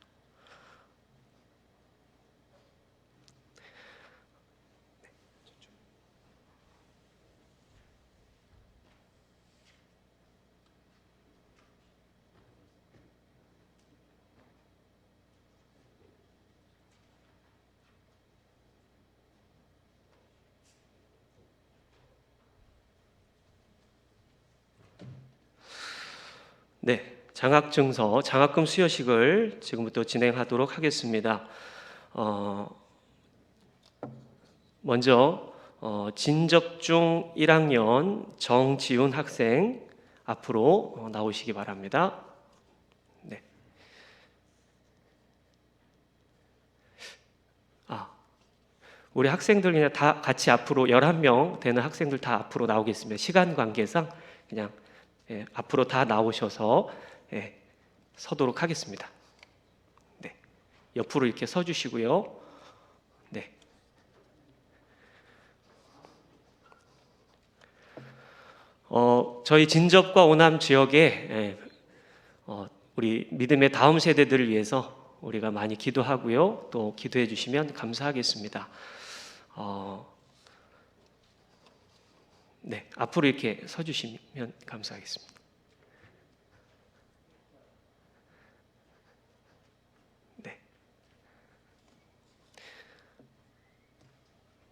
네, 장학증서, 장학금 수여식을 지금부터 진행하도록 하겠습니다. 먼저 진접중 1학년 정지훈 학생 앞으로 나오시기 바랍니다. 네. 우리 학생들 그냥 다 같이 앞으로 11명 되는 학생들 다 앞으로 나오겠습니다. 시간 관계상 그냥 앞으로 다 나오셔서 서도록 하겠습니다. 네. 옆으로 이렇게 서 주시고요. 네. 저희 진접과 오남 지역에 우리 믿음의 다음 세대들을 위해서 우리가 많이 기도하고요. 또 기도해 주시면 감사하겠습니다. 네, 앞으로 이렇게 서 주시면 감사하겠습니다. 네.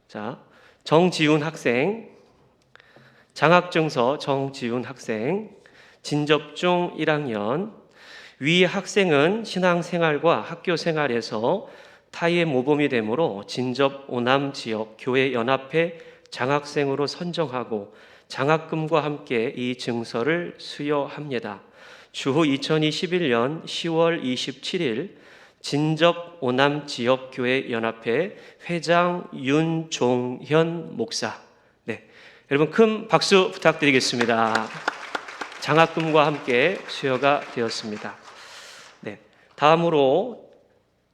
자, 정지훈 학생, 장학증서 정지훈 학생, 진접중 1학년. 위 학생은 신앙생활과 학교생활에서 타의의 모범이 되므로 진접 오남 지역 교회 연합회 장학생으로 선정하고 장학금과 함께 이 증서를 수여합니다. 주후 2021년 10월 27일 진접 오남 지역 교회 연합회 회장 윤종현 목사. 네, 여러분 큰 박수 부탁드리겠습니다. 장학금과 함께 수여가 되었습니다. 네, 다음으로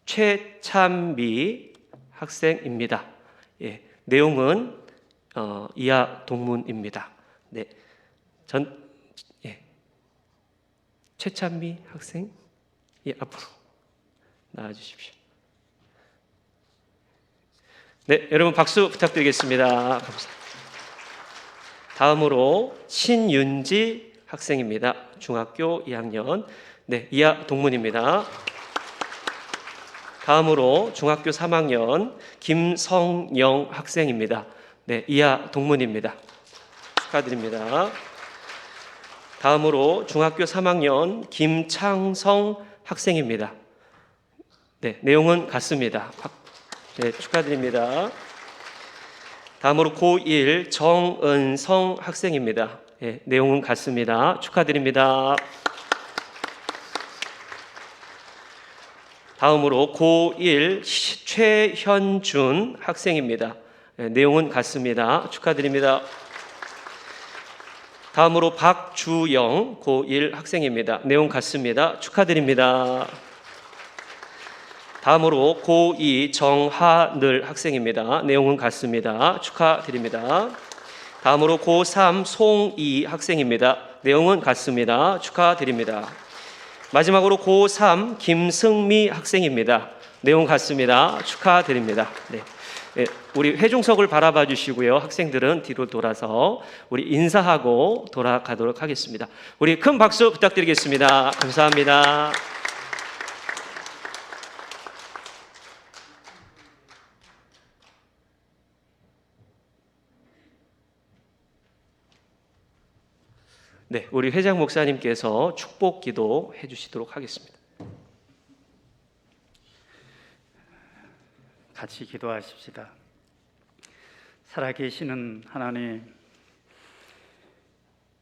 최찬미 학생입니다. 예, 내용은 이하 동문입니다. 네, 최찬미 학생, 앞으로 나와 주십시오. 네, 여러분 박수 부탁드리겠습니다. 감사합니다. 다음으로 신윤지 학생입니다. 중학교 2학년. 네, 이하 동문입니다. 다음으로 중학교 3학년 김성영 학생입니다. 네, 이하 동문입니다. 축하드립니다. 다음으로 중학교 3학년 김창성 학생입니다. 네, 내용은 같습니다. 네, 축하드립니다. 다음으로 고1 정은성 학생입니다. 네, 내용은 같습니다. 축하드립니다. 다음으로 고1 최현준 학생입니다. 네, 내용은 같습니다. 축하드립니다. 다음으로 박주영 고1 학생입니다. 내용 같습니다. 축하드립니다. 다음으로 고2 정하늘 학생입니다. 내용은 같습니다. 축하드립니다. 다음으로 고3 송이 학생입니다. 내용은 같습니다. 축하드립니다. 마지막으로 고3 김승미 학생입니다. 내용 같습니다. 축하드립니다. 네. 네, 우리 회중석을 바라봐 주시고요. 학생들은 뒤로 돌아서 우리 인사하고 돌아가도록 하겠습니다. 우리 큰 박수 부탁드리겠습니다. 감사합니다. 네, 우리 회장 목사님께서 축복 기도 해주시도록 하겠습니다. 같이 기도하십시다. 살아계시는 하나님,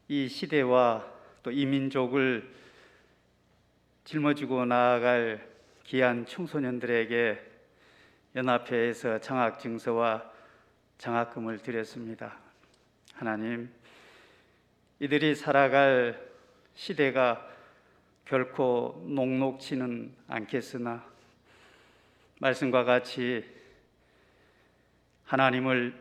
이 시대와 또 이 민족을 짊어지고 나아갈 귀한 청소년들에게 연합회에서 장학증서와 장학금을 드렸습니다. 하나님, 이들이 살아갈 시대가 결코 녹록지는 않겠으나 말씀과 같이 하나님을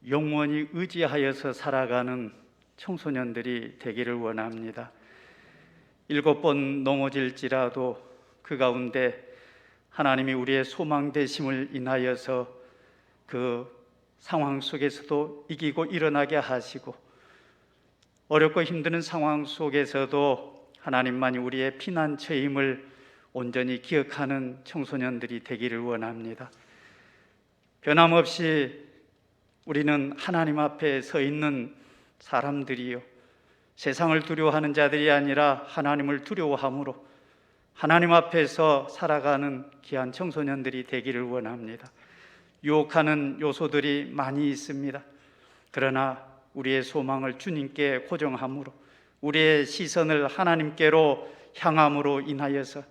영원히 의지하여서 살아가는 청소년들이 되기를 원합니다. 7번 넘어질지라도 그 가운데 하나님이 우리의 소망 되심을 인하여서 그 상황 속에서도 이기고 일어나게 하시고 어렵고 힘든 상황 속에서도 하나님만이 우리의 피난처임을 온전히 기억하는 청소년들이 되기를 원합니다. 변함없이 우리는 하나님 앞에 서 있는 사람들이요, 세상을 두려워하는 자들이 아니라 하나님을 두려워함으로 하나님 앞에서 살아가는 귀한 청소년들이 되기를 원합니다. 유혹하는 요소들이 많이 있습니다. 그러나 우리의 소망을 주님께 고정함으로 우리의 시선을 하나님께로 향함으로 인하여서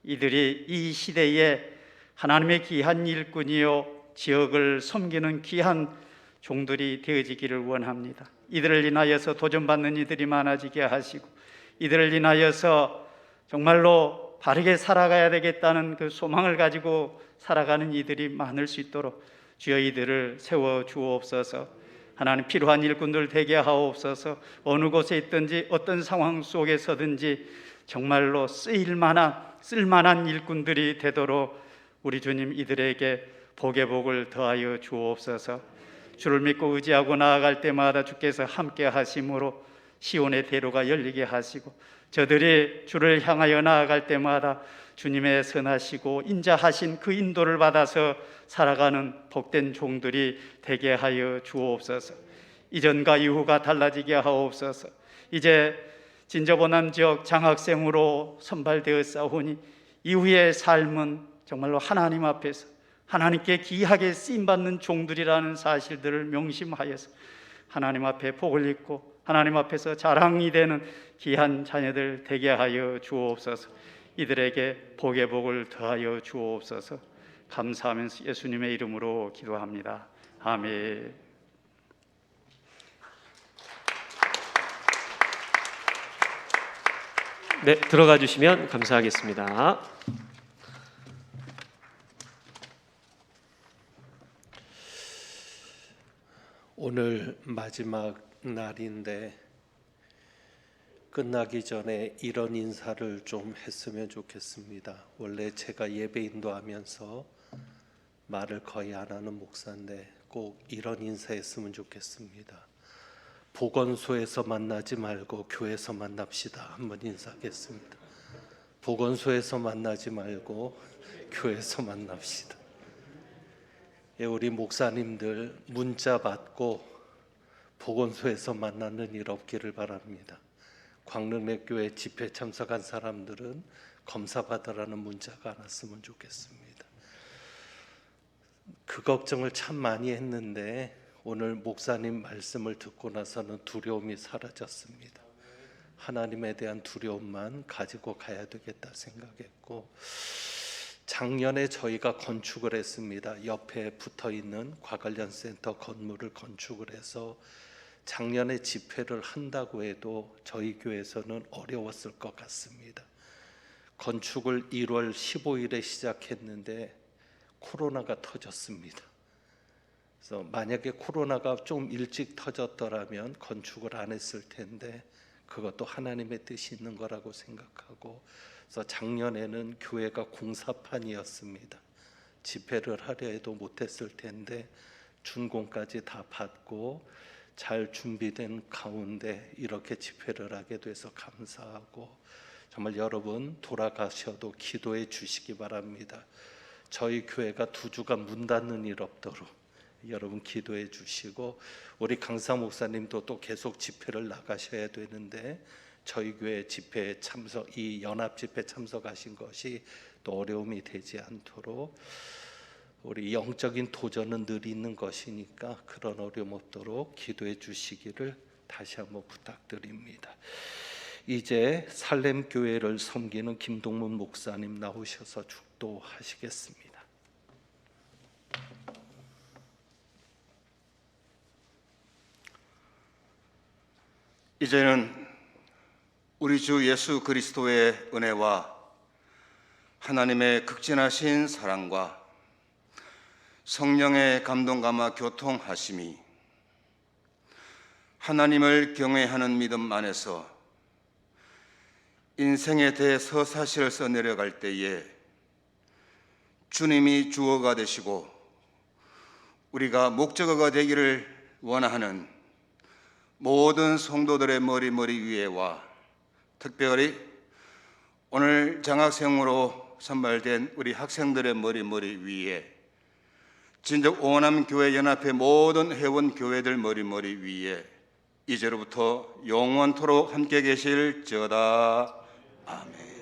이들이 이 시대에 하나님의 귀한 일꾼이요 지역을 섬기는 귀한 종들이 되어지기를 원합니다. 이들을 인하여서 도전받는 이들이 많아지게 하시고 이들을 인하여서 정말로 바르게 살아가야 되겠다는 그 소망을 가지고 살아가는 이들이 많을 수 있도록 주여 이들을 세워 주옵소서. 하나님 필요한 일꾼들 되게 하옵소서. 어느 곳에 있든지 어떤 상황 속에서든지 정말로 쓸만한 일꾼들이 되도록 우리 주님 이들에게 복의 복을 더하여 주옵소서. 주를 믿고 의지하고 나아갈 때마다 주께서 함께 하심으로 시온의 대로가 열리게 하시고 저들이 주를 향하여 나아갈 때마다 주님의 선하시고 인자하신 그 인도를 받아서 살아가는 복된 종들이 되게 하여 주옵소서. 이전과 이후가 달라지게 하옵소서. 이제 진저보남 지역 장학생으로 선발되어 싸우니 이후의 삶은 정말로 하나님 앞에서 하나님께 귀하게 쓰임받는 종들이라는 사실들을 명심하여서 하나님 앞에 복을 입고 하나님 앞에서 자랑이 되는 귀한 자녀들 되게 하여 주옵소서. 이들에게 복의 복을 더하여 주옵소서. 감사하면서 예수님의 이름으로 기도합니다. 아멘. 네, 들어가 주시면 감사하겠습니다. 오늘 마지막 날인데 끝나기 전에 이런 인사를 좀 했으면 좋겠습니다. 원래 제가 예배 인도하면서 말을 거의 안 하는 목사인데 꼭 이런 인사했으면 좋겠습니다. 보건소에서 만나지 말고 교회에서 만납시다. 한번 인사하겠습니다. 보건소에서 만나지 말고 교회에서 만납시다. 예, 우리 목사님들 문자 받고 보건소에서 만나는 일 없기를 바랍니다. 광릉내교회 집회 참석한 사람들은 검사 받으라는 문자가 안 왔으면 좋겠습니다. 그 걱정을 참 많이 했는데 오늘 목사님 말씀을 듣고 나서는 두려움이 사라졌습니다. 하나님에 대한 두려움만 가지고 가야 되겠다 생각했고, 작년에 저희가 건축을 했습니다. 옆에 붙어있는 과관련센터 건물을 건축을 해서 작년에 집회를 한다고 해도 저희 교회에서는 어려웠을 것 같습니다. 건축을 1월 15일에 시작했는데 코로나가 터졌습니다. 그래서 만약에 코로나가 좀 일찍 터졌더라면 건축을 안 했을 텐데 그것도 하나님의 뜻이 있는 거라고 생각하고, 그래서 작년에는 교회가 공사판이었습니다. 집회를 하려 해도 못했을 텐데 준공까지 다 받고 잘 준비된 가운데 이렇게 집회를 하게 돼서 감사하고, 정말 여러분 돌아가셔도 기도해 주시기 바랍니다. 저희 교회가 2주간 문 닫는 일 없도록 여러분 기도해 주시고, 우리 강사 목사님도 또 계속 집회를 나가셔야 되는데 저희 교회 집회에 참석, 이 연합 집회 참석하신 것이 또 어려움이 되지 않도록, 우리 영적인 도전은 늘 있는 것이니까 그런 어려움 없도록 기도해 주시기를 다시 한번 부탁드립니다. 이제 살렘 교회를 섬기는 김동문 목사님 나오셔서 축도하시겠습니다. 이제는 우리 주 예수 그리스도의 은혜와 하나님의 극진하신 사랑과 성령의 감동감화 교통하심이 하나님을 경외하는 믿음 안에서 인생의 대서사시를 써내려갈 때에 주님이 주어가 되시고 우리가 목적어가 되기를 원하는 모든 성도들의 머리 위에와 특별히 오늘 장학생으로 선발된 우리 학생들의 머리 위에, 진정 오남교회 연합회 모든 회원 교회들 머리 위에 이제로부터 영원토록 함께 계실지어다. 아멘.